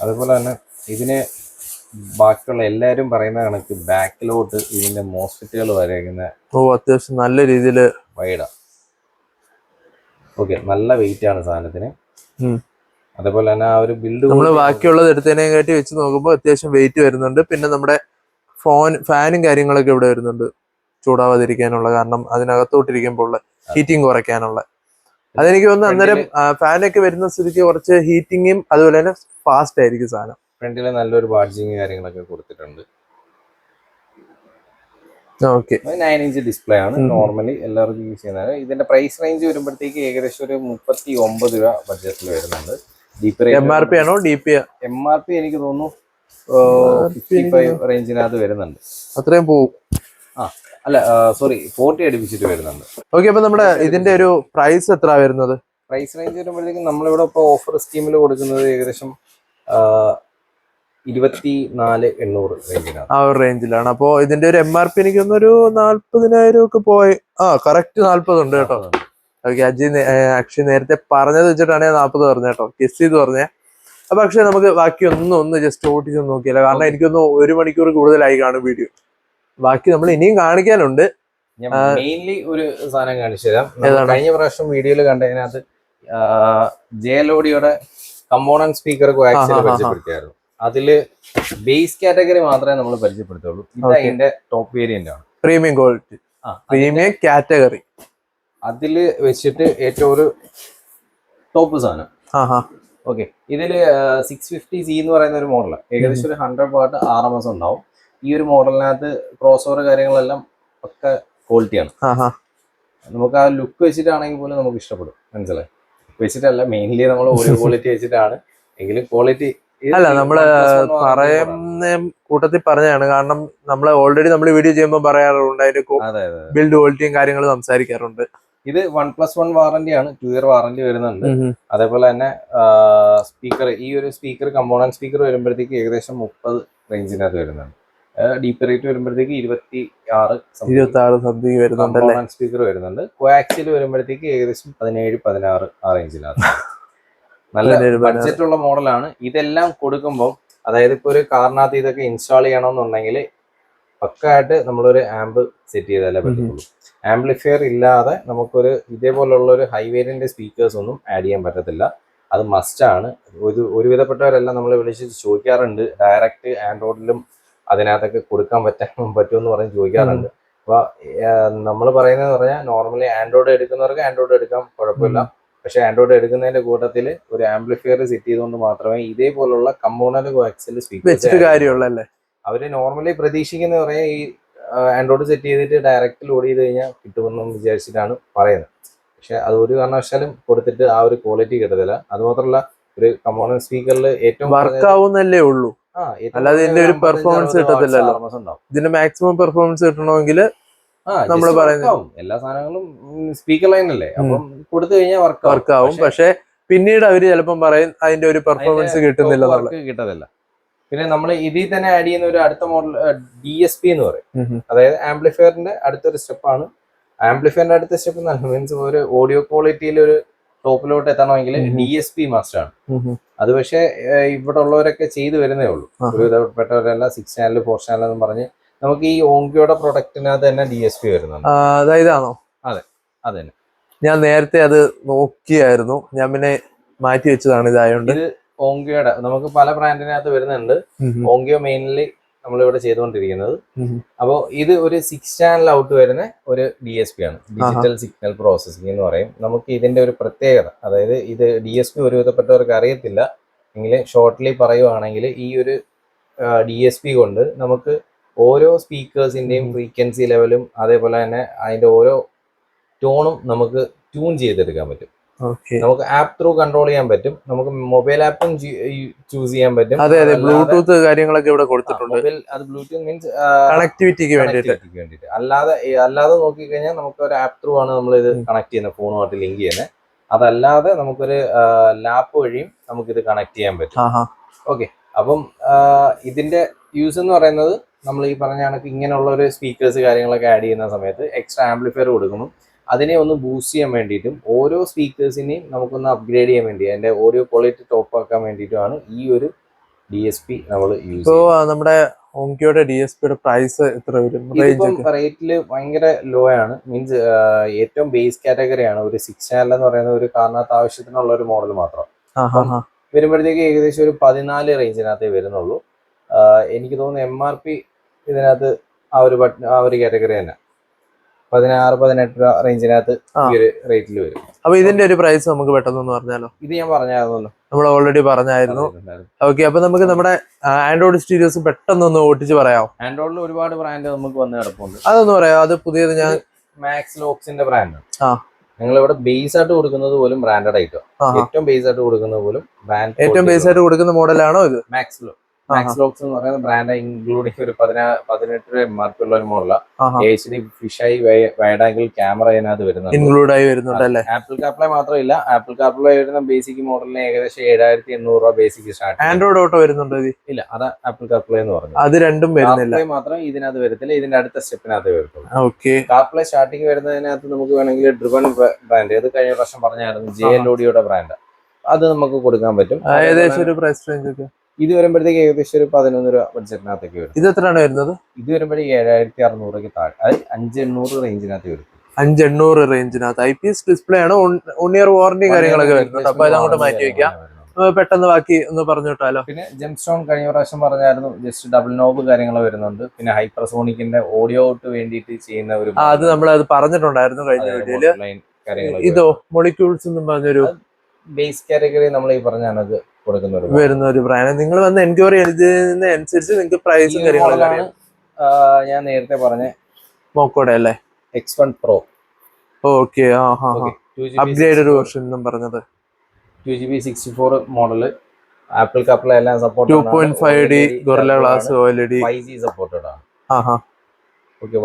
അതുപോലെ തന്നെ ഇതിന് ബാക്കിയുള്ള എല്ലാരും പറയുന്ന കണക്ക് ബാക്കിലോട്ട് ഇതിന്റെ മോസ്ഫെറ്റുകൾ വരയ്ക്കുന്ന അത്യാവശ്യം നല്ല രീതിയിൽ വൈഡാ. ഓക്കെ, നല്ല വെയിറ്റ് ആണ് സാധനത്തിന്. അതേപോലെ തന്നെ ആ ഒരു ബിൽഡ് നമ്മൾ ബാക്കിയുള്ളത് എടുത്തതിനെ കാട്ടി വെച്ച് നോക്കുമ്പോൾ അത്യാവശ്യം വെയിറ്റ് വരുന്നുണ്ട്. പിന്നെ നമ്മുടെ ഫാനും കാര്യങ്ങളൊക്കെ ഇവിടെ വരുന്നുണ്ട്, ചൂടാവാതിരിക്കാനുള്ള. കാരണം അതിനകത്തോട്ടിരിക്കുമ്പോൾ ഉള്ള ഹീറ്റിംഗ് കുറയ്ക്കാനുള്ള. അതെനിക്ക് തോന്നുന്നു അന്നേരം ഫാനൊക്കെ വരുന്ന സ്ഥിതിക്ക് കുറച്ച് ഹീറ്റിങ്ങും അതുപോലെ തന്നെ ഫാസ്റ്റ് ആയിരിക്കും സാധനം. ഫ്രണ്ടില് നല്ലൊരു ബാഡ്ജിങ് കാര്യങ്ങളൊക്കെ കൊടുത്തിട്ടുണ്ട്. ഓക്കെ, 9 ഇഞ്ച് ഡിസ്പ്ലേ ആണ് നോർമലി എല്ലാവർക്കും യൂസ് ചെയ്യുന്നത്. ഇതിന്റെ പ്രൈസ് റേഞ്ച് വരുമ്പോഴത്തേക്ക് ഏകദേശം ഒരു 39 രൂപ ബഡ്ജറ്റിൽ വരുന്നുണ്ട്. MRP ആണോ DP? MRP എനിക്ക് തോന്നുന്നു 55 റേഞ്ചിനകത്ത് വരുന്നുണ്ട്. അത്രയും പോവും. അല്ല സോറി, 40 അടുപ്പിച്ചിട്ട് വരുന്നുണ്ട്. ഓക്കെ, അപ്പൊ നമ്മുടെ ഇതിന്റെ ഒരു പ്രൈസ് എത്ര വരുന്നത്? പ്രൈസ് റേഞ്ച് വരുമ്പോഴത്തേക്കും നമ്മളിവിടെ ഇപ്പോൾ ഓഫർ സ്കീമിൽ കൊടുക്കുന്നത് ഏകദേശം 24,800 റേഞ്ചിലാണ്. ആ ഒരു റേഞ്ചിലാണ്. അപ്പോ ഇതിന്റെ ഒരു MRP എനിക്ക് തോന്നുന്നു ഒരു 40,000 ഒക്കെ പോയി. കറക്റ്റ് 40 ഉണ്ട് കേട്ടോ. ഓക്കെ, അക്ഷയ് നേരത്തെ പറഞ്ഞത് വെച്ചിട്ടാണ് 40 പറഞ്ഞത് കേട്ടോ, ഗെസ് ചെയ്ത് പറഞ്ഞേ. അപ്പൊ പക്ഷെ നമുക്ക് ബാക്കി ഒന്ന് ജസ്റ്റ് ഓട്ടിച്ച് നോക്കിയല്ലോ. കാരണം എനിക്കൊന്ന് 1 മണിക്കൂർ കൂടുതലായി കാണും വീഡിയോ. ബാക്കി നമ്മൾ ഇനിയും കാണിക്കാനുണ്ട്. ഞാൻ മെയിൻലി ഒരു സാധനം കാണിച്ചു തരാം. കഴിഞ്ഞ പ്രാവശ്യം വീഡിയോയിൽ കണ്ടതിനകത്ത് JLODയുടെ കമ്പോണന്റ് സ്പീക്കർ കോയാക്സിൽ പരിചയപ്പെടുത്തിയായിരുന്നു. അതില് ബേസ് കാറ്റഗറി മാത്രമേ നമ്മൾ പരിചയപ്പെടുത്തുള്ളൂ. ഇത് അതിന്റെ ടോപ്പ് വേരിയന്റ് ആണ്, പ്രീമിയം ക്വാളിറ്റി, പ്രീമിയം കാറ്റഗറി. അതില് വെച്ചിട്ട് ഏറ്റവും ഒരു ടോപ്പ് സാധനം. ഓക്കെ, ഇതില് 650C എന്ന് പറയുന്ന ഒരു മോഡലാണ്. ഏകദേശം ഒരു 100 വാട്ട് RMS ഉണ്ടാവും. ഈ ഒരു മോഡലിനകത്ത് ക്രോസ് ഓവർ കാര്യങ്ങളെല്ലാം ഒക്കെ ക്വാളിറ്റിയാണ്. നമുക്ക് ആ ലുക്ക് വെച്ചിട്ടാണെങ്കിൽ പോലും നമുക്ക് ഇഷ്ടപ്പെടും. മനസ്സിലായി? വെച്ചിട്ടല്ല, മെയിൻലി നമ്മൾ ഓഡിയോ ക്വാളിറ്റി വെച്ചിട്ടാണ്. എങ്കിലും ക്വാളിറ്റി അല്ല, നമ്മള് പറയുന്ന കൂട്ടത്തിൽ പറഞ്ഞതാണ്. കാരണം നമ്മൾ ഓൾറെഡി നമ്മൾ വീഡിയോ ചെയ്യുമ്പോൾ പറയാറുണ്ട് അതിന്റെ ബിൽഡ് ക്വാളിറ്റിയും കാര്യങ്ങളും സംസാരിക്കാറുണ്ട്. ഇത് 1+1 വാറന്റി ആണ്, 2 ഇയർ വാറന്റി വരുന്നുണ്ട്. അതേപോലെ തന്നെ സ്പീക്കർ, ഈ ഒരു സ്പീക്കർ കമ്പോണന്റ് സ്പീക്കർ വരുമ്പോഴത്തേക്ക് ഏകദേശം 30 റേഞ്ചിനകത്ത് വരുന്നുണ്ട്. DP റേറ്റ് വരുമ്പോഴത്തേക്ക് 26 സംതിങ് വരുന്നുണ്ട്. സ്പീക്കർ വരുന്നുണ്ട്. കോയാക്സിൽ വരുമ്പോഴത്തേക്ക് ഏകദേശം 17-16 ആ റേഞ്ചിനകത്ത്. നല്ല ബഡ്ജറ്റ് ഉള്ള മോഡലാണ്. ഇതെല്ലാം കൊടുക്കുമ്പോൾ, അതായത് ഇപ്പൊ ഒരു കാറിനകത്ത് ഇതൊക്കെ ഇൻസ്റ്റാൾ ചെയ്യണമെന്നുണ്ടെങ്കിൽ പക്കായിട്ട് നമ്മളൊരു ആംബ് സെറ്റ് ചെയ്താലേ പറ്റത്തുള്ളൂ. ആംപ്ലിഫയർ ഇല്ലാതെ നമുക്കൊരു ഇതേപോലുള്ള ഒരു ഹൈ വേരിയന്റ് സ്പീക്കേഴ്സ് ഒന്നും ആഡ് ചെയ്യാൻ പറ്റത്തില്ല. അത് മസ്റ്റാണ്. ഒരുവിധപ്പെട്ടവരെല്ലാം നമ്മളെ വിളിച്ച് ചോദിക്കാറുണ്ട്, ഡയറക്റ്റ് ആൻഡ്രോയിഡിലും അതിനകത്തൊക്കെ കൊടുക്കാൻ പറ്റുമെന്ന് പറഞ്ഞ് ചോദിക്കാറുണ്ട്. അപ്പൊ നമ്മൾ പറയുന്നത് പറഞ്ഞാൽ നോർമലി ആൻഡ്രോയിഡ് എടുക്കുന്നവർക്ക് ആൻഡ്രോയിഡ് എടുക്കാം, കുഴപ്പമില്ല. പക്ഷെ ആൻഡ്രോയിഡ് എടുക്കുന്നതിന്റെ കൂട്ടത്തിൽ ഒരു ആംപ്ലിഫയർ സെറ്റ് ചെയ്തുകൊണ്ട് മാത്രമേ ഇതേപോലുള്ള കമ്പോണന്റ് കോയാക്സിൽ സ്പീക്കർ കാര്യമുള്ളൂ. അവര് നോർമലി പ്രതീക്ഷിക്കുന്ന പറയാൻ ഈ ആൻഡ്രോയിഡ് സെറ്റ് ചെയ്തിട്ട് ഡയറക്റ്റ് ലോഡ് ചെയ്ത് കഴിഞ്ഞാൽ കിട്ടുമെന്ന് വിചാരിച്ചിട്ടാണ് പറയുന്നത്. പക്ഷെ അത് ഒരു കാരണവശാലും കൊടുത്തിട്ട് ആ ഒരു ക്വാളിറ്റി കിട്ടത്തില്ല. അതുമാത്രമല്ല, ഒരു കമ്പോണന്റ് സ്പീക്കറിൽ ഏറ്റവും വർക്ക് ആവുന്നല്ലേ ഉള്ളൂ, അല്ലാതെ ഇതിന്റെ ഒരു പെർഫോമൻസ് കിട്ടത്തില്ലല്ലോ. ഇതിന്റെ മാക്സിമം പെർഫോമൻസ് കിട്ടണമെങ്കിൽ നമ്മൾ പറയുന്നത് എല്ലാ സാധനങ്ങളും സ്പീക്കർ ലൈൻ അല്ലേ, അപ്പം കൊടുത്തു കഴിഞ്ഞാൽ വർക്ക് ആവും. പക്ഷെ പിന്നീട് അവര് ചിലപ്പം പറയും അതിന്റെ ഒരു പെർഫോമൻസ് കിട്ടത്തില്ല. പിന്നെ നമ്മൾ ഇതിൽ തന്നെ ആഡ് ചെയ്യുന്ന ഒരു അടുത്ത മോഡൽ DSP എന്ന് പറയും. അതായത് ആംപ്ലിഫയറിന്റെ അടുത്തൊരു സ്റ്റെപ്പാണ്. ആംപ്ലിഫയറിന്റെ അടുത്ത സ്റ്റെപ്പ് മീൻസ് ഒരു ഓഡിയോ ക്വാളിറ്റിയിൽ ഒരു ടോപ്പിലോട്ട് എത്തണമെങ്കിൽ DSP മസ്റ്റ് ആണ്. അത് പക്ഷേ ഇവിടെ ഉള്ളവരൊക്കെ ചെയ്തു വരുന്നേ ഉള്ളൂ. ഒരുവിധപ്പെട്ടവരെല്ലാം 6 ചാനൽ 4 ചാനൽ എന്ന് പറഞ്ഞ് നമുക്ക് ഈ ഓങ്കിയോടെ പ്രൊഡക്റ്റിനകത്ത് തന്നെ DSP വരുന്നുണ്ട്. അതായതാണോ? അതെ, അത് തന്നെ. ഞാൻ നേരത്തെ അത് നോക്കിയായിരുന്നു, ഞാൻ പിന്നെ മാറ്റി വെച്ചതാണ് ഇതായോണ്ട്. ഇത് ഓങ്കിയോടെ നമുക്ക് പല ബ്രാൻഡിനകത്ത് വരുന്നുണ്ട്. ഓങ്കിയോ മെയിൻലി നമ്മളിവിടെ ചെയ്തുകൊണ്ടിരിക്കുന്നത്. അപ്പോൾ ഇത് ഒരു 6 ചാനൽ ഔട്ട് വരുന്ന ഒരു DSP ആണ്, ഡിജിറ്റൽ സിഗ്നൽ പ്രോസസ്സിംഗ് എന്ന് പറയും. നമുക്ക് ഇതിന്റെ ഒരു പ്രത്യേകത, അതായത് ഇത് DSP ഒരുവിധപ്പെട്ടവർക്ക് അറിയത്തില്ല എങ്കിൽ ഷോർട്ട്ലി പറയുവാണെങ്കിൽ, ഈ ഒരു DSP കൊണ്ട് നമുക്ക് ഓരോ സ്പീക്കേഴ്സിന്റെയും ഫ്രീക്വൻസി ലെവലും അതേപോലെ തന്നെ അതിന്റെ ഓരോ ടോണും നമുക്ക് ട്യൂൺ ചെയ്തെടുക്കാൻ പറ്റും. നമുക്ക് ആപ്പ് ത്രൂ കൺട്രോൾ ചെയ്യാൻ പറ്റും. നമുക്ക് മൊബൈൽ ആപ്പും ചൂസ് ചെയ്യാൻ പറ്റും. ബ്ലൂടൂത്ത് കാര്യങ്ങളൊക്കെ ഇവിടെ കൊടുത്തിട്ടുണ്ട്. അത് ബ്ലൂടൂത്ത് മീൻസ് കണക്ടിവിറ്റിക്ക് വേണ്ടിയിട്ട്. അല്ലാതെ നോക്കിക്കഴിഞ്ഞാൽ നമുക്ക് ഒരു ആപ്പ് ത്രൂ ആണ് നമ്മൾ ഇത് കണക്ട് ചെയ്യുന്നത്, ഫോണുമായിട്ട് ലിങ്ക് ചെയ്യുന്നത്. അതല്ലാതെ നമുക്കൊരു ലാപ്പ് വഴിയും നമുക്കിത് കണക്ട് ചെയ്യാൻ പറ്റും. ഓക്കെ, അപ്പം ഇതിന്റെ യൂസ് എന്ന് പറയുന്നത്, നമ്മൾ ഈ പറഞ്ഞ കണക്ക് ഇങ്ങനെയുള്ള ഒരു സ്പീക്കേഴ്സ് കാര്യങ്ങളൊക്കെ ആഡ് ചെയ്യുന്ന സമയത്ത് എക്സ്ട്രാ ആംപ്ലിഫയർ കൊടുക്കണം. അതിനെ ഒന്ന് ബൂസ്റ്റ് ചെയ്യാൻ വേണ്ടിയിട്ടും ഓരോ സ്പീക്കേഴ്സിനെയും നമുക്കൊന്ന് അപ്ഗ്രേഡ് ചെയ്യാൻ വേണ്ടി അതിന്റെ ഓഡിയോ ക്വാളിറ്റി ടോപ്പ് ആക്കാൻ വേണ്ടിയിട്ടുമാണ് ഈ ഒരു DSP നമ്മൾ യൂസ് ചെയ്യുന്നത്. നമ്മുടെ ഓങ്കിയോടെ DSPയുടെ പ്രൈസ് എത്ര വരും? റേറ്റില് ഭയങ്കര ലോ ആണ്. മീൻസ് ഏറ്റവും ബേസ് കാറ്റഗറി ആണ്. ഒരു 6 ചാനൽ എന്ന് പറയുന്ന ഒരു കാരണത്ത് ആവശ്യത്തിനുള്ള ഒരു മോഡൽ മാത്രം വരുമ്പോഴത്തേക്ക് ഏകദേശം ഒരു 14 റേഞ്ചിനകത്തേ വരുന്നുള്ളൂ. എനിക്ക് തോന്നുന്നു MRP ഇതിനകത്ത് ആ ഒരു കാറ്റഗറി തന്നെ 16-18 റേഞ്ചിനകത്ത് ഈ ഒരു റേറ്റിൽ വരും. അപ്പൊ ഇതിന്റെ ഒരു പ്രൈസ് നമുക്ക് പെട്ടെന്ന് പറഞ്ഞാലോ? ഇത് ഞാൻ പറഞ്ഞായിരുന്നല്ലോ, നമ്മൾ ഓൾറെഡി പറഞ്ഞായിരുന്നു. ഓക്കെ, അപ്പൊ നമുക്ക് നമ്മുടെ ആൻഡ്രോയിഡ് സ്റ്റീരിയോസ് പെട്ടെന്നൊന്ന് ഓട്ടിച്ച് പറയാം. ആൻഡ്രോയിഡിൽ ഒരുപാട് ബ്രാൻഡ് നമുക്ക് വന്ന് കിടപ്പുണ്ട്. അതൊന്ന് പറയാം. അത് പുതിയത് ഞാൻ മാക്സ് ലോക്സിന്റെ ബ്രാൻഡ്. ഞങ്ങൾ ഇവിടെ ബേസ് ആയിട്ട് കൊടുക്കുന്നത് പോലും ബ്രാൻഡഡ് ഐറ്റം. ഏറ്റവും ബേസ് ആയിട്ട് കൊടുക്കുന്നത് പോലും ഏറ്റവും ബേസ് ആയിട്ട് കൊടുക്കുന്ന മോഡലാണോ ഇത്? മാക്സ് ലോക്സ് എന്ന് പറയുന്ന ബ്രാൻഡ് ഇൻക്ലൂഡിംഗ് ഒരു 18 MRP ഉള്ള ഒരു മോഡലാണ്. HD ഫിഷായി വൈഡ് ആംഗിൾ ക്യാമറ അതിനകത്ത് വരുന്നുണ്ട്, ഇൻക്ലൂഡ് ആയി വരുന്നുണ്ട്. ആപ്പിൾ കാർപ്ലേ മാത്രമില്ല, ആപ്പിൾ കാർപ്ലേ വരുന്ന ബേസിക് മോഡലിന് ഏകദേശം 7,800 രൂപ ബേസിക് സ്റ്റാർട്ട്. ആൻഡ്രോയിഡ് ഓട്ടോ വരുന്നുണ്ട്? ഇല്ല, അത് ആപ്പിൾ കാർപ്ലേ എന്ന് പറഞ്ഞു. അത് രണ്ടും വരുന്നില്ല, മാത്രം ഇതിനകത്ത് വരത്തില്ല. ഇതിന്റെ അടുത്ത സ്റ്റെപ്പിനകത്ത് വരത്തുള്ളൂ. ഓക്കെ. കാർപ്ലേ സ്റ്റാർട്ടിങ് വരുന്നതിനകത്ത് നമുക്ക് വേണമെങ്കിൽ ഡ്രിവൺ ബ്രാൻഡ്, അത് കഴിഞ്ഞ പ്രാവശ്യം പറഞ്ഞായിരുന്നു, JLODയുടെ ബ്രാൻഡ്, അത് നമുക്ക് കൊടുക്കാൻ പറ്റും. ഏകദേശം ഒരു പ്രൈസ് റേഞ്ച് ഒക്കെ ഇത് വരുമ്പോഴത്തേക്ക് ഏകദേശം ഒരു 11 രൂപ ബഡ്ജറ്റിനകത്തേക്ക് വരും. ഇത് എത്രയാണ് വരുന്നത്? ഇത് വരുമ്പോഴേക്ക് 7,600 താഴെ, അത് 5,800 റേഞ്ചിനകത്ത് വരും. 5,800 റേഞ്ചിനകത്ത് IPS ഡിസ്പ്ലേ ആണ്. 1 ഇയർ വാറന്റി കാര്യങ്ങളൊക്കെ വരുന്നുണ്ട്. അപ്പൊ അതങ്ങോട്ട് മാറ്റി വെക്കാം. പെട്ടെന്ന് ബാക്കി ഒന്ന് പറഞ്ഞിട്ടാലോ. പിന്നെ ജെംസ്റ്റോൺ കഴിഞ്ഞ പ്രാവശ്യം പറഞ്ഞായിരുന്നു, ജസ്റ്റ് ഡബിൾ നോബ് കാര്യങ്ങൾ വരുന്നുണ്ട്. പിന്നെ ഹൈപ്പർസോണിക്കിന്റെ ഓഡിയോ ഔട്ട് വേണ്ടിയിട്ട് ചെയ്യുന്ന ഒരു അത് നമ്മൾ അത് പറഞ്ഞിട്ടുണ്ടായിരുന്നു കഴിഞ്ഞ വീഡിയോയില്. ഇതോ മൊളിക്യൂൾസ് എന്നും പറഞ്ഞൊരു ബേസ് കാറ്റഗറി നമ്മൾ ഈ പറഞ്ഞാണ് വരുന്ന ഒരു ബ്രാൻഡ്. നിങ്ങൾ വന്ന് എൻക്വയറി അനുസരിച്ച് നിങ്ങൾക്ക് പ്രൈസും കാര്യങ്ങളും. ഞാൻ നേരത്തെ പറഞ്ഞ മോക്കോടെ അല്ലേ, X1 Pro. Okay. Upgraded version എന്നും പറഞ്ഞത് 2GB 64 മോഡല്. ആപ്പിൾ കാർപ്ലേ എല്ലാം support. 2.5D guerrilla glass OLED 5G supported ആണ്.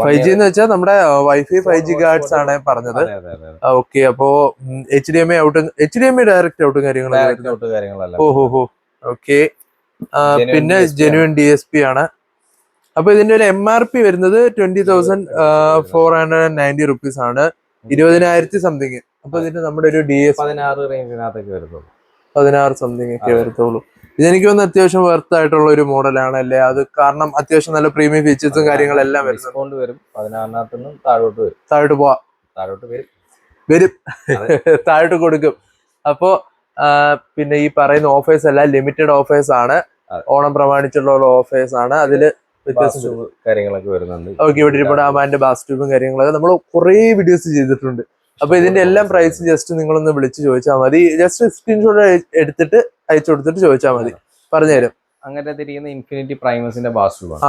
5G എന്ന് വെച്ചാൽ നമ്മുടെ വൈഫൈ 5G ഗാർഡ്സ് ആണ് പറഞ്ഞത്. ഓക്കെ, അപ്പോ HDMI ഡയറക്റ്റ് ഔട്ടും കാര്യങ്ങളും. ഓഹോ, ഓക്കെ. പിന്നെ ജെനുവിൻ DSP ആണ്. അപ്പൊ ഇതിന്റെ ഒരു MRP വരുന്നത് 20,490 റുപ്പീസ് ആണ്, 20,000 സംതിങ്. അപ്പൊ ഇതിന്റെ നമ്മുടെ ഒരു DSP 16 റേഞ്ചിനകത്തൊക്കെ വരുന്നുള്ളൂ, 16 സംതിങ് ഒക്കെ വരത്തുള്ളൂ. ഇതെനിക്ക് തോന്നുന്നു അത്യാവശ്യം വെർത്ത് ആയിട്ടുള്ള ഒരു മോഡലാണ് അല്ലേ? അത് കാരണം അത്യാവശ്യം നല്ല പ്രീമിയം ഫീച്ചേഴ്സും കാര്യങ്ങളെല്ലാം വരും. 16 താഴോട്ട് വരും താഴോട്ട് കൊടുക്കും. അപ്പോ പിന്നെ ഈ പറയുന്ന ഓഫേഴ്സ് എല്ലാം ലിമിറ്റഡ് ഓഫേഴ്സ് ആണ്, ഓണം പ്രമാണിച്ചുള്ള ഓഫേഴ്സ് ആണ്. അതില് വ്യത്യാസം കാര്യങ്ങളൊക്കെ വരുന്നുണ്ട്. ഓക്കെ, ഇവിടെ ഇപ്പോൾ ആമാന്റെ ബാസ് ട്യൂബും കാര്യങ്ങളൊക്കെ നമ്മൾ കുറെ വീഡിയോസ് ചെയ്തിട്ടുണ്ട്. അപ്പൊ ഇതിന്റെ എല്ലാം പ്രൈസ് ജസ്റ്റ് നിങ്ങളൊന്ന് വിളിച്ച് ചോദിച്ചാൽ മതി. ജസ്റ്റ് സ്ക്രീൻഷോട്ട് എടുത്തിട്ട് അയച്ചു കൊടുത്തിട്ട് ചോദിച്ചാൽ മതി, പറഞ്ഞുതരും. അങ്ങനെ തിരിയുന്ന ഇൻഫിനിറ്റി പ്രൈമസിന്റെ ബാസ് ട്യൂബ് ആ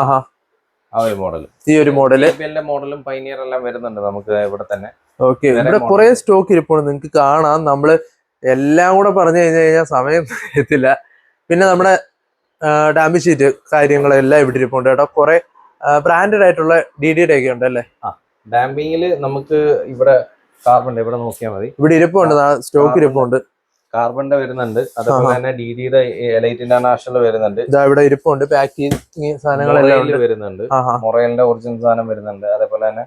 ഒരു മോഡൽ. ഈ ഒരു മോഡല് മോഡലും പൈനിയർ എല്ലാം വരുന്നുണ്ട് നമുക്ക് ഇവിടെ തന്നെ. ഓക്കെ, ഇവിടെ കുറെ സ്റ്റോക്ക് ഇരിപ്പുണ്ട്, നിങ്ങൾക്ക് കാണാം. നമ്മള് എല്ലാം കൂടെ പറഞ്ഞു കഴിഞ്ഞാൽ സമയം എത്തില്ല. പിന്നെ നമ്മുടെ ഡാമി ഷീറ്റ് കാര്യങ്ങളെല്ലാം ഇവിടെ ഇരിപ്പുണ്ട് കേട്ടോ. കുറെ ബ്രാൻഡഡ് ആയിട്ടുള്ള DDയുടെ ഒക്കെ ഉണ്ട് അല്ലേ? ഡാമ്പിങ്ങില് നമുക്ക് ഇവിടെ കാർബണിന്റെ ഇവിടെ നോക്കിയാൽ മതി, ഇവിടെ ഇരിപ്പുണ്ട്, സ്റ്റോക്ക് ഇരിപ്പുണ്ട്. കാർബണിന്റെ വരുന്നുണ്ട്, അതുപോലെ തന്നെ DDയുടെ എലൈറ്റ് ഇന്റർനാഷണൽ വരുന്നുണ്ട്. ഇവിടെ ഇരിപ്പുണ്ട്, പാക്കിംഗ് സാധനങ്ങളെല്ലാം വരുന്നുണ്ട്. മൊറേലിന്റെ ഒറിജിനൽ സാധനം വരുന്നുണ്ട്, അതേപോലെ തന്നെ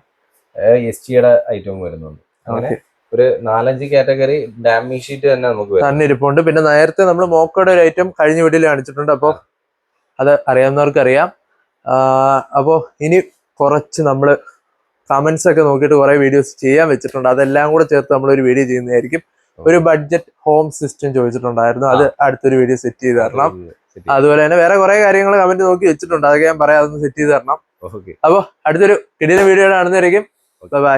STയുടെ ഐറ്റവും വരുന്നുണ്ട്. അങ്ങനെ ഒരു 4-5 കാറ്റഗറി ഡാമി ഷീറ്റ് തന്നെ നമുക്ക് തന്നെ ഇരിപ്പുണ്ട്. പിന്നെ നേരത്തെ നമ്മൾ മോക്കോയുടെ ഒരു ഐറ്റം കഴിഞ്ഞ വീഡിയോയിൽ കാണിച്ചിട്ടുണ്ട്, അപ്പൊ അത് അറിയാവുന്നവർക്ക് അറിയാം. അപ്പോ ഇനി കുറച്ച് നമ്മള് കമന്റ്സ് ഒക്കെ നോക്കിയിട്ട് കുറെ വീഡിയോസ് ചെയ്യാൻ വെച്ചിട്ടുണ്ട്, അതെല്ലാം കൂടെ ചേർത്ത് നമ്മൾ ഒരു വീഡിയോ ചെയ്യുന്നതായിരിക്കും. ഒരു ബഡ്ജറ്റ് ഹോം സിസ്റ്റം ചോദിച്ചിട്ടുണ്ടായിരുന്നു, അത് അടുത്തൊരു വീഡിയോ സെറ്റ് ചെയ്ത് തരണം. അതുപോലെ തന്നെ വേറെ കുറെ കാര്യങ്ങൾ കമന്റ് നോക്കി വെച്ചിട്ടുണ്ട്, അതൊക്കെ ഞാൻ പറയാം, അതൊന്ന് സെറ്റ് ചെയ്ത് തരണം. അപ്പൊ അടുത്തൊരു കിടിലൻ വീഡിയോ കാണുന്നതായിരിക്കും. ബൈ.